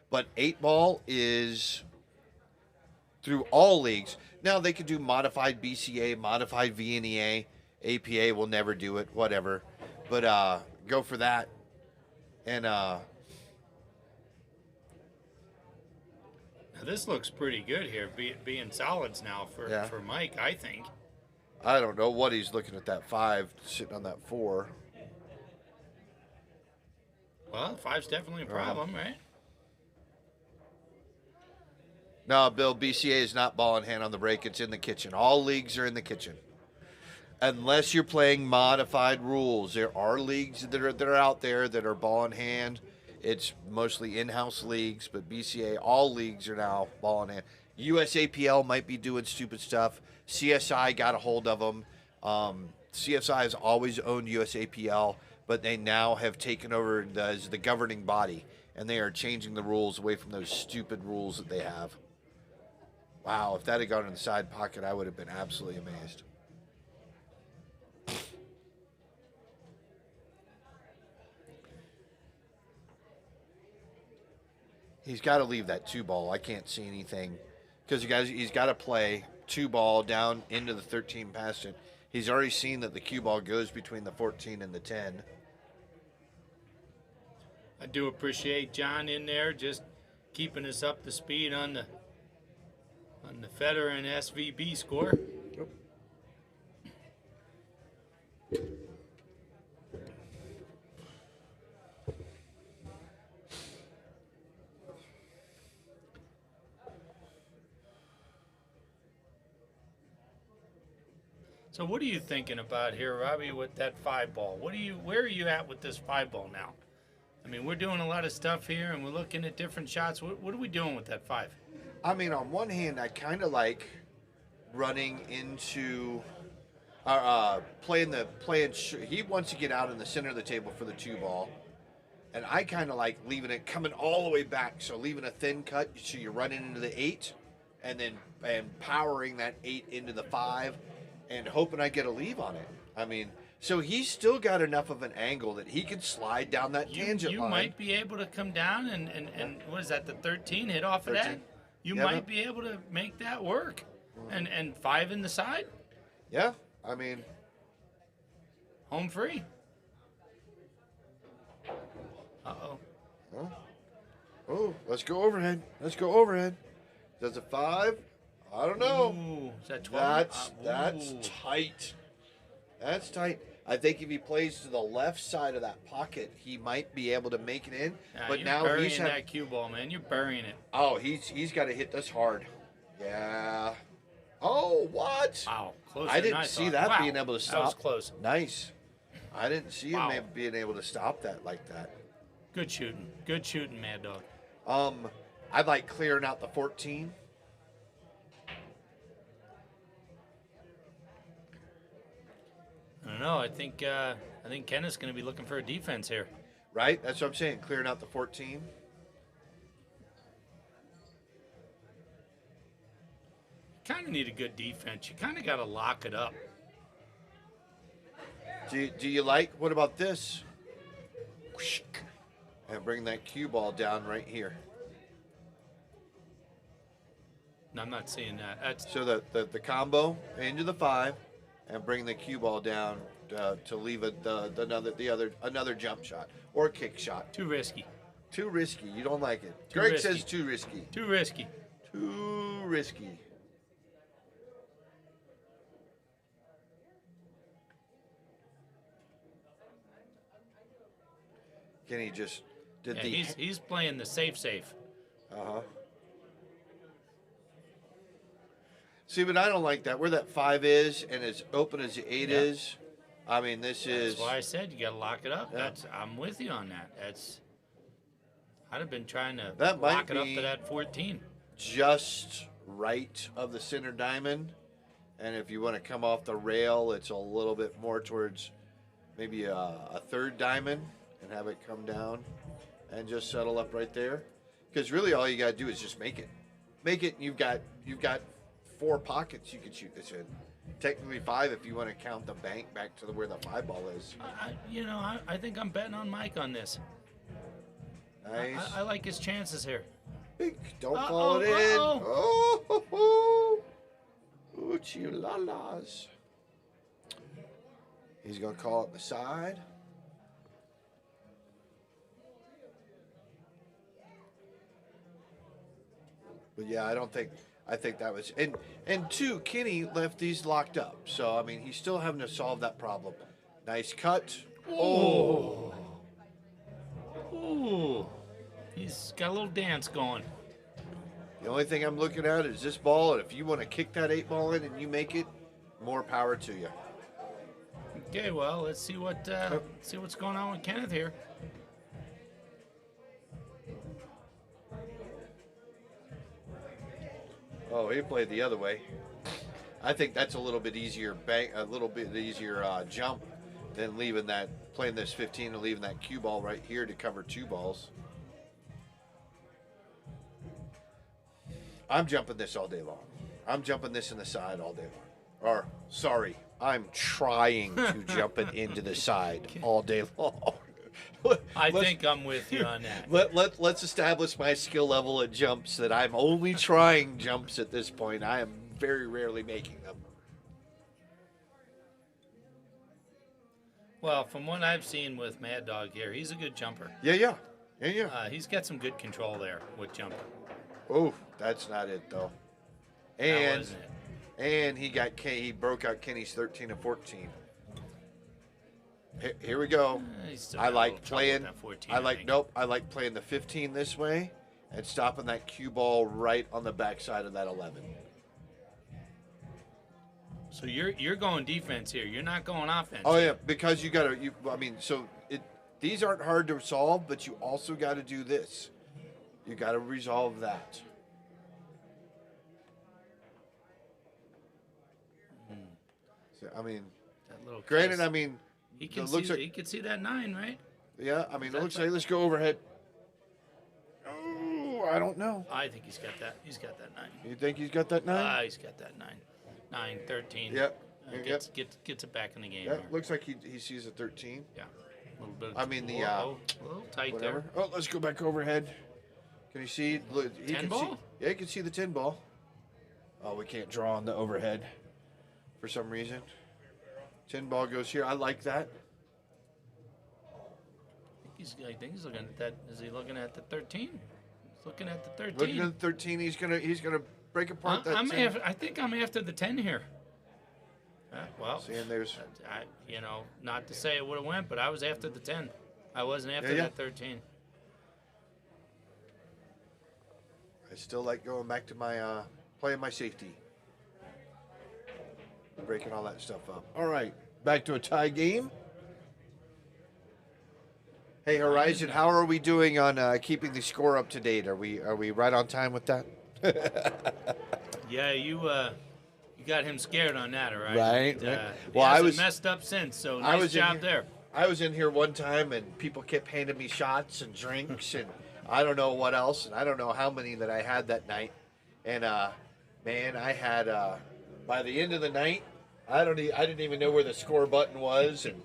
But 8-ball is through all leagues. Now they could do modified BCA, modified VNEA, APA will never do it, whatever. But go for that. And Now this looks pretty good here, being solids now for Mike, I think. I don't know what he's looking at that 5, sitting on that 4. Well, 5's definitely a problem, right? No, Bill, BCA is not ball in hand on the break. It's in the kitchen. All leagues are in the kitchen. Unless you're playing modified rules. There are leagues that are out there that are ball in hand. It's mostly in-house leagues, but BCA, all leagues are now ball in hand. USAPL might be doing stupid stuff. CSI got a hold of them. CSI has always owned USAPL, but they now have taken over as the governing body, and they are changing the rules away from those stupid rules that they have. Wow, if that had gone in the side pocket, I would have been absolutely amazed. He's got to leave that 2-ball. I can't see anything because he's got to play 2-ball down into the 13 past it. He's already seen that the cue ball goes between the 14 and the 10. I do appreciate John in there just keeping us up to speed on the Federer and SVB score. So what are you thinking about here, Robbie, with that 5-ball? Where are you at with this 5-ball now? I mean, we're doing a lot of stuff here, and we're looking at different shots. What are we doing with that 5? I mean, on one hand, I kind of like running into playing. He wants to get out in the center of the table for the 2-ball, and I kind of like leaving it coming all the way back. So leaving a thin cut, so you're running into the 8, and powering that 8 into the 5. And hoping I get a leave on it. I mean, so he's still got enough of an angle that he can slide down that tangent line. You might be able to come down and what is that, the 13, hit off 13. Of that? You might be able to make that work. And 5 in the side? Yeah, I mean. Home free. Uh-oh. Oh, let's go overhead. Does a 5? I don't know. Ooh, is that 12? That's tight. That's tight. I think if he plays to the left side of that pocket, he might be able to make it in. But now burying that cue ball, man. You're burying it. Oh, he's got to hit this hard. Yeah. Oh, what? Wow, close. I didn't see that being able to stop. That was close. Nice. I didn't see him being able to stop that like that. Good shooting, Mad Dog. I like clearing out the 14. I don't know. I think Kennyth's going to be looking for a defense here. Right? That's what I'm saying. Clearing out the 14. Kind of need a good defense. You kind of got to lock it up. Do you like? What about this? And bring that cue ball down right here. No, I'm not seeing that. That's So the combo into the 5, and bring the cue ball down to leave another jump shot or kick shot. too risky. Too risky. You don't like it. Too Greg risky. says too risky. Too risky. Too risky. Kenny just did Yeah, the. he's playing the safe. Uh-huh. See, but I don't like that. Where that 5 is and as open as the 8 Yeah. is, I mean, this is. That's why I said you got to lock it up. Yeah. I'm with you on that. I'd have been trying to That might lock it up be- to that 14. just right of the center diamond. And if you want to come off the rail, it's a little bit more towards maybe a third diamond and have it come down and just settle up right there. Because really all you got to do is just make it. Make it, and you've got 4 pockets you can shoot this in. Technically 5 if you want to count the bank back to where the 5 ball is. I think I'm betting on Mike on this. Nice. I like his chances here. Don't Uh-oh, fall it in. uh-oh. Oh, ho, ho. Ooh, chilalas. He's going to call it the side. But yeah, I think that was and 2, Kenny left these locked up. So I mean he's still having to solve that problem. Nice cut. Oh. Ooh. He's got a little dance going. The only thing I'm looking at is this ball, and if you want to kick that 8 ball in and you make it, more power to you. Okay, well, let's see what's going on with Kennyth here. Oh, he played the other way. I think that's a little bit easier jump than playing this 15 and leaving that cue ball right here to cover 2 balls. I'm jumping this all day long. I'm jumping this in the side all day long. Or, sorry, I'm trying to jump it into the side all day long. I think I'm with you on that. Let's establish my skill level at jumps that I'm only trying jumps at this point. I am very rarely making them. Well, from what I've seen with Mad Dog here, he's a good jumper. Yeah. He's got some good control there with jumping. Oh, that's not it though. That And wasn't it. he broke out Kenny's 13 and 14. Here we go. He's still I got a like little trouble playing. with that 14, I like think. nope. I like playing the 15 this way and stopping that cue ball right on the backside of that 11. So you're going defense here. You're not going offense. Oh yeah, because you gotta. These aren't hard to solve, but you also got to do this. You got to resolve that. So, I mean, That little granted, kiss. I mean, he can it looks see. like He can see that 9, right? yeah. I mean, it That's looks like let's go overhead. Oh, I don't know. I think he's got that. He's got that 9. You think he's got that 9? He's got that 9. 9, 13. Yep. Gets it back in the game. Yeah, here. looks like he sees a 13. Yeah. A little bit. I mean, the, a little tight Whatever. there. Oh, let's go back overhead. Can you see? Look, he 10 can ball? See, yeah, you can see the 10 ball. Oh, we can't draw on the overhead for some reason. 10 ball goes here. I like that. I think he's looking at that. Is he looking at the 13? He's looking at the 13. Looking at the 13, he's gonna break apart that. I'm 10. I think I'm after the 10 here. Well, Seeing there's. not to say it would have went, but I was after the 10. I wasn't after Yeah. that 13. I still like going back to my playing my safety, breaking all that stuff up. All right, back to a tie game. Hey Horizon, how are we doing on keeping the score up to date? Are we right on time with that? Yeah, you got him scared on that, all right? Right. Well, I was messed up since, so nice job there. I was in here one time, and people kept handing me shots and drinks, and I don't know what else, and I don't know how many that I had that night. And man, I had by the end of the night, I didn't even know where the score button was, and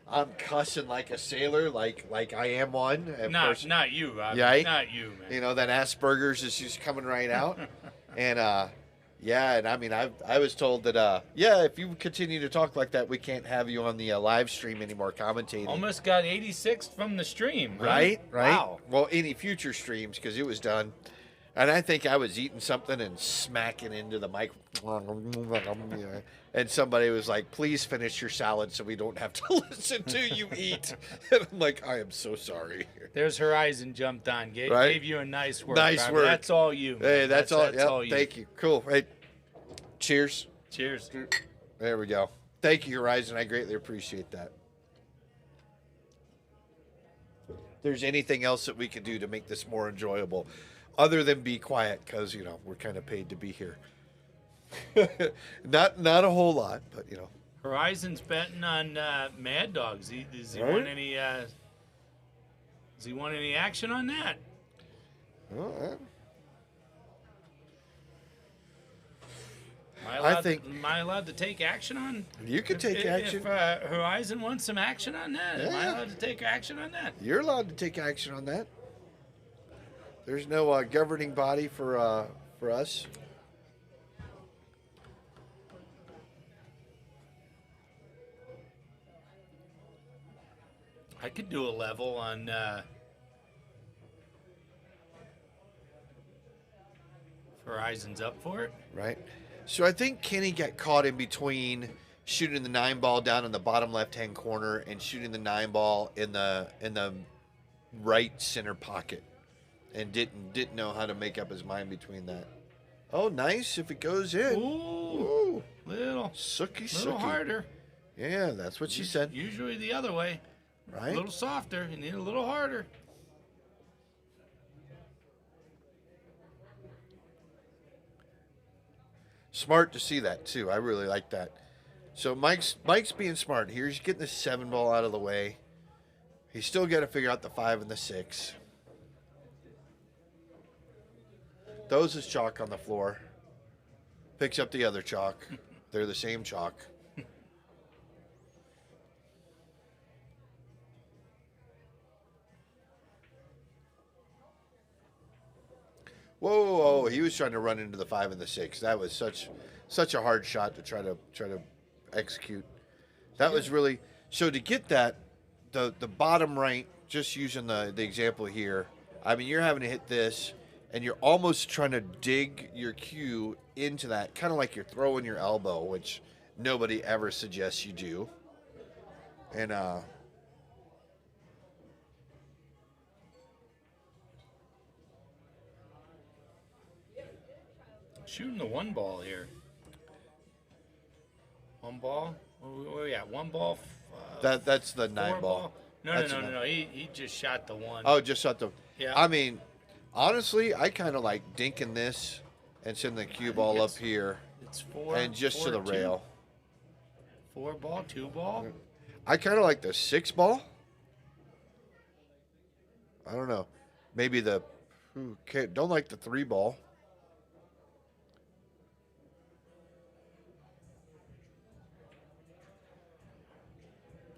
I'm cussing like a sailor, like I am one. Not you, Rob. Right? Not you, man. You know, that Asperger's is just coming right out. And yeah, and I mean, I was told that if you continue to talk like that, we can't have you on the live stream anymore commentating. Almost got 86 from the stream, huh? Right. Wow. Well, any future streams, because it was done. And I think I was eating something and smacking into the mic. And somebody was like, please finish your salad so we don't have to listen to you eat. And I'm like, I am so sorry. There's Horizon jumped on. Gave you a nice work. Nice Rob. work. That's all you. Man. Hey, that's all. That's Yep, all you. thank you. Cool. Hey, cheers. Cheers. There we go. Thank you, Horizon. I greatly appreciate that. If there's anything else that we can do to make this more enjoyable, other than be quiet, because, you know, we're kind of paid to be here. not a whole lot, but, you know. Horizon's betting on Mad Dogs. Does he Right. want any? Does he want any action on that? All right. Am I allowed to take action on? You can take action. If Horizon wants some action on that, am I Yeah. allowed to take action on that? You're allowed to take action on that. There's no governing body for us. I could do a level on Horizon's up for it. Right. So I think Kenny got caught in between shooting the 9-ball down in the bottom left-hand corner and shooting the 9-ball in the right center pocket, and didn't know how to make up his mind between that. Oh, nice if it goes in. Ooh, little Sookie. harder. Yeah, that's what she said. Usually the other way. Right. A little softer. You need a little harder. Smart to see that too. I really like that. So Mike's being smart. Here's getting the 7-ball out of the way. He's still got to figure out the 5 and the 6. Throws his chalk on the floor. Picks up the other chalk. They're the same chalk. Whoa! He was trying to run into the 5 and the 6. That was such a hard shot to try to execute. That was really so to get that the bottom right. Just using the example here. I mean, you're having to hit this, and you're almost trying to dig your cue into that, kind of like you're throwing your elbow, which nobody ever suggests you do. And Shooting the 1 ball here. 1 ball? Where we at? 1 ball? that's the 4 9-ball. No. He just shot the 1. Oh, just shot the. Yeah. I mean, honestly, I kind of like dinking this and sending the cue ball up here It's 4. and just to the 2. rail. 4 ball, 2 ball. I kind of like the 6 ball. I don't know. Maybe don't like the 3 ball.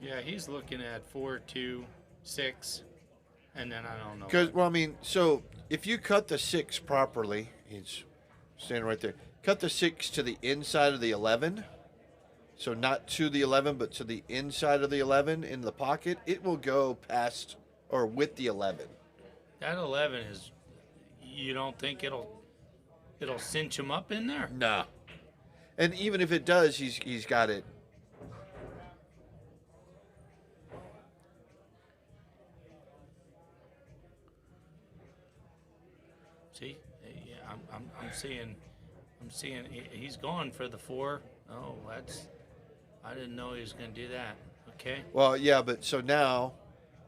Yeah, he's looking at 4, 2, 6, and then I don't know. Because, well, I mean, so if you cut the 6 properly, he's standing right there. Cut the 6 to the inside of the 11. So not to the 11, but to the inside of the 11 in the pocket. It will go past or with the 11. That 11 is. You don't think it'll cinch him up in there? No. And even if it does, he's got it. See, yeah, I'm seeing he's going for the 4. Oh, I didn't know he was going to do that. Okay. Well, yeah, but so now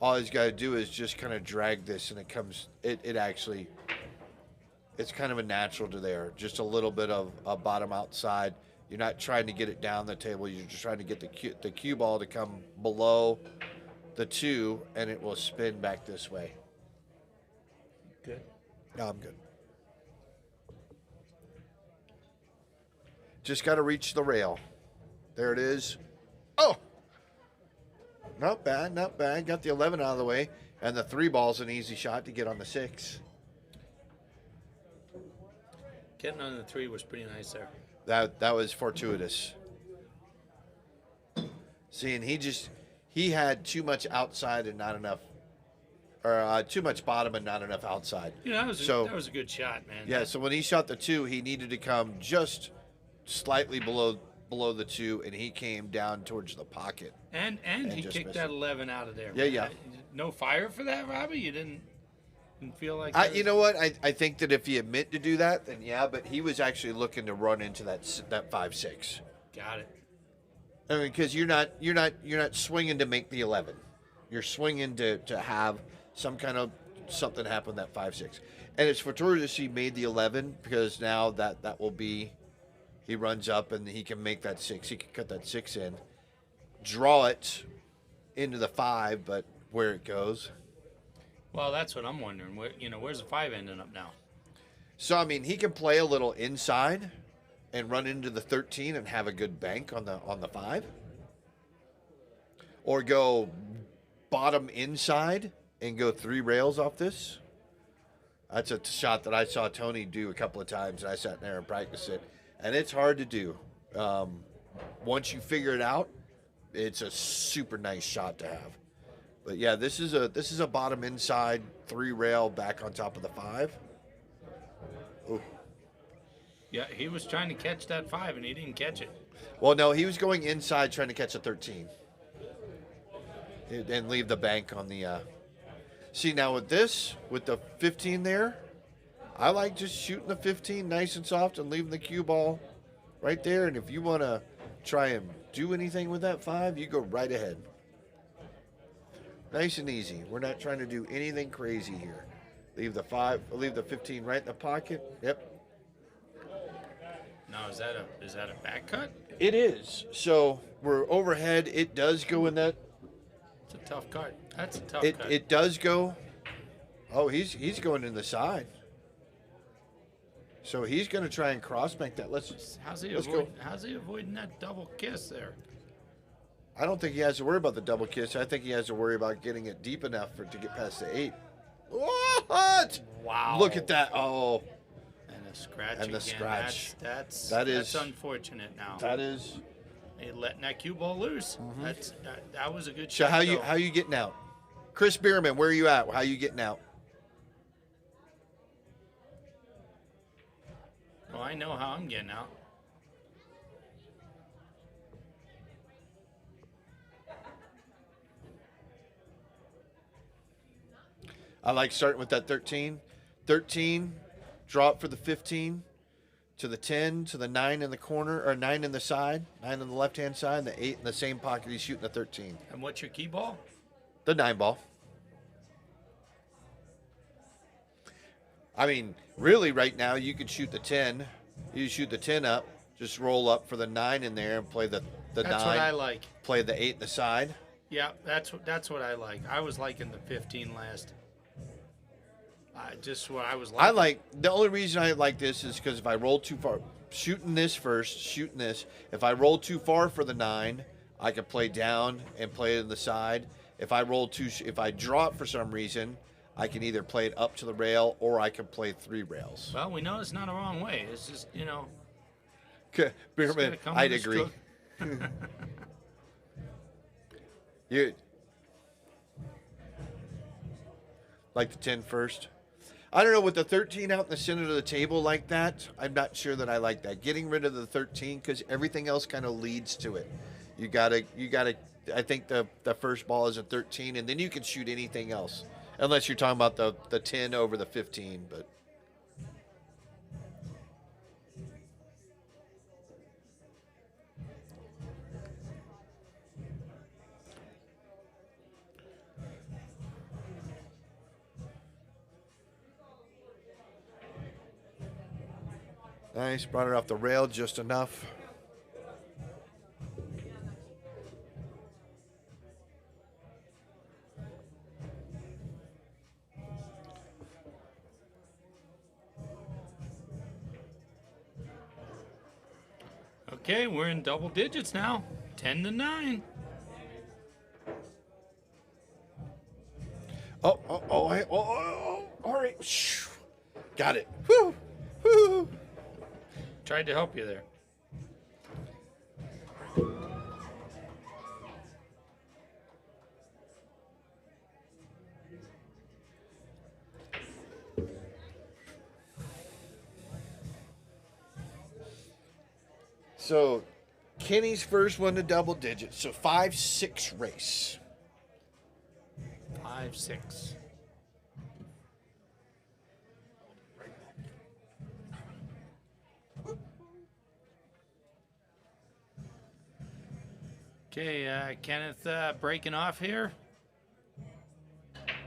all he's got to do is just kind of drag this, and it actually, it's kind of a natural to there. Just a little bit of a bottom outside. You're not trying to get it down the table. You're just trying to get the cue ball to come below the 2, and it will spin back this way. Good. No, I'm good. Just got to reach the rail. There it is. Oh! Not bad, not bad. Got the 11 out of the way. And the 3 ball's an easy shot to get on the 6. Getting on the 3 was pretty nice there. That was fortuitous. Seeing he had too much outside and not enough, or too much bottom and not enough outside. That was a good shot, man. Yeah, so when he shot the 2, he needed to come just slightly below the 2, and he came down towards the pocket. And he kicked that 11 out of there. Yeah. No fire for that, Robbie? You didn't feel like You know what? I think that if he had meant to do that, then yeah, but he was actually looking to run into that 5-6. Got it. I mean, because you're not swinging to make the 11. You're swinging to have some kind of something happen that 5-6. And it's fortuitous he made the 11 because now that will be, he runs up and he can make that 6. He can cut that 6 in, draw it into the 5, but where it goes. Well, that's what I'm wondering. Where's the 5 ending up now? So I mean, he can play a little inside and run into the 13 and have a good bank on the 5, or go bottom inside and go 3 rails off this. That's a shot that I saw Tony do a couple of times, and I sat there and practiced it, and it's hard to do. Once you figure it out, it's a super nice shot to have. But yeah, this is a bottom inside 3 rail back on top of the 5. Ooh. Yeah, he was trying to catch that 5 and he didn't catch it. Well, no, he was going inside trying to catch a 13 and leave the bank on the. See, now with the 15 there, I like just shooting the 15 nice and soft and leaving the cue ball right there. And if you want to try and do anything with that 5, you go right ahead. Nice and easy. We're not trying to do anything crazy here. Leave the 15 right in the pocket. Yep. Now, is that a back cut? It is. So we're overhead. It does go in that. It's a tough cut. That's a tough cut. It does go. Oh, he's going in the side. So he's going to try and cross bank that. How's he avoiding that double kiss there? I don't think he has to worry about the double kiss. I think he has to worry about getting it deep enough to get past the 8. What? Wow. Look at that. Oh. And the scratch And the again. scratch. That's unfortunate now. That is. Hey, letting that cue ball loose. Mm-hmm. That was a good So shot. how you getting out? Chris Bierman, where are you at? How you getting out? Well, I know how I'm getting out. I like starting with that 13. 13, drop for the 15, to the 10, to the 9 in the corner, or 9 in the side, 9 on the left-hand side, and the 8 in the same pocket he's shooting the 13. And what's your key ball? The 9 ball. I mean, really right now you could shoot the 10. You shoot the 10 up, just roll up for the 9 in there and play the 9. That's what I like. Play the 8 in the side. Yeah, that's what I like. I was liking the 15 last. Just what I was liking. The only reason I like this is because if I roll too far, shooting this first, shooting this. If I roll too far for the 9, I can play down and play it in the side. If I drop for some reason, I can either play it up to the rail or I can play 3 rails. Well, we know it's not a wrong way. It's just, Okay, Bierman, I'd agree. You like the 10 first? I don't know, with the 13 out in the center of the table like that, I'm not sure that I like that. Getting rid of the 13 because everything else kind of leads to it. You gotta. I think the first ball is a 13, and then you can shoot anything else, unless you're talking about the 10 over the 15. But nice, brought it off the rail just enough. Okay, we're in double digits now. 10-9. All right. Shoo. Got it. Woo. Woo. Tried to help you there. So, Kenny's first one to double digits. So 5-6 race. 5-6. Okay, Kennyth breaking off here.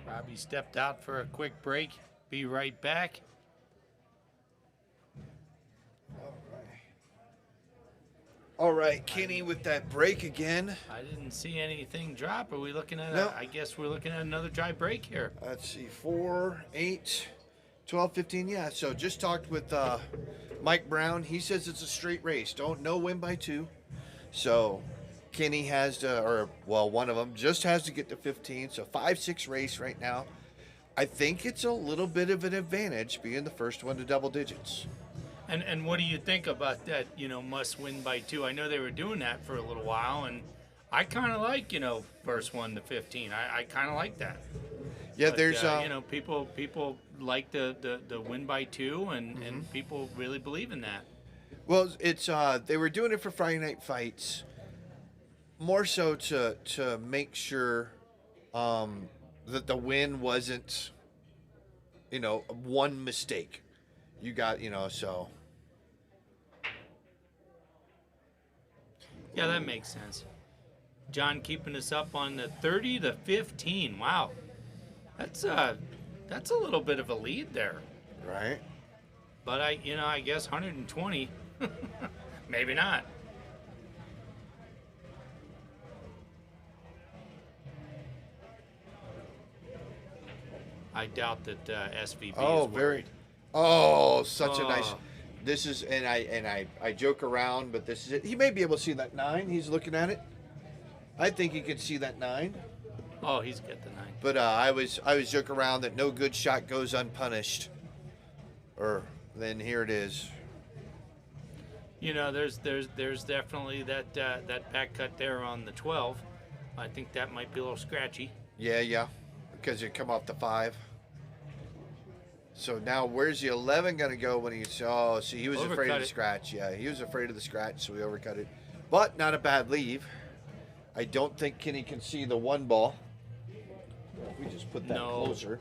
Robbie stepped out for a quick break. Be right back. All right, Kenny with that break again. I didn't see anything drop. Are we looking at No. I guess we're looking at another dry break here. Let's see, 4, 8, 12, 15. Yeah, so just talked with Mike Brown. He says it's a straight race. No win by 2. So Kenny has to, one of them just has to get to 15. So 5-6 race right now. I think it's a little bit of an advantage being the first one to double digits. And what do you think about that, must win by 2? I know they were doing that for a little while, and I kind of like, first one to 15. I kind of like that. Yeah, But, there's people like the win by 2, and people really believe in that. well, it's they were doing it for Friday night fights, more so to make sure that the win wasn't, one mistake. You got, so. Yeah, that makes sense. John keeping us up on the 30-15. Wow, that's a little bit of a lead there. Right. But I guess 120, maybe not. I doubt that SVB Oh, is very. worried. Oh, such a nice. Oh. This is, and I joke around, but this is it. He may be able to see that 9. He's looking at it. I think he can see that 9. Oh, he's got the 9. But I was joking around that no good shot goes unpunished. Or then here it is. There's definitely that back cut there on the 12. I think that might be a little scratchy. Yeah, because you come off the 5. So now where's the 11 going to go when he saw? See, he was afraid of the scratch. Yeah, he was afraid of the scratch, so he overcut it. But not a bad leave. I don't think Kenny can see the 1 ball. We just put that closer.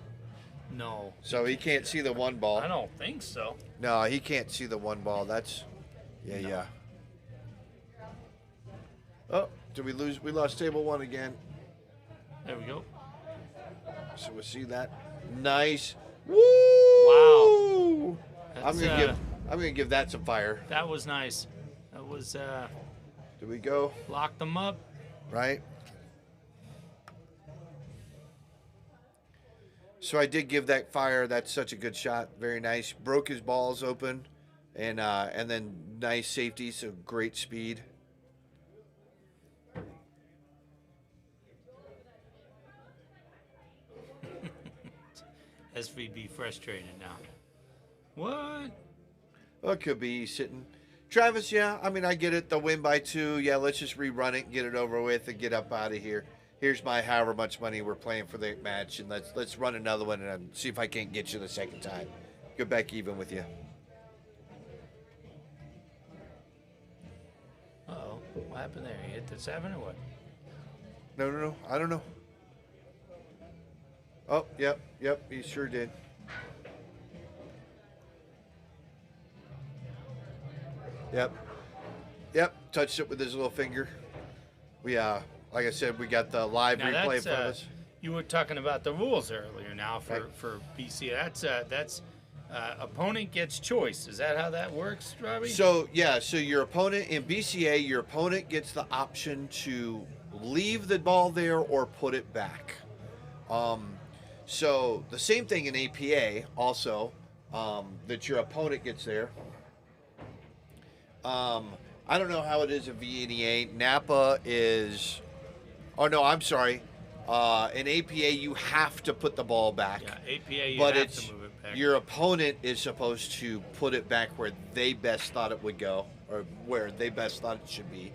No. So he can't see the 1 ball. I don't think so. No, he can't see the 1 ball. That's, yeah. Oh, did we lose? We lost table 1 again. There we go. So we'll see that. Nice. Woo! Wow. I'm gonna give that some fire. That was nice. That was Did we go? lock them up. Right. So I did give that fire. That's such a good shot. Very nice. Broke his balls open, and then nice safety. So great speed. SVB frustrated now. What? Well, it could be sitting. Travis, yeah, I mean, I get it. The win by 2. Yeah, let's just rerun it and get it over with and get up out of here. Here's my however much money we're playing for the match, and let's run another one and see if I can't get you the second time. Go back even with you. Uh-oh. What happened there? He hit the 7 or what? No. I don't know. Oh, yep, he sure did. Yep, touched it with his little finger. We, like I said, we got the live replay in front of us. You were talking about the rules earlier now for, Right. for BC. That's opponent gets choice. Is that how that works, Robbie? So your opponent in BCA, your opponent gets the option to leave the ball there or put it back. So the same thing in APA also, that your opponent gets there. I don't know how it is at VNEA. Napa is. Oh no, I'm sorry. In APA, you have to put the ball back. Yeah, APA, you but have it's to move it back. your opponent is supposed to put it back where they best thought it would go, or where they best thought it should be.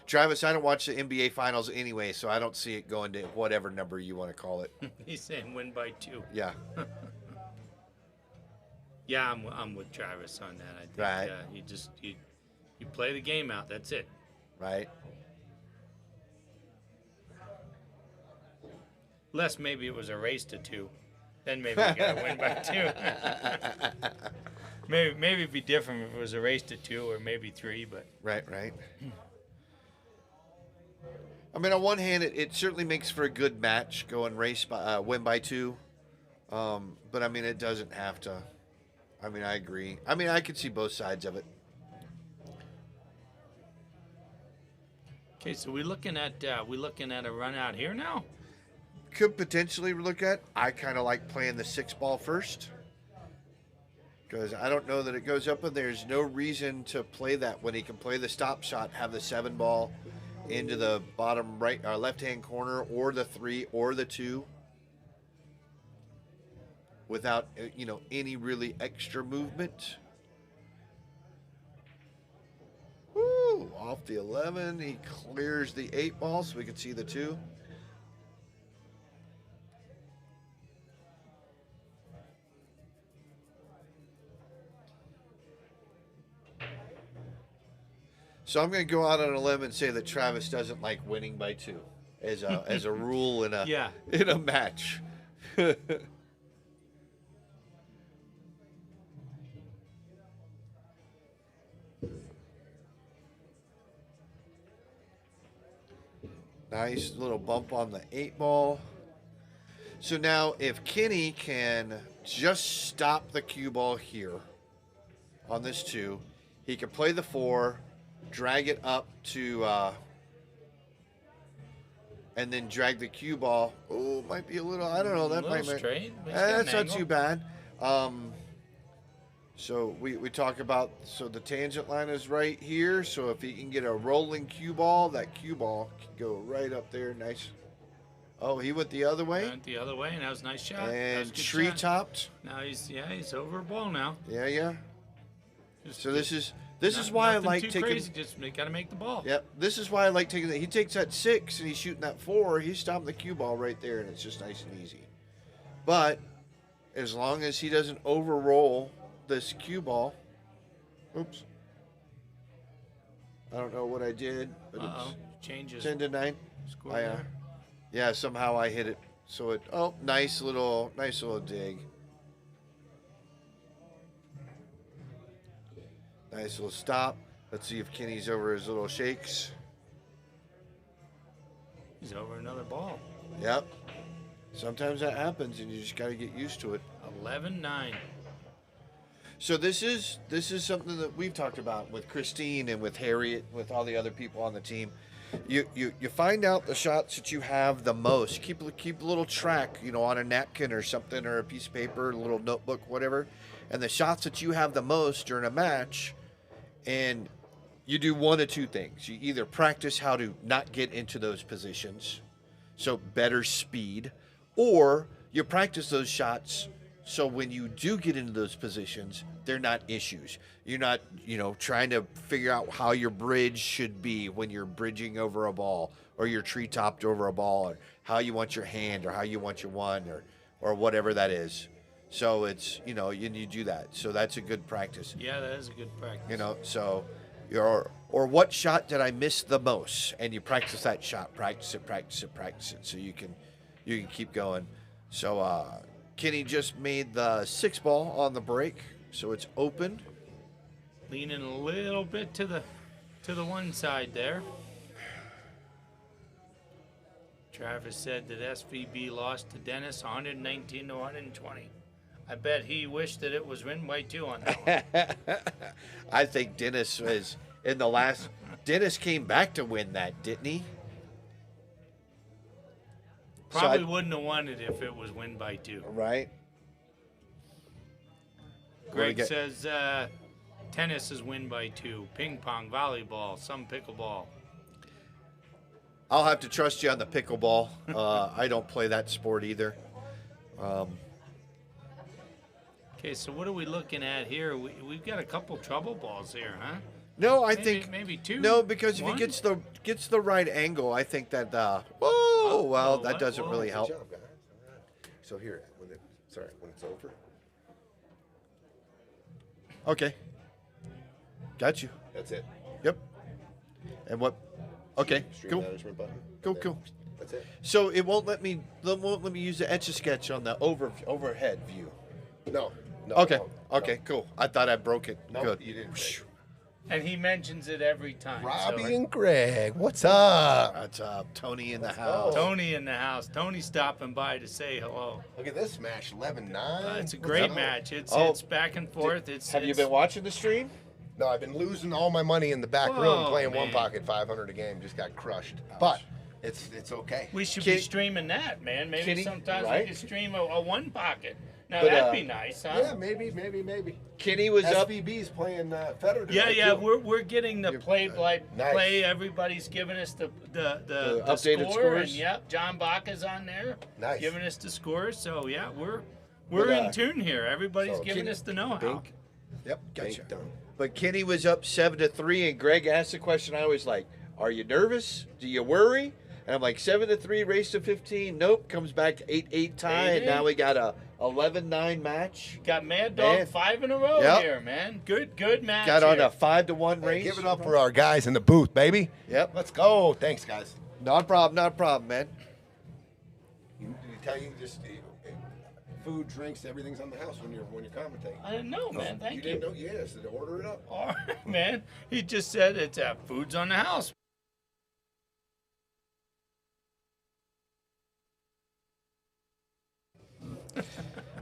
Travis, I don't watch the NBA Finals anyway, so I don't see it going to whatever number you want to call it. He's saying win by 2. Yeah. Yeah, I'm with Travis on that. I think Right. you play the game out. That's it. Right. Unless maybe it was a race to 2. Then maybe you got to win by 2. maybe it'd be different if it was a race to 2 or maybe 3, but Right. I mean, on one hand, it certainly makes for a good match, going win by 2. But I mean, it doesn't have to. I mean, I agree. I mean, I could see both sides of it. okay. So we looking at a run out here now. Could potentially look at. I kind of like playing the 6 ball first, because I don't know that it goes up, and there's no reason to play that when he can play the stop shot, have the 7 ball into the bottom right or left hand corner, or the 3 or the 2, without any really extra movement. Woo! Off the 11, he clears the 8 ball so we can see the 2. So I'm going to go out on a limb and say that Travis doesn't like winning by 2 as a rule in a match. Nice little bump on the 8 ball. So now if Kenny can just stop the cue ball here on this 2, he can play the 4, drag it up to, and then drag the cue ball. Oh, might be a little, I don't know. That might be straight. that's not too bad. So we talk about, so the tangent line is right here. So if he can get a rolling cue ball, that cue ball can go right up there. Nice. Oh, he went the other way. Went the other way, and that was a nice shot. And tree topped. Now he's over a ball now. Yeah. Just, So this is why I like taking. Crazy. Just got to make the ball. Yep. This is why I like taking that. He takes that 6 and he's shooting that 4. He's stopping the cue ball right there, and it's just nice and easy. But as long as he doesn't overroll this cue ball. Oops. I don't know what I did, but it's changes 10-9. score there. Yeah, somehow I hit it. So it. Oh, nice little dig. Nice little stop. Let's see if Kenny's over his little shakes. He's over another ball. Yep. Sometimes that happens, and you just got to get used to it. 11-9. So this is something that we've talked about with Christine and with Harriet, with all the other people on the team. You find out the shots that you have the most. Keep a little track, on a napkin or something, or a piece of paper, a little notebook, whatever. And the shots that you have the most during a match, and you do one of two things. You either practice how to not get into those positions, so better speed, or you practice those shots so when you do get into those positions, they're not issues. You're not, trying to figure out how your bridge should be when you're bridging over a ball, or you're tree-topped over a ball, or how you want your hand, or how you want your one, or whatever that is. So it's, you do that. So that's a good practice. Yeah, that is a good practice. So or what shot did I miss the most? And you practice that shot, practice it, so you can keep going. So Kenny just made the 6 ball on the break, so it's open. Leaning a little bit to the one side there. Travis said that SVB lost to Dennis 119-120. I bet he wished that it was win by 2 on that one. I think Dennis was in the last. Dennis came back to win that, didn't he? Probably wouldn't have won it if it was win by 2. Right. Greg get? says tennis is win by 2. Ping pong, volleyball, some pickleball. I'll have to trust you on the pickleball. I don't play that sport either. Okay, so what are we looking at here? We've got a couple trouble balls here, huh? No, I Maybe- think maybe 2. No, because if One? he gets the right angle, I think that. Well, Oh, that what? doesn't Whoa. really Good help. job, guys. All right. So here, when it's over, Okay, got you. that's it. Yep. And what? Okay, Stream cool. management button. Cool, There. cool. That's it. So it won't let me use the Etch-a-Sketch on the overhead view. No. Okay. no, Okay. no. Cool. I thought I broke it. No, Good. you didn't. Whoosh. And he mentions it every time. Robbie so. and Greg, what's up? That's Tony in the Let's house. go. Tony in the house. Tony stopping by to say hello. Look at this match, 11-9. It's a What's great up? match. It's Oh, it's back and forth. It's Have you it's- been watching the stream? No, I've been losing all my money in the back room Whoa, playing one man. pocket 500 a game. Just got crushed. But it's okay. We should Kenny- be streaming that, man. Maybe Kenny, sometimes right? we could stream a one pocket. Now But, that'd be nice, huh? Yeah, maybe. Kenny was up. SVB's playing Federer Yeah, tonight, yeah, too. we're getting the play by Nice. play. Everybody's giving us the updated score, and scores? yep, John Baca's on there, Nice. giving us the scores. So yeah, we're But, in tune here. Everybody's so giving Kenny- us the know-how. Bink. Yep, Bank gotcha. done. But Kenny was up 7-3, and Greg asked the question. I was like, "Are you nervous? Do you worry?" And I'm like, 7-3, race to 15. Nope, comes back to 8-8 tie, and 8-8. now we got a 11-9 match. Got Mad Dog Man. 5 in a row Yep. here, man. Good match. Got on here. a 5-1 Hey, race. give it up for our guys in the booth, baby. Yep, Let's go. Thanks, guys. not a problem, man. You tell you just food, drinks, everything's on the house when you're commentating. I didn't know, man. Thank you. Didn't know? Yes, to order it up. All right, man. He just said it's food's on the house.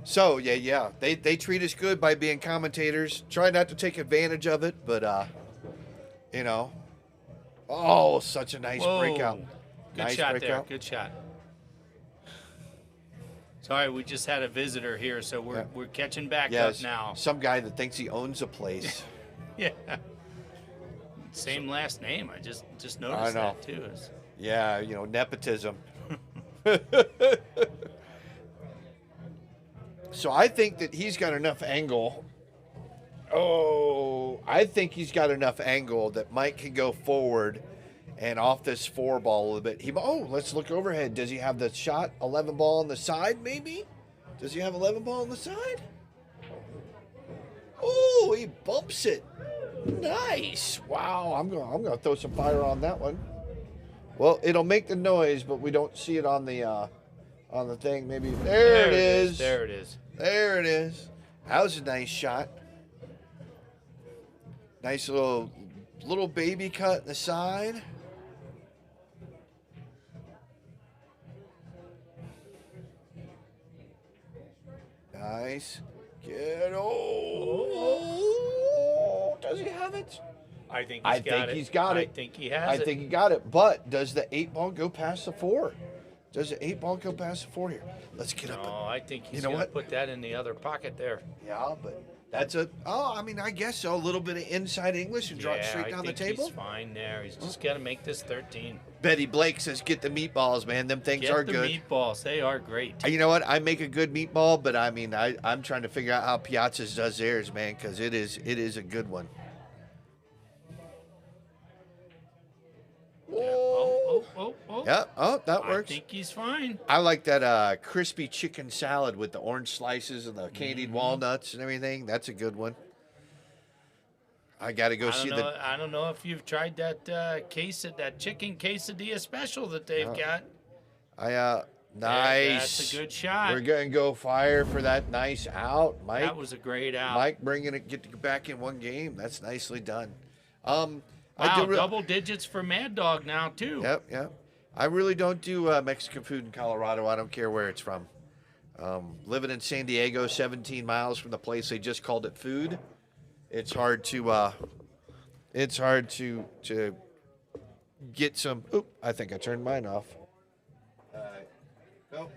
So yeah, they treat us good by being commentators. Try not to take advantage of it, but you know. Oh, such a nice Whoa. breakout. Good Nice shot breakout. there. Good shot. Sorry, we just had a visitor here, so we're Yeah. we're catching back Yes, up now. some guy that thinks he owns a place. Yeah. Same last name. I just I noticed know. that too. It's- Yeah, nepotism. So I think that he's got enough angle. Oh, I think he's got enough angle that Mike can go forward and off this 4 ball a little bit. Let's look overhead. Does he have the shot 11 ball on the side? Maybe. Does he have 11 ball on the side? Oh, he bumps it. Nice. Wow. I'm gonna throw some fire on that one. Well, it'll make the noise, but we don't see it on the thing. Maybe there it is. There it is. There it is. That was a nice shot. Nice little baby cut in the side. Nice. Get does he have it? I think I he's got think it. he's got I it. think he has I it. think he got it. But does the 8 ball go past the 4? Does the 8 ball go past the 4 here? Let's get up. No, I think he's You know gonna what? put that in the other pocket there. Yeah, but that's I guess so. A little bit of inside English and draw it straight down I the think table. He's fine there. He's just got to make this 13. Betty Blake says, "Get the meatballs, man. Them things Get are the good." meatballs. They are great. You know what? I make a good meatball, but I'm trying to figure out how Piazza's does theirs, man, because it is a good one. Oh. Yeah. Oh, that I works. think he's fine. I like that crispy chicken salad with the orange slices and the candied walnuts and everything. That's a good one. I got to go see the. I don't know if you've tried that that chicken quesadilla special that they've got. Nice. That's a good shot. We're gonna go fire for that nice out, Mike. That was a great out. Mike bringing it, get back in one game. That's nicely done. Wow, double digits for Mad Dog now too. Yep. I really don't do Mexican food in Colorado. I don't care where it's from. Living in San Diego, 17 miles from the place they just called it food. It's hard to get some. Oop! I think I turned mine off. No,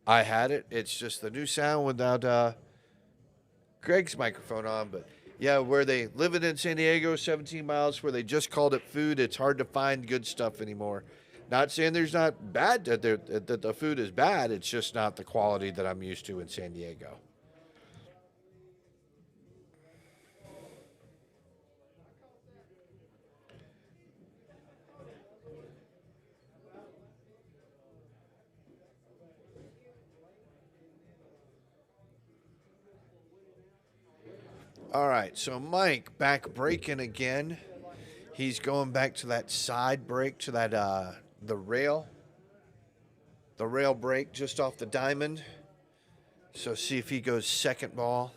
I had it. It's just the new sound without Greg's microphone on, but yeah, where they living in San Diego, 17 miles, where they just called it food. It's hard to find good stuff anymore. Not saying there's not bad that the food is bad. It's just not the quality that I'm used to in San Diego. All right, so Mike back braking again. He's going back to that side brake, to that the rail brake just off the diamond. So see if he goes second ball.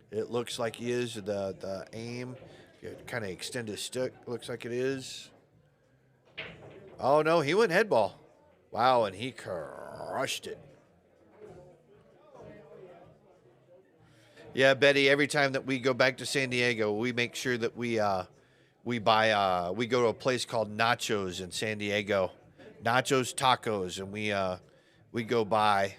It looks like he is. The aim, kind of extend his stick. Looks like it is. Oh no, he went head ball. Wow, and he crushed it. Yeah, Betty, every time that we go back to San Diego, we make sure that we go to a place called Nachos in San Diego. Nachos Tacos, and we go buy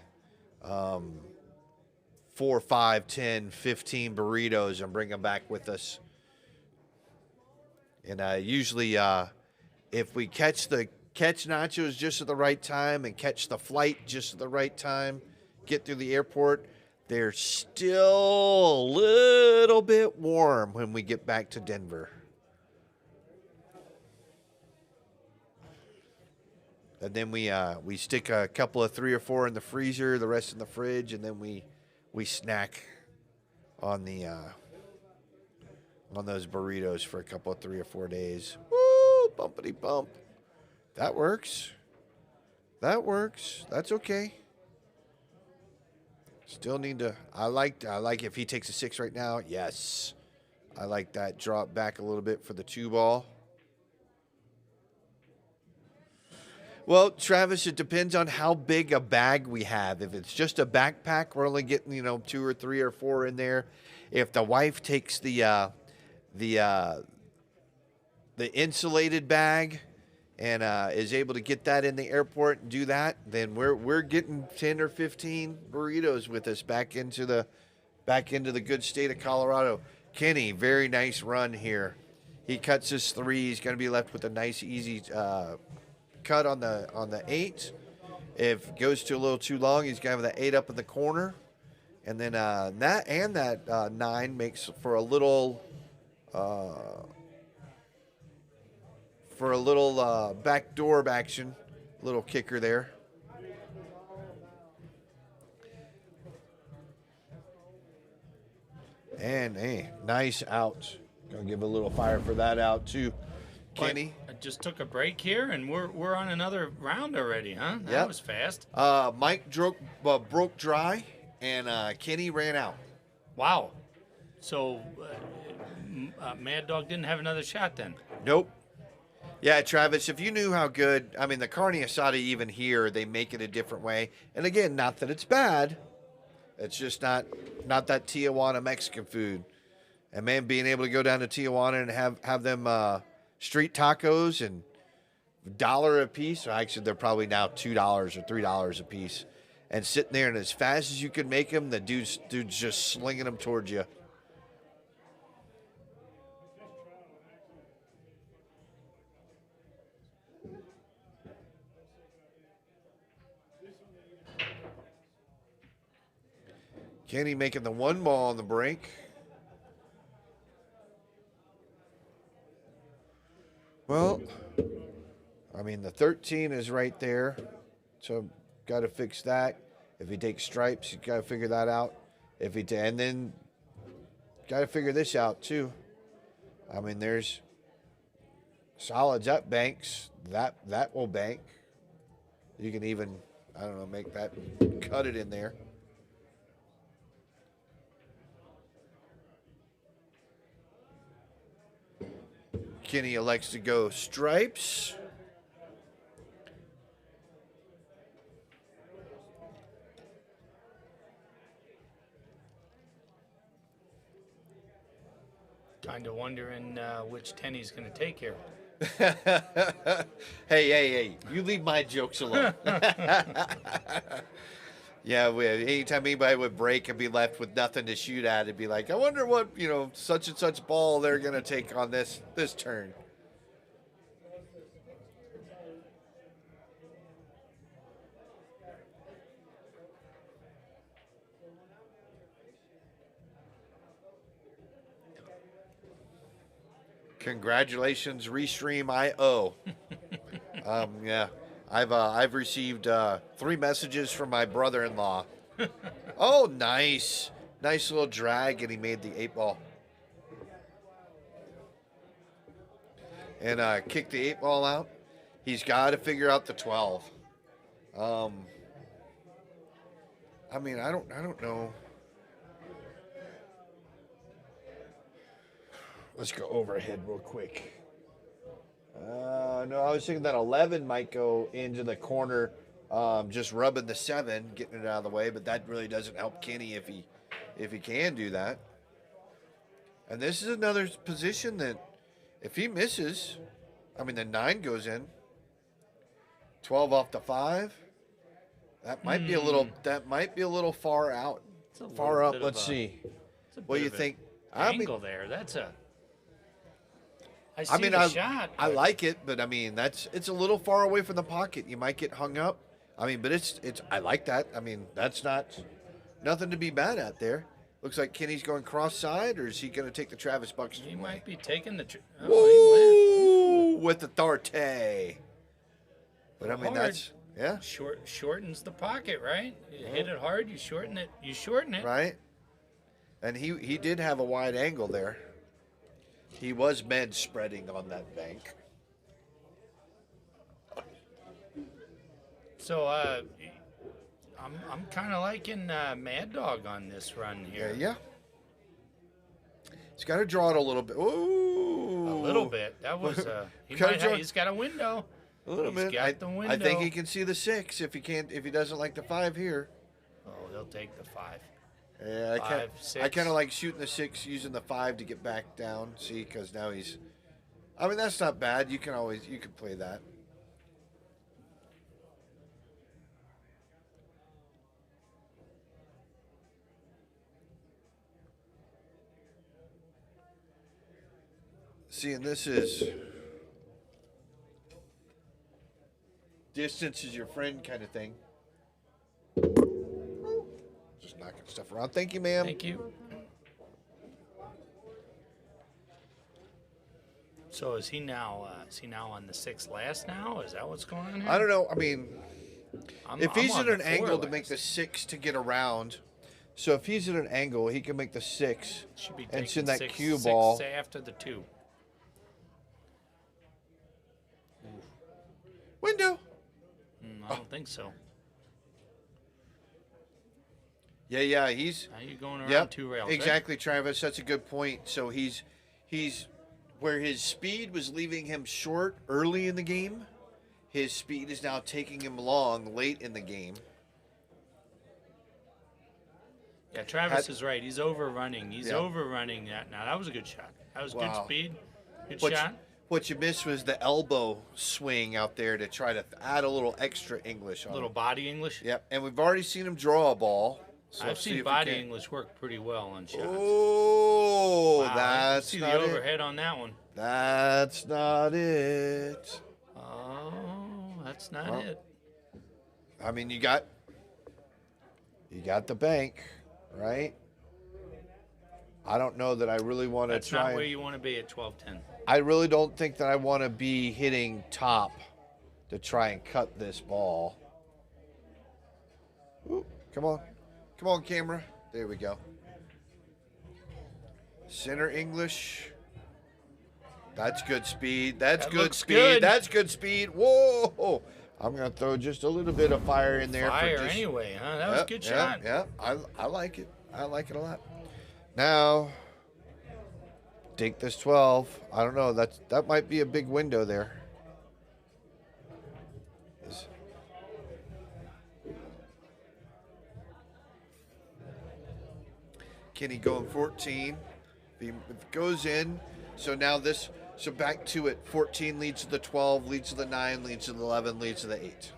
4, 5, 10, 15 burritos and bring them back with us. And usually if we catch nachos just at the right time and catch the flight just at the right time, get through the airport, they're still a little bit warm when we get back to Denver. And then we stick a couple of 3 or 4 in the freezer, the rest in the fridge, and then we snack on those burritos for a couple of 3 or 4 days. Woo, bumpity bump. That works. That's okay. Still need to. I like if he takes a 6 right now. Yes, I like that. Drop back a little bit for the 2 ball. Well, Travis, it depends on how big a bag we have. If it's just a backpack, we're only getting 2 or 3 or 4 in there. If the wife takes the insulated bag and is able to get that in the airport and do that, then we're getting 10 or 15 burritos with us back into the good state of Colorado. Kenny, very nice run here. He cuts his 3. He's going to be left with a nice, easy cut on the 8. If it goes to a little too long, he's going to have the 8 up in the corner. And then that 9 makes for a little backdoor action, little kicker there. And hey, nice out. Gonna give a little fire for that out too, Kenny. I just took a break here, and we're on another round already, huh? That was fast. Mike broke dry, and Kenny ran out. Wow. So Mad Dog didn't have another shot then? Nope. Yeah, Travis, if you knew how good, the carne asada even here, they make it a different way. And again, not that it's bad. It's just not that Tijuana Mexican food. And man, being able to go down to Tijuana and have them street tacos and $1 a piece, or actually they're probably now $2 or $3 a piece, and sitting there, and as fast as you can make them, the dude's just slinging them towards you. Kenny making the 1 ball on the break. Well, the 13 is right there, so got to fix that. If he takes stripes, you got to figure that out. And then got to figure this out too. There's solids up banks that will bank. You can even make that, cut it in there. Kenny elects to go stripes. Kind of wondering which 10 he's going to take here. Hey, you leave my jokes alone. Yeah, anytime anybody would break and be left with nothing to shoot at, it'd be like, I wonder what, such and such ball they're going to take on this turn. Congratulations, Restream IO. Yeah, I've received 3 messages from my brother-in-law. Oh, nice little drag, and he made the 8-ball and kicked the 8-ball out. He's got to figure out the 12. I mean, I don't know. Let's go overhead real quick. No, I was thinking that 11 might go into the corner, just rubbing the 7, getting it out of the way, but that really doesn't help Kenny if he can do that. And this is another position that if he misses, I mean, the 9 goes in. 12 off the 5. That might be a little far out. Far up. Let's see. What do you think? Angle there. That's a. I shot. I like it, but I mean it's a little far away from the pocket. You might get hung up. I mean, but it's I like that. I mean, that's nothing to be bad at there. Looks like Kenny's going cross side, or is he going to take the Travis Buxton? He way? might be taking the. Woo! With the Tharte. But I mean Hard. yeah. Shortens the pocket, right? You hit it hard, you shorten it. Right. And he did have a wide angle there. He was med spreading on that bank. So I'm kind of liking Mad Dog on this run here. Yeah. He's got to draw it a little bit. Ooh. A little bit. That was he's got a window. A little He's bit. got the window. I think he can see the 6 if he doesn't like the 5 here. Oh, he'll take the 5. Yeah, 5, 6. I kind of like shooting the 6, using the 5 to get back down. See, because now he's. I mean, that's not bad. You can play that. See, and this is distance is your friend kind of thing. Just knocking stuff around. Thank you, ma'am. Thank you. So is he now on the 6 last now? Is that what's going on here? I don't know. I mean, if he's I'm at on an the 4 angle to last. make the 6 to get around, so if he's at an angle, he can make the 6 Should be and taking send that 6, cue 6 ball. after the 2. Window. I don't think so. Yeah. He's. Now you're going around 2 rails. Right? Exactly, Travis. That's a good point. So he's where his speed was leaving him short early in the game. His speed is now taking him long late in the game. Yeah, Travis is right. He's overrunning. He's overrunning that. Now that was a good shot. That was good speed. Good shot. What you missed was the elbow swing out there to try to add a little extra English on A little it. body English. Yep, and we've already seen him draw a ball. So I've see seen if body we can- English work pretty well on shots. Oh, Wow, that's see not the it. overhead on that one. That's not it. Oh, that's not Well, it. I mean, you got the bank, right? I don't know that I really want to That's try. not where you want to be at 12-10. I really don't think that I want to be hitting top to try and cut this ball. Ooh, come on, camera. There we go. Center English. That's good speed. That's That good looks speed. good. That's good speed. Whoa! I'm gonna throw just a little bit of fire in there. Fire for just, anyway, huh? That was a good shot. Yeah, I like it. I like it a lot. Now, take this 12. I don't know. That might be a big window there. Kenny going 14. If it goes in, so now this. So back to it. 14 leads to the 12, leads to the 9, leads to the 11, leads to the 8.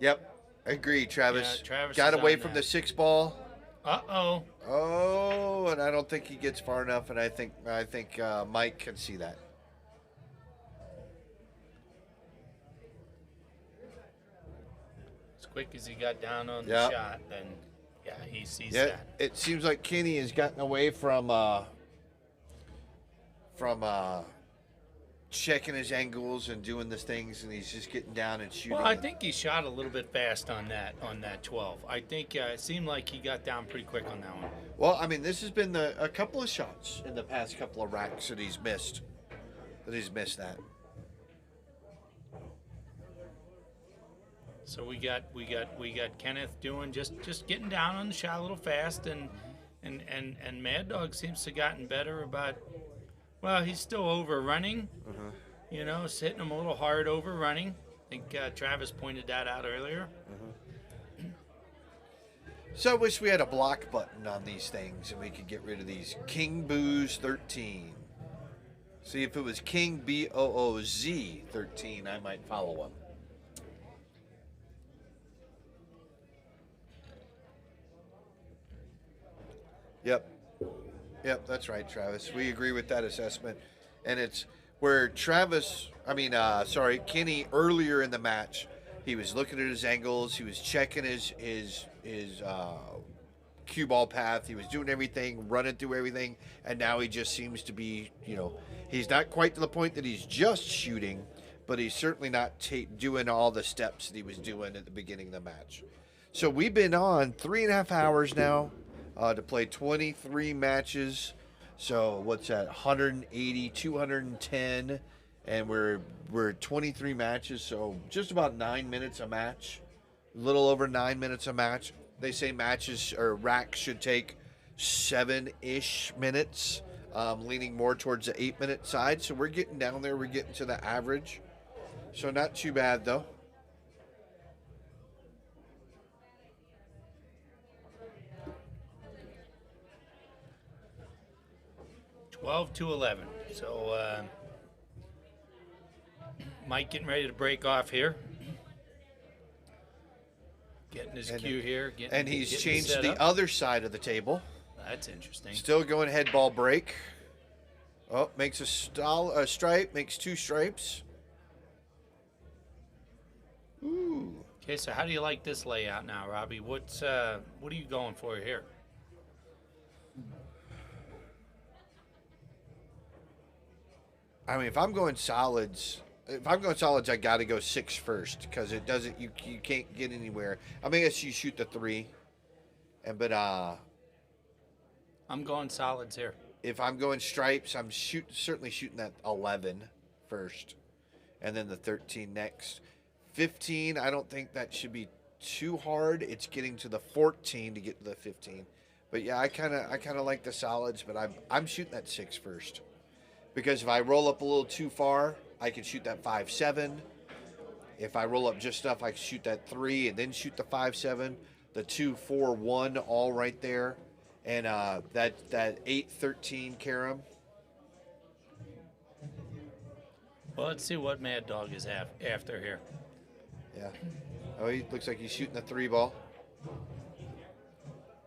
Yep. Agreed, Travis. Yeah, Travis Got is away on from that. the 6 ball. Uh-oh. Oh, and I don't think he gets far enough, and I think Mike can see that. As quick as he got down on Yep. the shot, then, yeah, he sees Yeah, that. it seems like Kenny has gotten away from checking his angles and doing the things, and he's just getting down and shooting. Well, I it. think he shot a little bit fast on that 12. I think it seemed like he got down pretty quick on that one. Well, I mean, this has been a couple of shots in the past couple of racks that he's missed. That. So we got Kennyth doing just getting down on the shot a little fast, and Mad Dog seems to have gotten better about. Well, he's still overrunning. You know, it's hitting him a little hard overrunning. I think Travis pointed that out earlier. So I wish we had a block button on these things and we could get rid of these. King Booze 13. See, if it was King BOOZ 13, I might follow him. Yep. Yep, that's right, Travis. We agree with that assessment. And it's where Kenny, earlier in the match, he was looking at his angles, he was checking his cue ball path, he was doing everything, running through everything, and now he just seems to be, he's not quite to the point that he's just shooting, but he's certainly not doing all the steps that he was doing at the beginning of the match. So we've been on 3.5 hours now. To play 23 matches. So what's that? 180, 210, and we're 23 matches. So just about 9 minutes a match, a little over 9 minutes a match. They say matches or racks should take 7-ish minutes, leaning more towards the 8-minute side. So we're getting down there. We're getting to the average. So not too bad though. 12-11. So Mike getting ready to break off here. Getting his cue here. And he's getting changed set the up. other side of the table. That's interesting. Still going head ball break. Oh, makes a stripe, makes 2 stripes. Ooh. Okay, so how do you like this layout now, Robbie? What are you going for here? I mean, if I'm going solids, I got to go 6 first because it doesn't. You can't get anywhere. I mean, I guess you shoot the 3, but I'm going solids here. if I'm going stripes, I'm certainly shooting that 11 first, and then the 13 next. 15, I don't think that should be too hard. It's getting to the 14 to get to the 15. But yeah, I kind of like the solids, but I'm shooting that 6 first. Because if I roll up a little too far, I can shoot that 5-7. If I roll up just enough, I can shoot that 3 and then shoot the 5-7. The 2-4-1 all right there. And that 8-13 carom. Well, let's see what Mad Dog is after here. Yeah. Oh, he looks like he's shooting the 3 ball.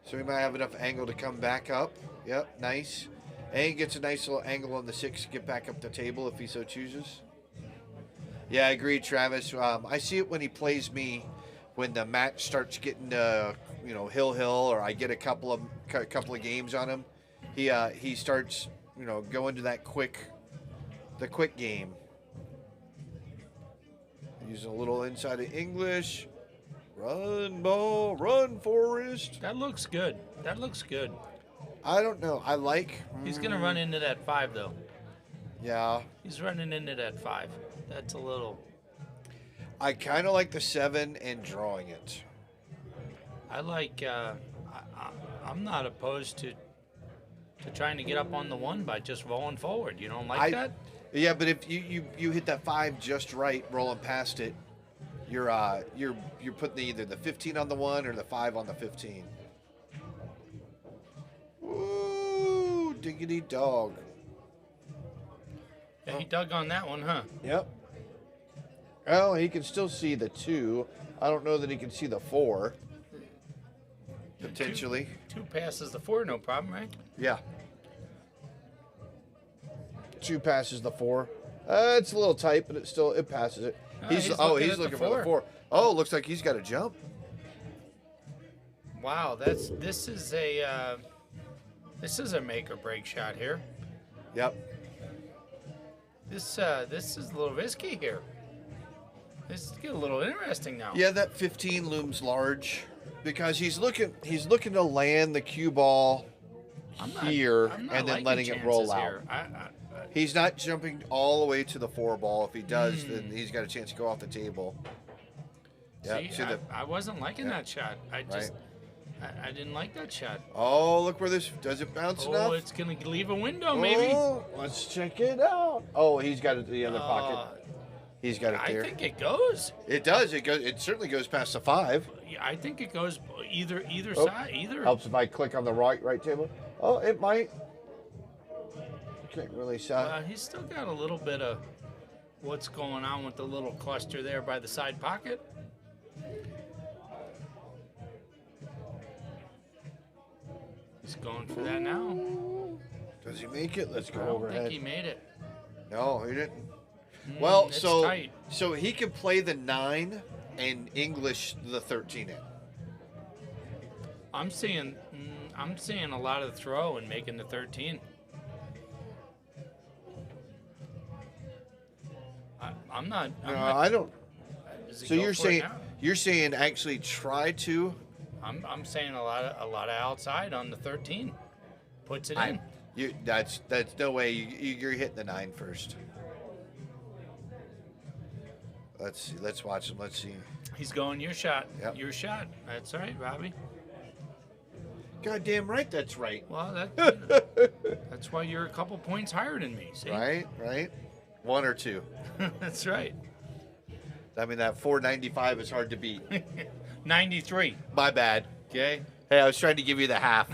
So he might have enough angle to come back up. Yep, nice. And he gets a nice little angle on the 6 to get back up the table if he so chooses. Yeah, I agree, Travis. I see it when he plays me when the match starts getting hill, or I get a couple of games on him. He starts going to the quick game. Using a little inside of English. Run, ball, run, Forrest. That looks good. I don't know. I like. He's going to run into that 5, though. Yeah. He's running into that 5. That's a little. I kind of like the 7 and drawing it. I like. I'm not opposed to trying to get up on the 1 by just rolling forward. You don't like that? Yeah, but if you hit that 5 just right, rolling past it, you're putting either the 15 on the 1 or the 5 on the 15. Ooh, diggity dog. Yeah, he dug on that one, huh? Yep. Well, he can still see the 2 I don't know that he can see the 4. Potentially. 2 passes the 4, no problem, right? Yeah. 2 passes the 4. It's a little tight, but it passes it. He's looking for the 4. Oh, looks like he's got a jump. Wow, this is a make or break shot here. Yep. This is a little risky here. This is getting a little interesting now. Yeah, that 15 looms large because he's looking to land the cue ball here and then letting it roll out. Here. He's not jumping all the way to the 4 ball. If he does, then he's got a chance to go off the table. See, I wasn't liking that shot. I didn't like that shot. Oh, look where this does it bounce enough? Oh, it's gonna leave a window, maybe. Let's check it out. Oh, he's got it in the other pocket. He's got it there. I think it goes. It does. It certainly goes past the 5. Yeah, I think it goes either side. Either helps if I click on the right table. Oh, it might. Can't really see. He's still got a little bit of what's going on with the little cluster there by the side pocket. He's going for that now. Does he make it? Let's go I don't overhead. think he made it. No, he didn't. Well, it's so tight. so he can play the 9 and English the 13 in. I'm seeing a lot of throw and making the 13. I'm not. I don't. Does he So go you're for it saying now? you're saying actually try to. I'm saying a lot of outside on the 13. Puts it in. That's no way. You're hitting the 9 first. Let's see. Let's watch him. Let's see. He's going your shot. Yep. Your shot. That's right, Robbie. Goddamn right. That's right. Well, that's why you're a couple points higher than me. See? Right. 1 or 2. That's right. I mean, that 495 is hard to beat. 93. My bad. Okay. Hey, I was trying to give you the half.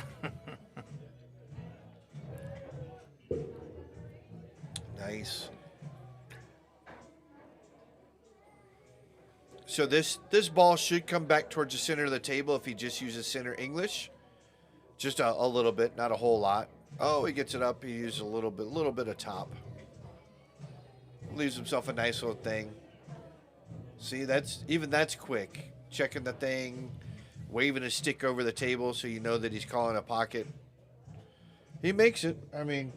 Nice. So this ball should come back towards the center of the table if he just uses center English. Just a little bit, not a whole lot. Oh, he gets it up. He uses a little bit of top. Leaves himself a nice little thing. See, that's quick. Checking the thing, waving a stick over the table so you know that he's calling a pocket. He makes it. I mean,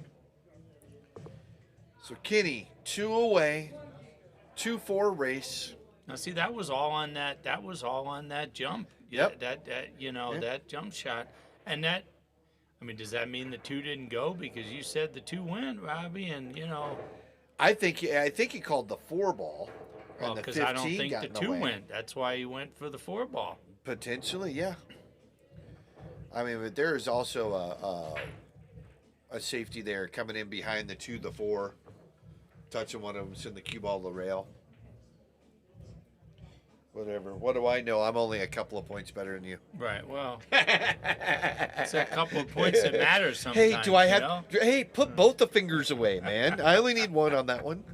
so Kenny, 2 away, 2-4 race. Now see, that was all on that. That was all on that jump. Yep. That jump shot, and that. I mean, does that mean the 2 didn't go because you said the 2 went, Robbie? And I think he called the 4 ball. Well, and the because 15 I don't think got the in the 2 way. went. That's why he went for the 4 ball. Potentially, yeah. I mean, but there is also a safety there coming in behind the 2, the 4, touching one of them, sending the cue ball to the rail. Whatever. What do I know? I'm only a couple of points better than you. Right. Well, it's a couple of points that matter sometimes. Hey, do I have? Hey, put both the fingers away, man. I only need one on that one.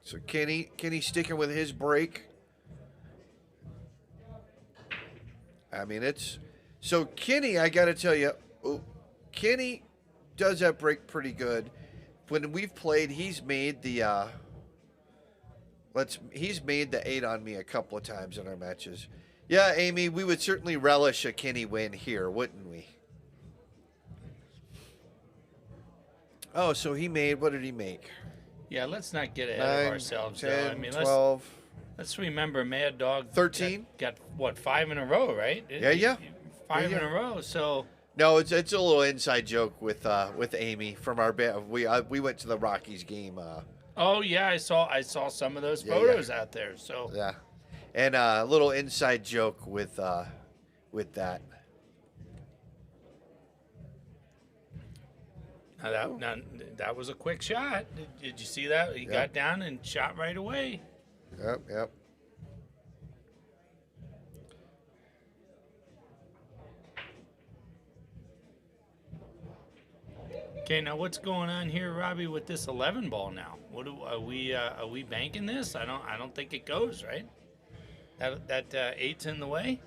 So Kenny sticking with his break. I mean, it's so Kenny. I got to tell you, Kenny does that break pretty good. When we've played, he's made the he's made the 8 on me a couple of times in our matches. Yeah, Amy, we would certainly relish a Kenny win here, wouldn't we? Oh, so he made, what did he make? Yeah, let's not get ahead 9, of ourselves, 10, though. I mean, 12. let's remember Mad Dog 13? got what, 5 in a row, right? Yeah. 5 in a row. So No, it's a little inside joke with Amy from our band. We went to the Rockies game. oh yeah, I saw some of those photos out there. So Yeah, and a little inside joke with that. Now that was a quick shot. Did you see that? He got down and shot right away. Yep. Okay, now what's going on here, Robbie, with this 11 ball now? Are we banking this? I don't think it goes, right? That 8's in the way.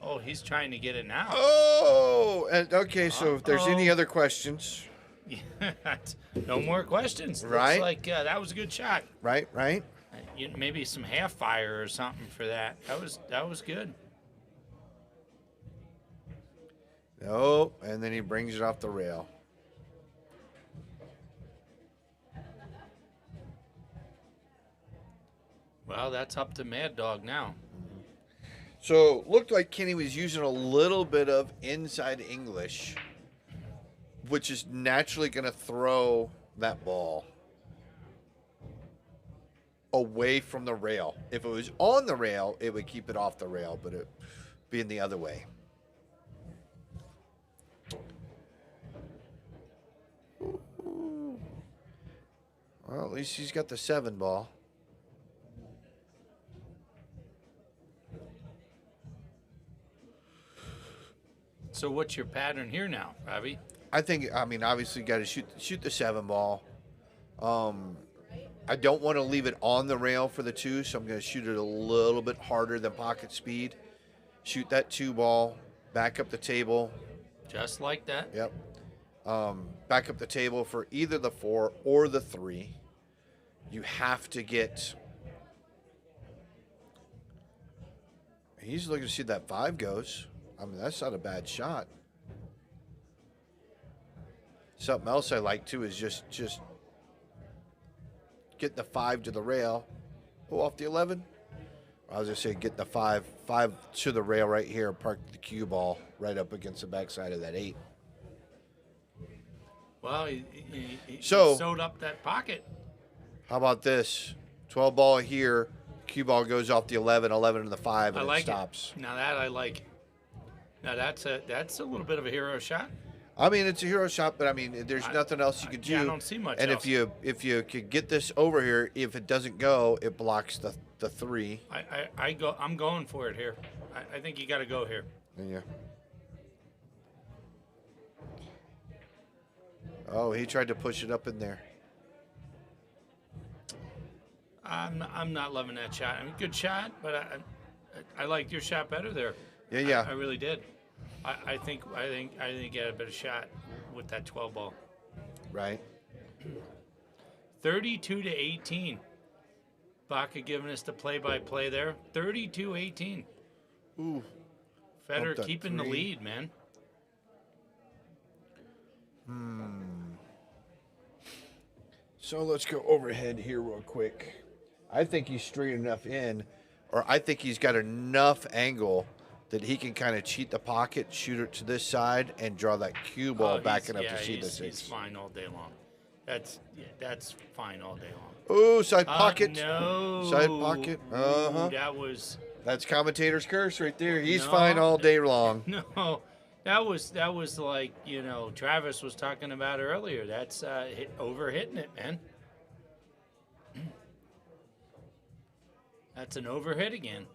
Oh, he's trying to get it now. Oh, and okay. So if there's any Uh-oh. other questions, No more questions. Right. Looks like that was a good shot. right? Maybe some half fire or something for that. That was good. No, and then he brings it off the rail. Well, that's up to Mad Dog now. So looked like Kenny was using a little bit of inside English, which is naturally going to throw that ball away from the rail. If it was on the rail, it would keep it off the rail, but it being the other way. Well, at least he's got the 7 ball. So what's your pattern here now, Robbie? I think, obviously got to shoot the 7 ball. I don't want to leave it on the rail for the 2, so I'm going to shoot it a little bit harder than pocket speed. Shoot that 2 ball, back up the table. Just like that? Yep. Back up the table for either the 4 or the 3. You have to get... He's looking to see that 5 goes. That's not a bad shot. Something else I like too is just get the 5 to the rail. Oh, off the 11. I was gonna say get the 5 to the rail right here. Park the cue ball right up against the backside of that 8. Well, he So- sewed up that pocket. How about this? 12 ball here. Cue ball goes off the 11 to the 5, I and like it stops. it. Now that I like. Now that's a little bit of a hero shot. It's a hero shot, but there's nothing else you can do. Yeah, I don't see much And else. if you could get this over here, if it doesn't go, it blocks the 3. I'm going for it here. I think you got to go here. Yeah. Oh, he tried to push it up in there. I'm not loving that shot. Good shot, but I liked your shot better there. Yeah. I really did. I think you had a better shot with that 12 ball. Right. 32-18. Baca giving us the play-by-play there. 32-18. Ooh. Federer Bumped that keeping the 3. lead, man. So let's go overhead here real quick. I think he's straight enough in, or I think he's got enough angle that he can kind of cheat the pocket, shoot it to this side, and draw that cue ball back enough to see the 6. He's fine all day long. That's fine all day long. Ooh, side pocket. No. Side pocket. Uh-huh. That's commentator's curse right there. He's No. fine all day long. No. That was like, Travis was talking about earlier. That's overhitting it, man. That's an overhit again.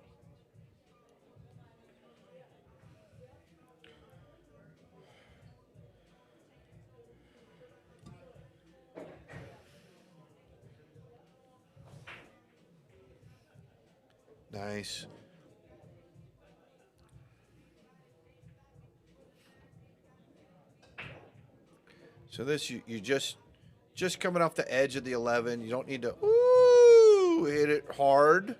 Nice. So this you just coming off the edge of the 11. You don't need to hit it hard.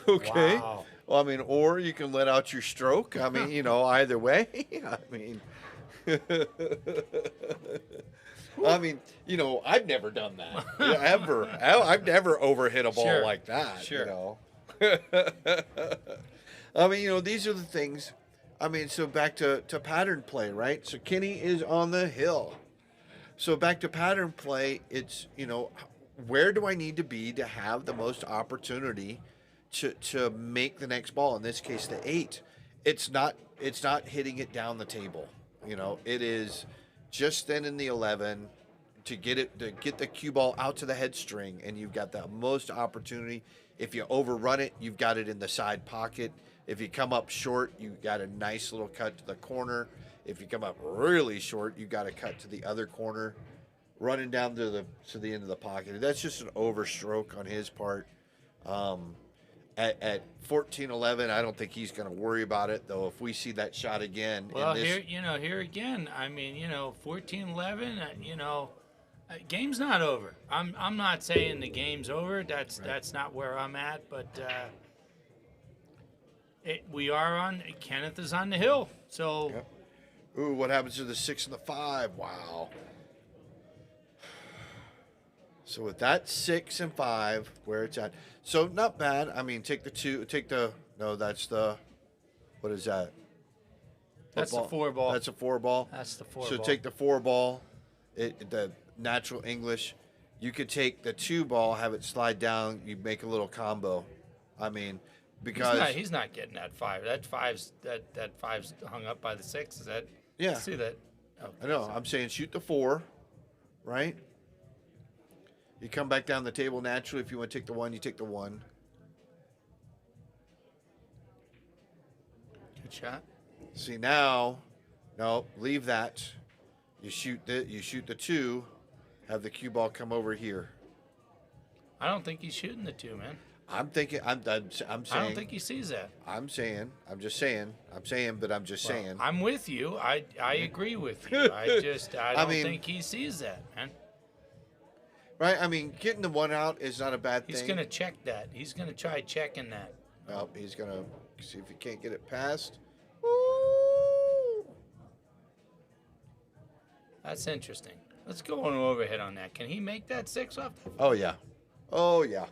Okay. Wow. Well, or you can let out your stroke. Either way. I've never done that ever. I've never overhit a ball Sure. like that. Sure. These are the things. So back to pattern play, right? So Kenny is on the hill. So back to pattern play, it's, where do I need to be to have the most opportunity to make the next ball? In this case, the 8. It's not hitting it down the table. It is just then in the 11 to get the cue ball out to the head string, and you've got the most opportunity. If you overrun it, you've got it in the side pocket. If you come up short, you got a nice little cut to the corner. If you come up really short, you got a cut to the other corner. running down to the end of the pocket. That's just an overstroke on his part. At 14-11, I don't think he's going to worry about it, though. If we see that shot again, Well, here again, I mean, 14-11, game's not over. I'm not saying the game's over. That's not where I'm at, but Kennyth is on the hill. So, Yep. Ooh, what happens to the 6 and the 5? Wow. So with that 6 and 5, where it's at, so not bad. I mean, take the 2. That's the. What is that? that's the 4 ball. That's a 4 ball. That's the 4 So ball. take the 4 ball. The natural English. You could take the 2 ball, have it slide down. You make a little combo. I mean, because he's not getting that 5. That five's hung up by the 6. Is that? Yeah. See that? Oh, I know. I'm saying shoot the 4, right? You come back down the table naturally. If you want to take the 1, you take the 1. Good shot. See now, no, leave that. You shoot the 2. Have the cue ball come over here. I don't think he's shooting the 2, man. I'm thinking. I'm saying. I don't think he sees that. I'm saying. I'm just saying. I'm saying, but I'm just saying. I'm with you. I agree with you. I don't mean- think he sees that, man. Right? I mean, getting the 1 out is not a bad thing. He's gonna check that. He's gonna try checking that. Well, he's gonna see if he can't get it past. That's interesting. Let's go on overhead on that. Can he make that 6 off? Oh yeah. Oh yeah.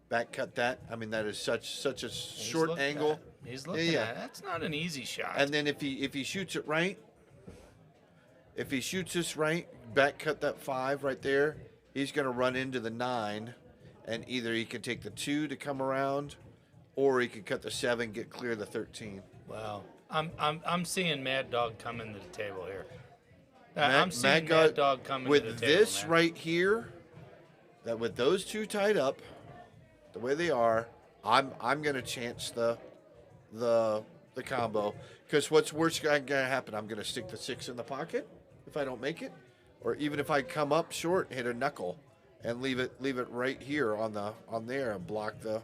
Back cut that. I mean, that is such a He's short looking angle. at it. He's looking Yeah. at it. That's not an easy shot. And then if he shoots it right, if he shoots this right, back cut that 5 right there, he's going to run into the 9, and either he can take the 2 to come around, or he could cut the 7, get clear of the 13. Wow. I'm seeing Mad Dog coming to the table here. Mad- I'm seeing Mad Mad Dog coming with to the table. this man. right here, that with those 2 tied up, the way they are, I'm going to chance the combo, because what's worse going to happen? I'm going to stick the 6 in the pocket if I don't make it, or even if I come up short, hit a knuckle, and leave it right here on there and block the.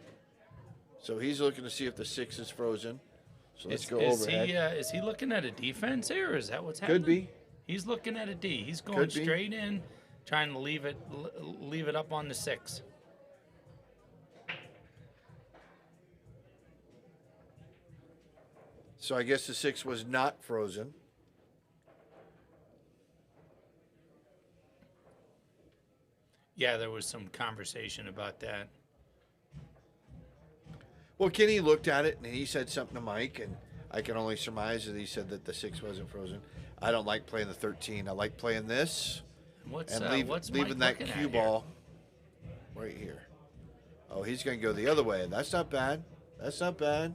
So he's looking to see if the 6 is frozen. So let's go overhead. Is he looking at a defense here, or is that what's happening? Could be. He's looking at a D. He's going Could be. straight in, trying to leave it up on the 6. So I guess the 6 was not frozen. Yeah, there was some conversation about that. Well, Kenny looked at it and he said something to Mike, and I can only surmise that he said that the 6 wasn't frozen. I don't like playing the 13. I like playing this What's and what's leaving Mike that looking cue at here? ball right here. Oh, he's going to go the other way. That's not bad. That's not bad.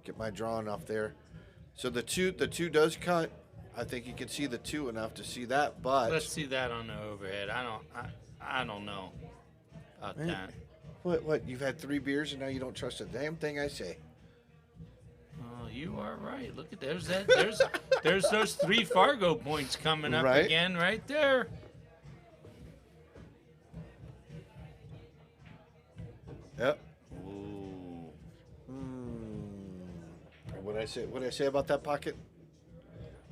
Get my drawing off there. So the 2 does cut. I think you can see the 2 enough to see that, but Let's see that on the overhead. I don't know about Man. that. what? You've had 3 beers and now you don't trust a damn thing I say. Oh, you are right. Look at there's those 3 Fargo points coming up Right. again right there. Yep. Ooh. What did I say about that pocket?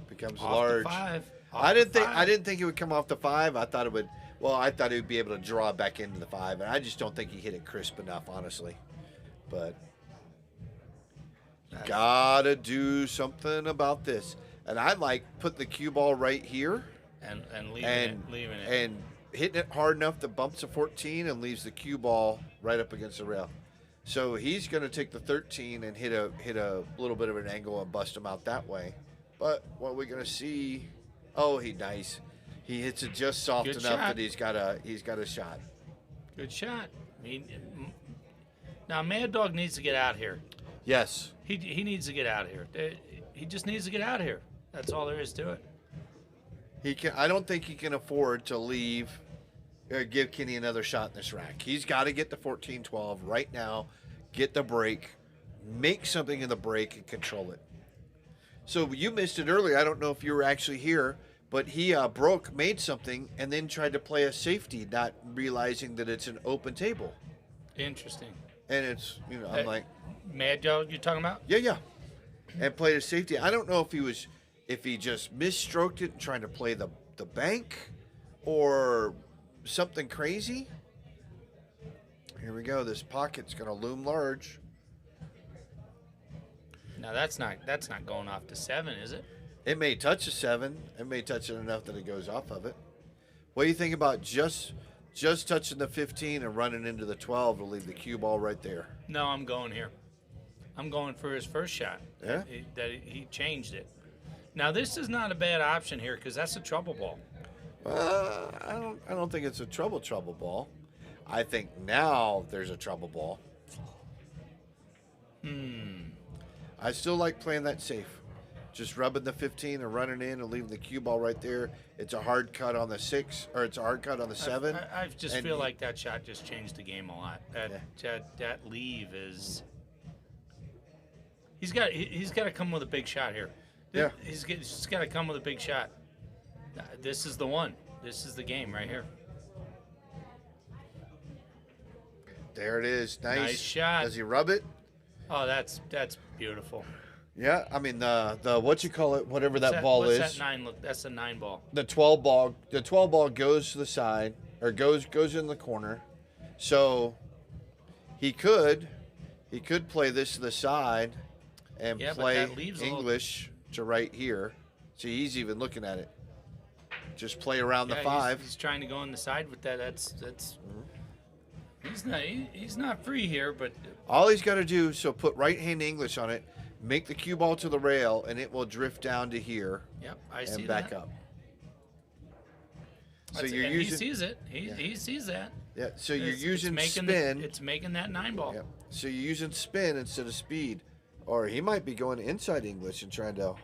Becomes Off large. the 5. I didn't think it would come off the 5. I thought it would. Well, I thought he would be able to draw back into the 5, and I just don't think he hit it crisp enough, honestly. But you gotta do something about this. And I like putting the cue ball right here and leaving it. and hitting it hard enough that bumps the 14 and leaves the cue ball right up against the rail. So he's going to take the 13 and hit a little bit of an angle and bust him out that way. But what we're going to see, nice. He hits it just soft Good enough shot. that he's got a shot. Good shot. Now Mad Dog needs to get out here. Yes. He needs to get out of here. He just needs to get out of here. That's all there is to it. He can. I don't think he can afford to leave or give Kenny another shot in this rack. He's got to get the 14-12 right now, get the break, make something in the break, and control it. So you missed it earlier. I don't know if you were actually here, but he made something, and then tried to play a safety, not realizing that it's an open table. Interesting. And it's, I'm like, Mad Dog, you talking about? yeah, and played a safety. I don't know if he just misstroked it and trying to play the bank, or something crazy. Here we go. This pocket's gonna loom large. No, that's not going off to 7, is it? It may touch a 7. It may touch it enough that it goes off of it. What do you think about just touching the 15 and running into the 12 to leave the cue ball right there? No, I'm going here. I'm going for his first shot. Yeah? He changed it. Now, this is not a bad option here because that's a trouble ball. I don't think it's a trouble ball. I think now there's a trouble ball. I still like playing that safe. Just rubbing the 15 and running in and leaving the cue ball right there. It's a hard cut on the 6, or it's a hard cut on the 7. I just feel like that shot just changed the game a lot. That leave is. He's got to come with a big shot here. Yeah. He's got to come with a big shot. This is the one. This is the game right here. There it is. Nice shot. Does he rub it? Oh, that's beautiful. Yeah, I mean the what you call it, whatever that ball what's is. That 9 look? That's a 9 ball. The 12 ball. The 12 ball goes to the side, or goes in the corner. So he could play this to the side and play English to right here. See, he's even looking at it. Just play around the 5. He's trying to go on the side with that. That's. He's not free here, but all he's got to do is put right hand English on it, make the cue ball to the rail, and it will drift down to here. Yep, I see and back that. up. So you're using. He sees it. He sees that. Yeah. So you're using spin. It's making that 9 ball. Yeah. So you're using spin instead of speed, or he might be going inside English and trying to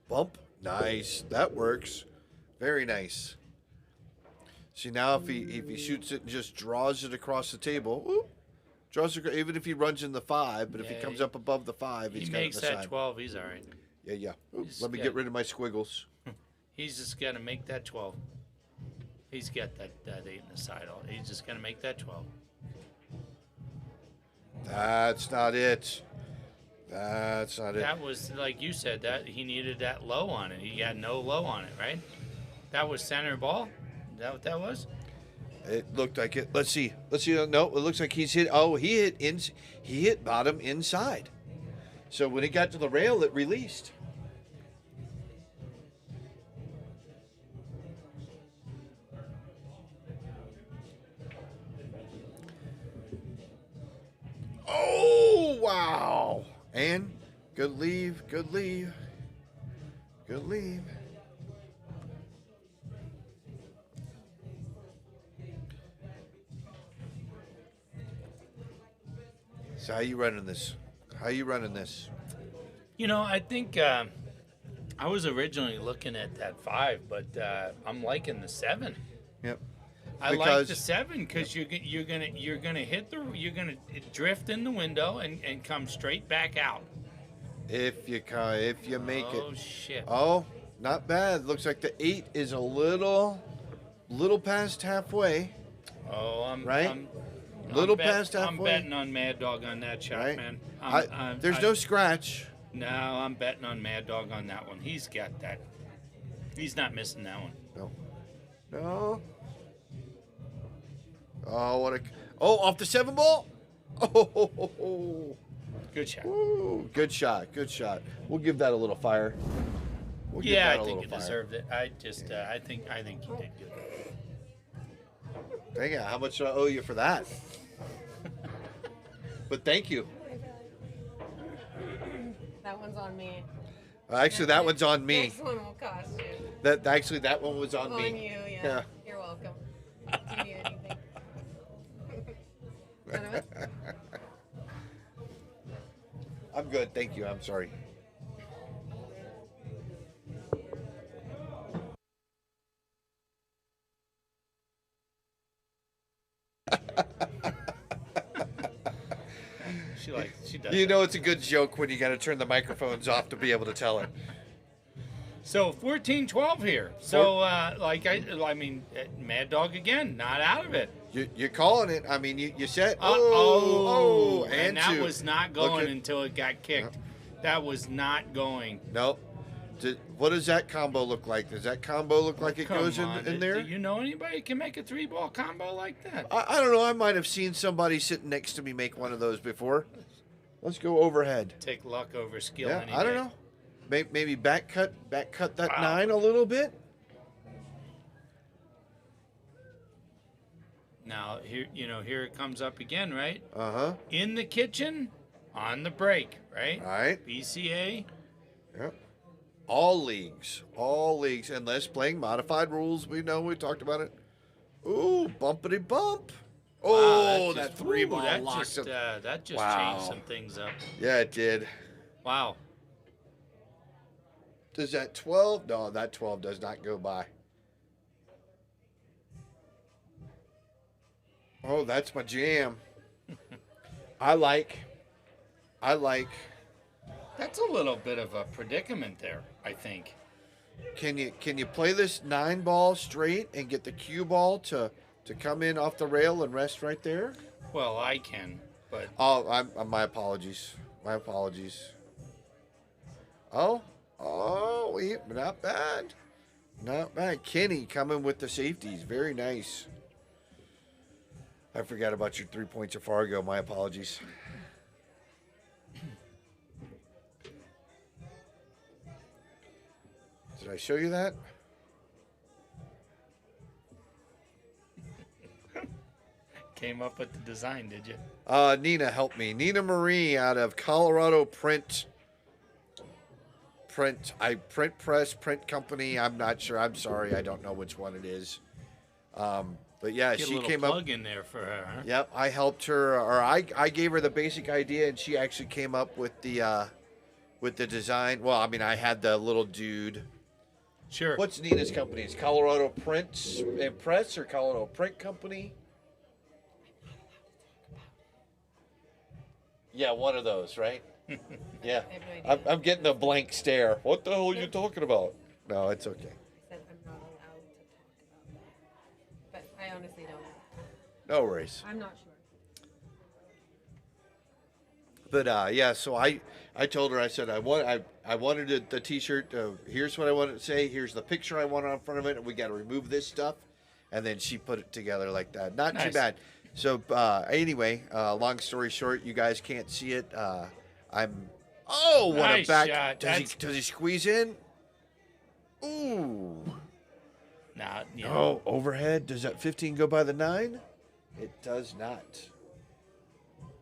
bump. Nice. That works. Very nice. See, now if he shoots it and just draws it across the table, even if he runs in the 5, but if he comes up above the 5, he's got it on the side. He makes that 12. He's all right. Yeah. Let me get rid of my squiggles. He's just got to make that 12. He's got that 8 in the side. He's just going to make that 12. That's not it. That's not it. That was, like you said, that he needed that low on it. He got no low on it, right? That was center ball? Is that what that was? It looked like it. Let's see. No, it looks like he's hit. Oh, he hit bottom inside. So when it got to the rail, it released. Oh, wow. And good leave. So how you running this? I think I was originally looking at that 5, but I'm liking the 7. Yep. I like the 7 because you're gonna drift in the window and come straight back out. If you make it. Oh shit. Oh, not bad. Looks like the 8 is a little past halfway. Oh, I'm past halfway. I'm betting on Mad Dog on that shot, right? man. There's no scratch. No, I'm betting on Mad Dog on that one. He's got that. He's not missing that one. No. Oh, off the 7 ball. Oh. Good shot. Ooh, good shot. We'll give that a little fire. I think you deserved it. I think you did good. Dang it, how much do I owe you for that? But thank you. That one's on me. Actually, that one's on me. Next one will cost you. That one was on me. On you, yeah. You're welcome. Do you need anything? None of it? I'm good, thank you. I'm sorry. She does You know it's a good joke when you got to turn the microphones off to be able to tell it. So 14-12 here. So Mad Dog again, not out of it. You're calling it. I mean, you said, and that two. was not going until it got kicked. That was not going. Nope. What does that combo look like? Does that combo look like it goes in there? Do you know anybody who can make a 3-ball combo like that? I don't know. I might have seen somebody sitting next to me make one of those before. Let's go overhead. Take luck over skill. Yeah, any I don't day. know. Maybe back cut that 9 a little bit. Now here it comes up again, right? Uh-huh. In the kitchen, on the break, right? All right. BCA. Yep. All leagues, unless playing modified rules. We talked about it. Ooh, bumpity bump. Oh, Wow, that 3-ball that locked just, him. that just Wow. changed some things up. Yeah, it did. Wow. Does that 12? No, that 12 does not go by. Oh, that's my jam. I like. That's a little bit of a predicament there, I think. Can you play this 9-ball straight and get the cue ball to come in off the rail and rest right there? Well, I can, but Oh, my apologies. My apologies. Oh, not bad. Not bad. Kenny coming with the safeties. Very nice. I forgot about your 3 points of Fargo. My apologies. Did I show you that? came up with the design, did you? Nina helped me. Nina Marie out of Colorado Print Press Print Company. I'm not sure. I'm sorry. I don't know which one it is. But yeah, Get she a little came plug up. in there for her. Huh? Yep, I helped her, or I gave her the basic idea, and she actually came up with the design. Well, I mean, I had the little dude. Sure. What's Nina's company? It's Colorado Prints and Press or Colorado Print Company? Yeah, one of those, right? Yeah. I have no idea. I'm getting a blank stare. What the hell are you talking about? No, it's okay. I said I'm not allowed to talk about that. But I honestly don't. No worries. I'm not sure. But yeah, so I told her, I said I wanted the T-shirt. Here's what I wanted to say. Here's the picture I want on front of it, and we got to remove this stuff. And then she put it together like that. Not too Nice. bad. So anyway, long story short, you guys can't see it. What Nice a back! shot. Does he squeeze in? Ooh. Nah, you know, Oh, overhead. Does that 15 go by the 9? It does not.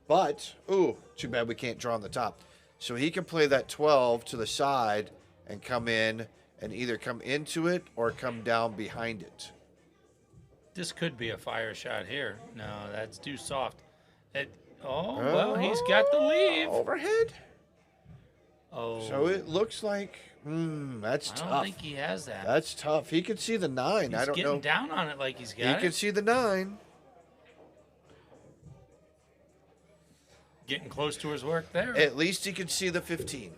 But, ooh, too bad we can't draw on the top. So he can play that 12 to the side and come in and either come into it or come down behind it. this could be a fire shot here. No, that's too soft. Well, he's got the leave. Overhead. Oh, So it looks like, that's I don't tough. think he has that. That's tough. He can see the 9. He's I don't getting know. down on it like he's He got can it. see the 9. Getting close to his work there. At least he can see the 15.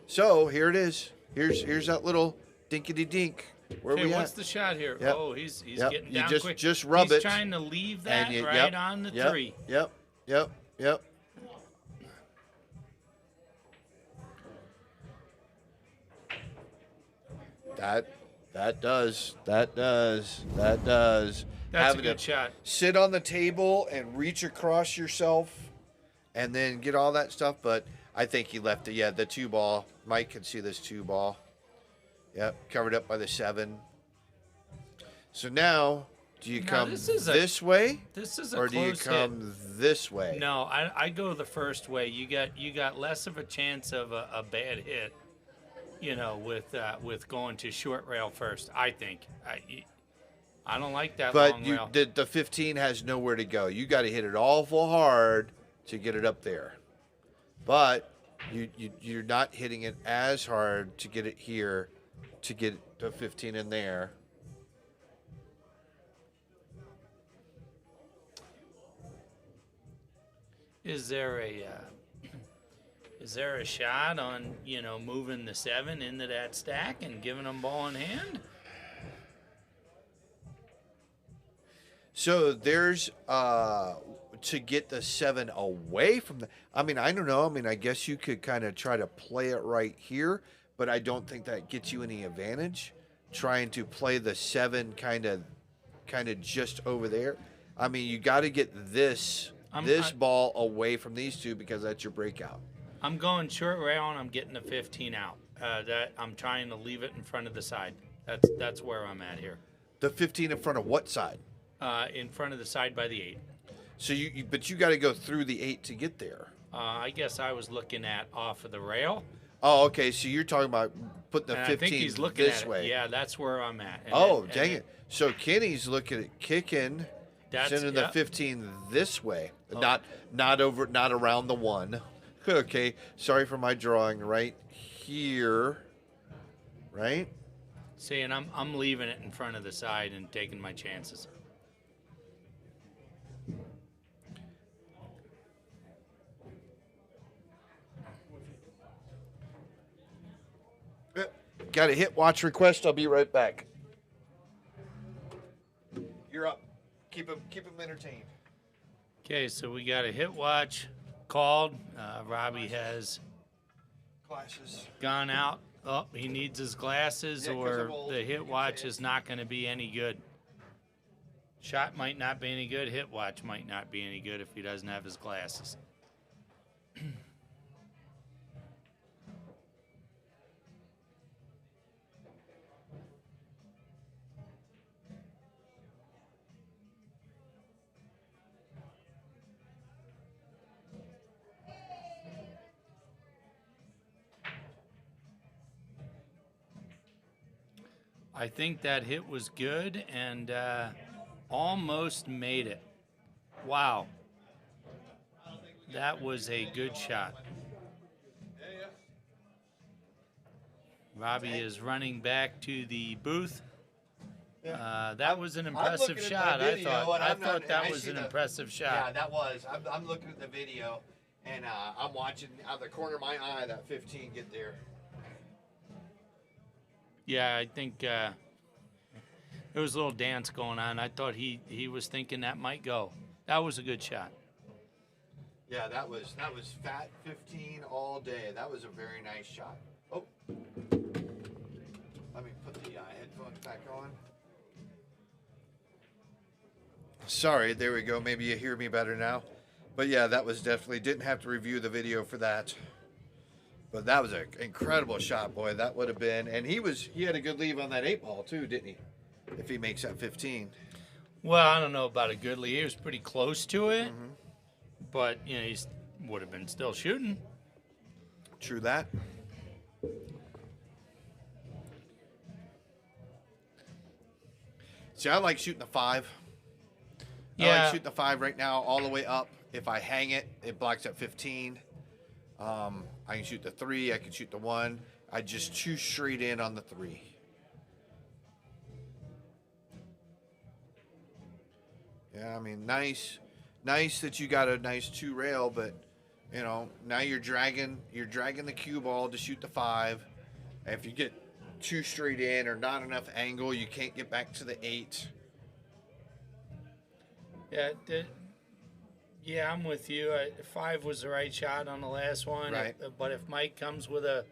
So here it is. Here's that little dinkity dink. Where Okay, we what's at? the shot here? Yep. Oh, he's Yep. getting You down just- quick. just rub he's it. trying to leave that And right on the 3. Yep. That does. That's Having a good to shot. sit on the table and reach across yourself and then get all that stuff, but I think he left it. Yeah, the 2 ball. Mike can see this 2 ball. Yep, covered up by the 7. So now, do you Now, come this is this way? This is a Or do you close come this way? hit. No, I go the first way. You got less of a chance of a bad hit, with going to short rail first. I think. I don't like that But long rail. the 15 has nowhere to go. You got to hit it awful hard to get it up there. But you're not hitting it as hard to get it here, to get the 15 in there. Is there a shot on moving the 7 into that stack and giving them ball in hand? So there's to get the 7 away from the. I mean, I don't know. I mean, I guess you could kind of try to play it right here, but I don't think that gets you any advantage. Trying to play the 7 kind of just over there. I mean, you got to get this ball away from these two because that's your breakout. I'm going short rail and I'm getting the 15 out. That I'm trying to leave it in front of the side. That's where I'm at here. The 15 in front of what side? In front of the side by the 8. So but you got to go through the 8 to get there. I guess I was looking at off of the rail. Oh, okay. So you're talking about putting the And 15 I think he's looking this at way. it. Yeah, that's where I'm at. Dang it. So Kenny's looking at kicking, sending the 15 this way, not around the 1. Okay. Sorry for my drawing right here. Right? See, and I'm leaving it in front of the side and taking my chances. Got a hit watch request. I'll be right back. You're up. Keep him entertained. Okay, so we got a hit watch called. Robbie has Glasses. gone out. Oh, he needs his glasses, Yeah, 'cause or I'm old. the You hit can watch say it. is not going to be any good. Shot might not be any good. Hit watch might not be any good if he doesn't have his glasses. I think that hit was good and almost made it. Wow. That was a good shot. Robbie is running back to the booth. That was an impressive looking at shot. the video, and I I'm not- thought that I was see an the- impressive Yeah, shot. that was. I'm looking at the video, and I'm watching out of the corner of my eye that 15 get there. Yeah, I think there was a little dance going on. I thought he was thinking that might go. That was a good shot. Yeah, that was fat 15 all day. That was a very nice shot. Oh, let me put the headphones back on. Sorry, there we go. Maybe you hear me better now. But yeah, that was definitely, didn't have to review the video for that. But that was an incredible shot, boy. That would have been, and he had a good leave on that 8 ball too, didn't he? If he makes that 15. Well, I don't know about a good lead. He was pretty close to it, but he would have been still shooting. True that. See, I like shooting the 5. I Yeah. like shooting the 5 right now, all the way up. If I hang it, it blocks at 15. I can shoot the 3. I can shoot the 1. I just choose straight in on the 3. Yeah, I mean, nice that you got a nice 2 rail, but now you're dragging the cue ball to shoot the 5. And if you get too straight in or not enough angle, you can't get back to the 8. Yeah, I'm with you. 5 was the right shot on the last one. Right. But if Mike comes with a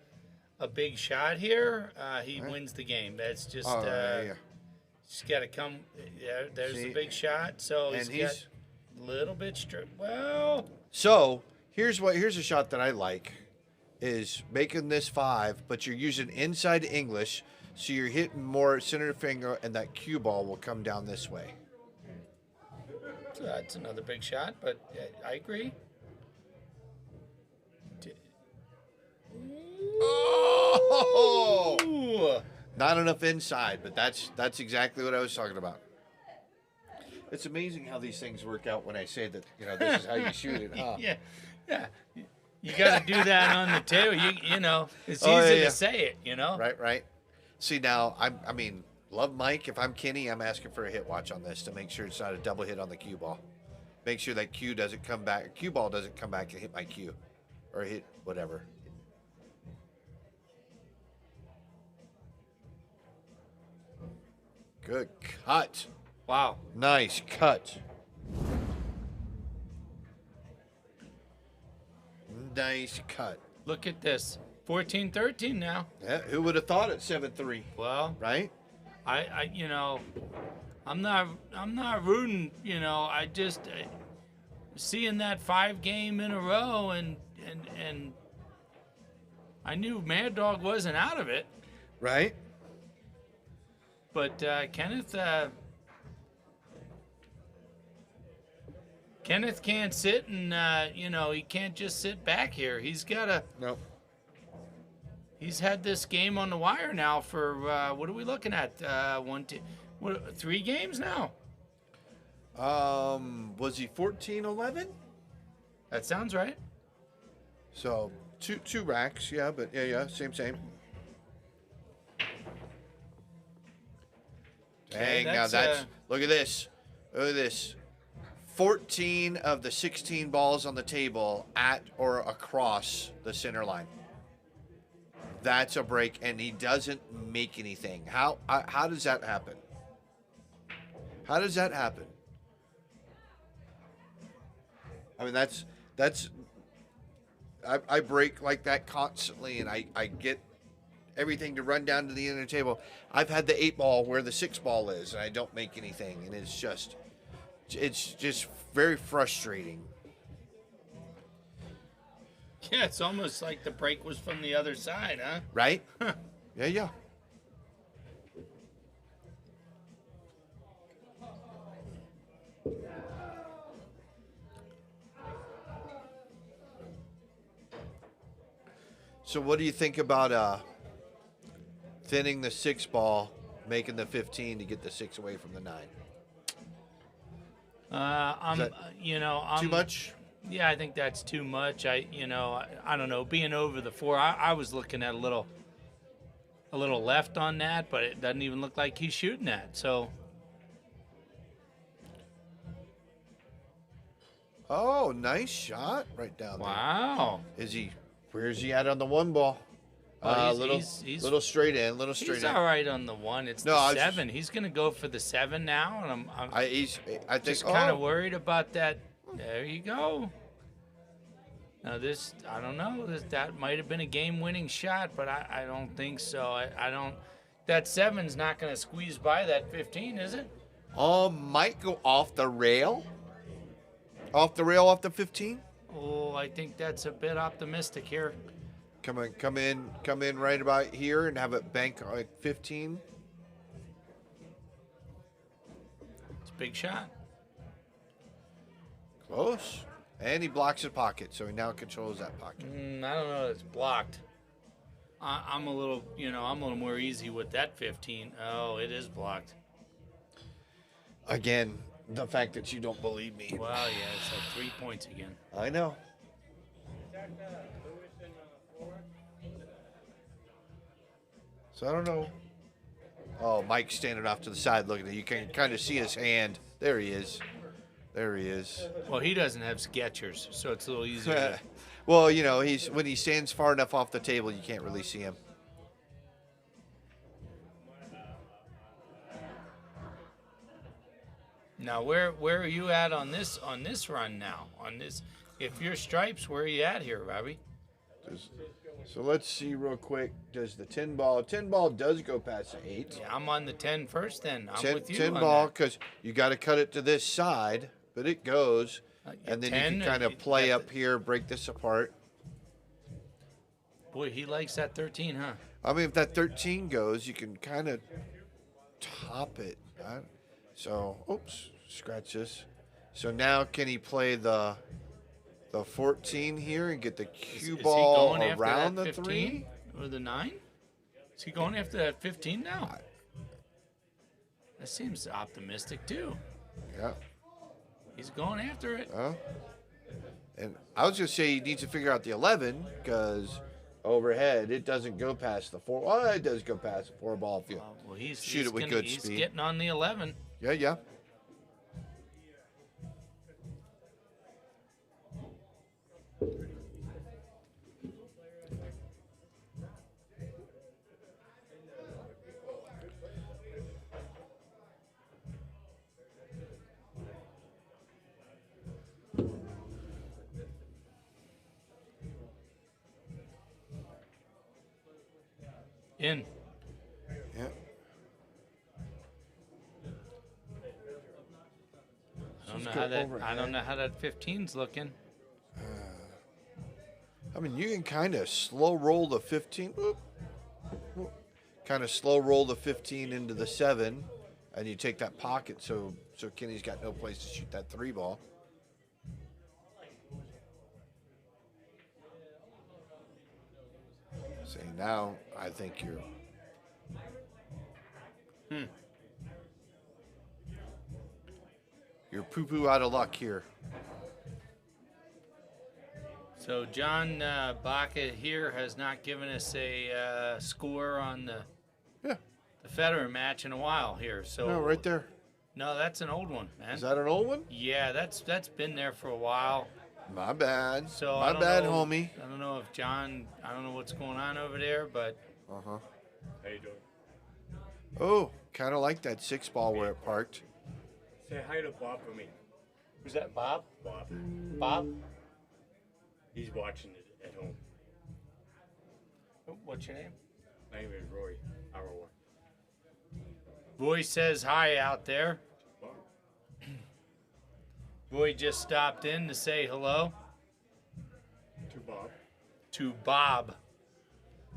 big shot here, he wins the game. That's just Yeah. just got to come. Yeah, there's See, the big shot. So and he's got a little bit straight. Well, So here's a shot that I like, is making this 5, but you're using inside English, so you're hitting more center finger, and that cue ball will come down this way. that's another big shot. But I agree. Oh! Ooh. Not enough inside, but that's exactly what I was talking about. It's amazing how these things work out when I say that, this is how you shoot it, huh? Yeah. You got to do that on the table. It's Oh, easy yeah. to say it. Right. See, now, I mean, love Mike. If I'm Kenny, I'm asking for a hit watch on this to make sure it's not a double hit on the cue ball. make sure that cue doesn't come back. Cue ball doesn't come back and hit my cue, or hit whatever. Good cut. Wow. Nice cut. Nice cut. Look at this. 14-13 now. Yeah, who would have thought it 7-3, Well, right? I you know, I'm not rooting, you know, I just seeing that 5 game in a row and I knew Mad Dog wasn't out of it, Right? but Kennyth can't sit and you know, he can't just sit back here. He's got to No. He's had this game on the wire now for what are we looking at? 3 games now. Was he 14-11? That sounds right. So two racks, yeah, but yeah, same. Dang, now that's look at this. Look at this. 14 of the 16 balls on the table at or across the center line. That's a break, and he doesn't make anything. How does that happen? How does that happen? I mean, that's I break like that constantly, and I get everything to run down to the end of the table. I've had the 8 ball where the 6 ball is, and I don't make anything, and it's just very frustrating. Yeah, it's almost like the break was from the other side, huh? Right? Yeah. So what do you think about thinning the 6 ball, making the 15 to get the 6 away from the 9? I'm Too much? Yeah, I think that's too much. I don't know. Being over the 4, I was looking at a little left on that, but it doesn't even look like he's shooting that. So, Oh, nice shot right down there. wow. Where is he at on the 1 ball? Well, Little straight in, little straight He's in. all right on the 1. It's No, I the was 7. He's going to go for the 7 now, and I'm I think just kind of worried about that. There you go. Now this, I don't know. That might have been a game-winning shot, but I don't think so. I don't. That 7's not going to squeeze by that 15, is it? Might go off the rail. Off the 15. Oh, I think that's a bit optimistic here. Come in right about here and have it bank like 15. It's a big shot. Close. And he blocks his pocket, so he now controls that pocket. I don't know. It's blocked. I'm a little more easy with that 15. Oh, it is blocked. Again, the fact that you don't believe me. Wow, yeah, it's like 3 points again. I know. So I don't know. Oh, Mike's standing off to the side looking at it. You can kind of see his hand. There he is. Well, he doesn't have Skechers, so it's a little easier. Well, when he stands far enough off the table, you can't really see him. Now, where are you at on this run now? On this, if you're stripes, where are you at here, Robbie? So let's see real quick. Does the 10 ball does go past the 8? Yeah, I'm on the 10 first. Then I'm with you 10 on ball that. because you got to cut it to this side, but it goes, and then 10, you can kind of play up here, break this apart. Boy, he likes that 13, huh? I mean, if that 13 goes, you can kind of top it. So, oops, scratch this. So now can he play the 14 here and get the cue ball around the 3? Or the 9? Is he going after that 15 now? That seems optimistic, too. Yeah. He's going after it. And I was going to say he needs to figure out the 11 because overhead it doesn't go past the 4. Well, it does go past the 4 ball field. Well, he's good speed. He's getting on the 11. Yeah. In. Yeah. I don't know how that 15's looking. I mean, you can kind of slow roll the 15. Kind of slow roll the 15 into the 7, and you take that pocket so Kenny's got no place to shoot that 3 ball. See, now I think you're poo-poo out of luck here. So John Baca here has not given us a score on the Federer match in a while here. So No, right there. No, that's an old one, man. Is that an old one? Yeah, that's been there for a while. My bad. So My bad, homie. I don't know if John. I don't know what's going on over there, but. Uh-huh. How you doing? Oh, kind of like that 6 ball where it parked. Say hi to Bob for me. Who's that, Bob? Bob. Bob? He's watching it at home. What's your name? My name is Roy. Aurora. Boy says hi out there. Bob. Boy just stopped in to say hello To Bob. to Bob.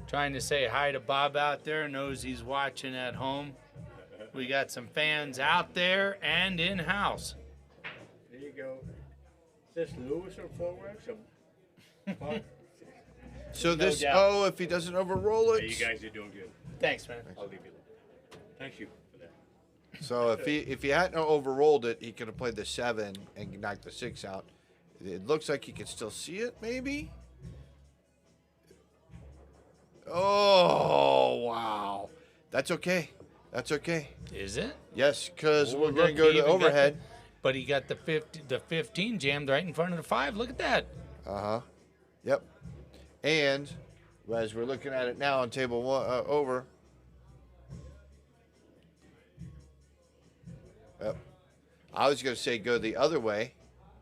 Trying to say hi to Bob out there. Knows he's watching at home. We got some fans out there and in-house. There you go. Is this Lewis or Flores? Bob? So No this, doubt. if he doesn't overroll it. Hey, you guys are doing good. Thanks, man. I'll leave you there. Thank you for that. So if he hadn't overrolled it, he could have played the 7 and knocked the 6 out. It looks like he can still see it, maybe. Oh wow, that's okay. That's okay. Is it? Yes, because Oh, we're going to look, go he to even got overhead. But he got the 15 jammed right in front of the 5. Look at that. Yep. And as we're looking at it now on table 1 over. Yep. I was going to say go the other way.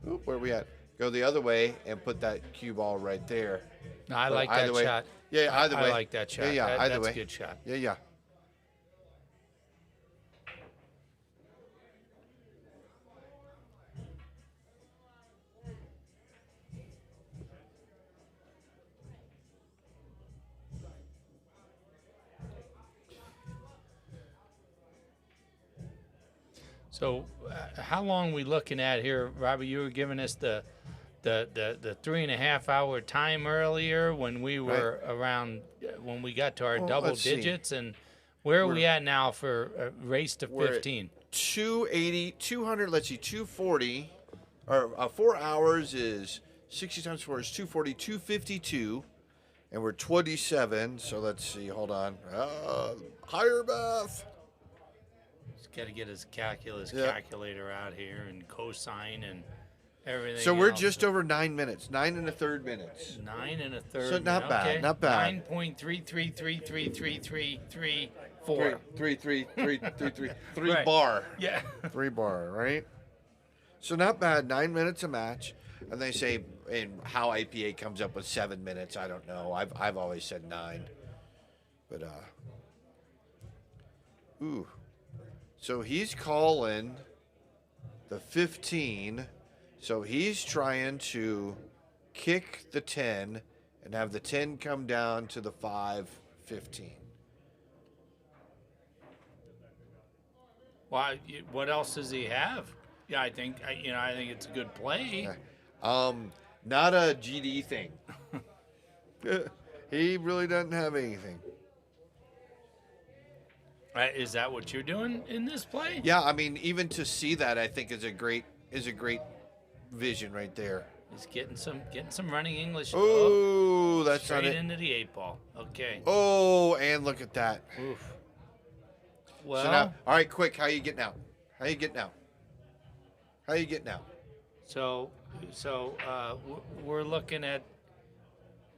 Oop, where are we at? Go the other way and put that cue ball right there. No, I But like either that way- shot. Yeah, either way. I like that shot. Yeah, either that's way. a good shot. Yeah. So, how long we looking at here, Robbie? You were giving us the 3.5 hour time earlier when we were around when we got to our Well, double let's see. digits, and where are we at now for a race to We're at 15? 280, 200, let's see, 240. Or 4 hours is 60 times 4 is 240, 252. And we're 27. So let's see, hold on. Higher math. He's got to get his Yeah. calculator out here and cosine and everything. So we're else. just over 9 minutes, 9 1/3 minutes. 9 1/3. So not bad, okay. not bad. 9.333333334. Three Right. bar. Yeah. 3 bar, right? So not bad. 9 minutes a match. And they say, and how IPA comes up with 7 minutes, I don't know. I've always said 9. But ooh. So he's calling the 15. So he's trying to kick the 10 and have the 10 come down to the 5-15. Well, what else does he have? Yeah, I think it's a good play. Not a GD thing. He really doesn't have anything. Is that what you're doing in this play? Yeah, I mean, even to see that, I think is a great vision right there. He's getting some running English. Oh, that's not straight it. into the 8 ball. Okay. Oh, and look at that. Oof. Well, So now, all right, quick. How you getting out? How you getting out? so we're looking at.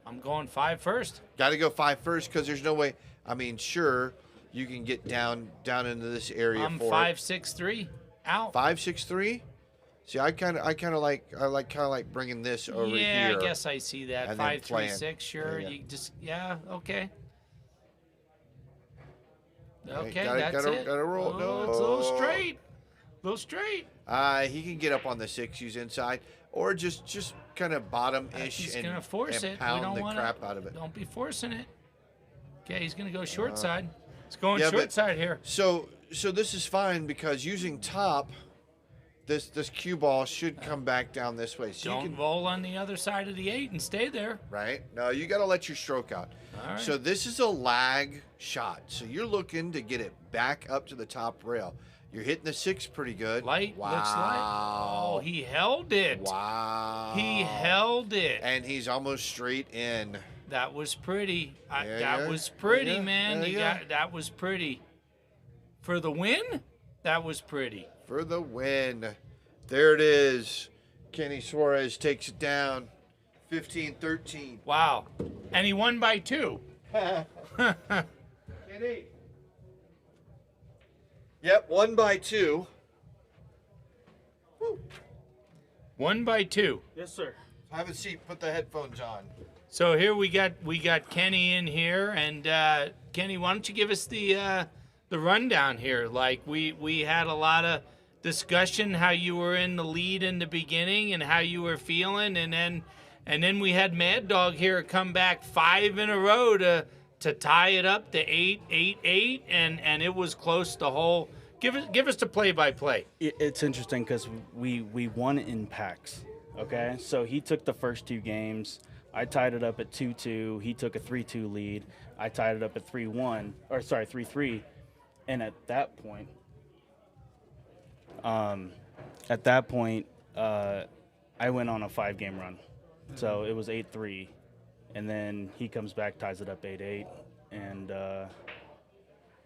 I'm going 5 first. Got to go 5 first because there's no way. I mean, sure, you can get down into this area I'm for 5-6-3 out. 5-6-3. See, I kind of like bringing this over here. Yeah, I guess I see that. and then 5-3-6. playing. Sure. Yeah. You just okay. Okay, Gotta- that's gotta- it. gotta roll. Oh, No. it's a little straight. A little straight. He can get up on the 6 use inside, or just kind of bottom-ish He's and, gonna force and it. pound We don't the want crap out of it. Don't be forcing it. Okay, he's gonna go short side. It's going yeah, short but- side here. So this is fine because using top, this cue ball should come back down this way. So Don't you can, roll on the other side of the 8 and stay there. right? No, you got to let your stroke out. All right. So this is a lag shot. So you're looking to get it back up to the top rail. You're hitting the 6 pretty good. Light, wow. looks light. Oh, he held it. Wow. He held it. And he's almost straight in. That was pretty. Yeah, That yeah. was pretty, Yeah, man. yeah. That was pretty. For the win, that was pretty. For the win. There it is. Kennyth Juarez takes it down. 15-13. Wow. And he won by 2. Kenny. Yep, 1 by 2. 1 by 2. Yes, sir. Have a seat. Put the headphones on. So here we got Kenny in here, and Kenny, why don't you give us the rundown here? Like we had a lot of discussion how you were in the lead in the beginning and how you were feeling, and then we had Mad Dog here come back 5 in a row to tie it up to 8-8-8, and it was close the whole. Give us the play-by-play. It's interesting because we won in packs. Okay, so he took the first 2 games. I tied it up at 2-2. He took a 3-2 lead. I tied it up at 3-1, or sorry, 3-3. And at that point, I went on a 5-game run. So it was 8-3, and then he comes back, ties it up 8-8, and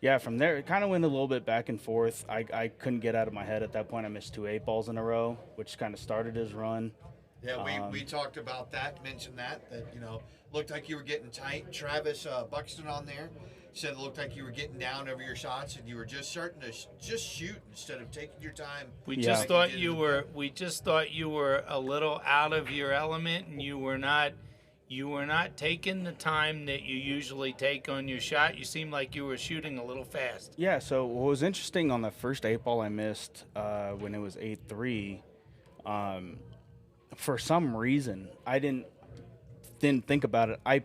yeah, from there it kind of went a little bit back and forth. I couldn't get out of my head at that point. I missed 2 8-balls in a row, which kind of started his run. Yeah, we talked about that, mentioned that looked like you were getting tight. Travis Buxton on there said it looked like you were getting down over your shots and you were just starting to just shoot instead of taking your time. We Yeah. just thought you were a little out of your element, and you were not taking the time that you usually take on your shot. You seemed like you were shooting a little fast. Yeah, so what was interesting on the first 8-ball I missed when it was 8-3, for some reason, I didn't think about it. I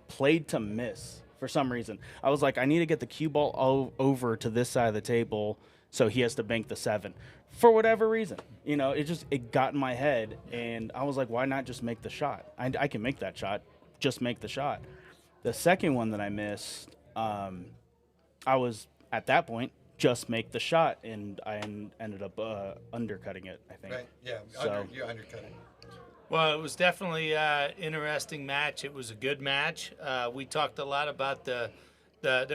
played to miss for some reason. I was like, I need to get the cue ball over to this side of the table so he has to bank the 7. For whatever reason, it got in my head, and I was like, why not just make the shot? I can make that shot. Just make the shot. The second one that I missed, I was, at that point, just make the shot, and I ended up undercutting it, I think. Right, yeah, So- you undercut it. Well, it was definitely an interesting match. It was a good match. We talked a lot about there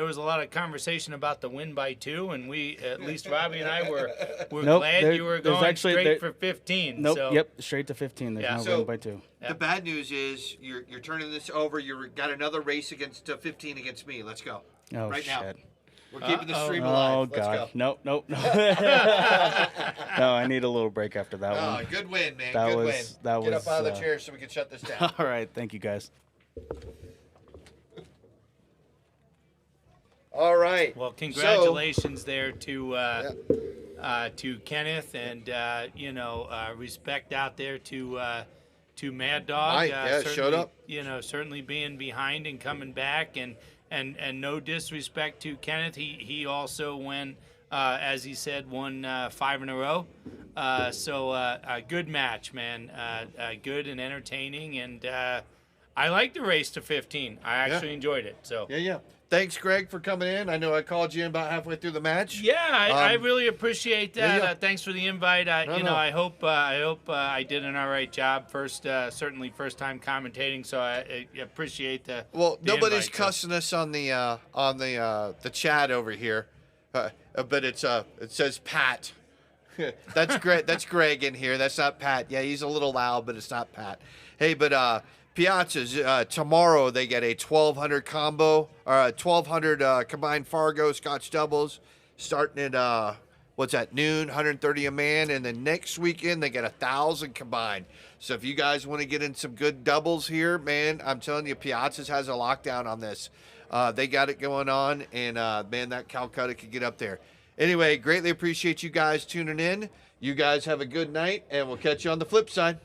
was a lot of conversation about the win by 2, and we, at least Robbie and I were Nope, glad you were there's going actually- straight there- for 15. Nope, so. yep, straight to 15. There's Yeah. no So- win by 2. The bad news is you're turning this over. You got another race against 15 against me. Let's go. Oh, right now. shit. We're keeping the stream Oh, alive. Let's God. go. Nope. No, I need a little break after that Oh, one. good win, man. That good was- win. that Get was, up out of the uh, chair so we can shut this down. All right. Thank you, guys. All right. Well, congratulations there to Kennyth, and respect out there to Mad Dog. Mike, yeah, certainly, showed up. Certainly being behind and coming back, and no disrespect to Kennyth. He also went, as he said, won 5 in a row. So a good match, man. Good and entertaining, and I like the race to 15. I actually enjoyed it. So. Yeah. Thanks, Greg, for coming in. I know I called you in about halfway through the match. Yeah, I really appreciate that. yeah. Thanks for the invite. No. I hope I did an all right job. Certainly first time commentating, so I appreciate the. Well, the nobody's invite, so. cussing us on the chat over here, but it says Pat. That's Greg. That's Greg in here. That's not Pat. Yeah, he's a little loud, but it's not Pat. Hey, but Piazza's tomorrow they get a 1,200 combo or a 1,200 combined Fargo Scotch doubles starting at noon, 130 a man, and then next weekend they get 1,000 combined. So if you guys want to get in some good doubles here, man, I'm telling you, Piazza's has a lockdown on this. They got it going on, and man, that Calcutta could get up there. Anyway, greatly appreciate you guys tuning in. You guys have a good night, and we'll catch you on the flip side.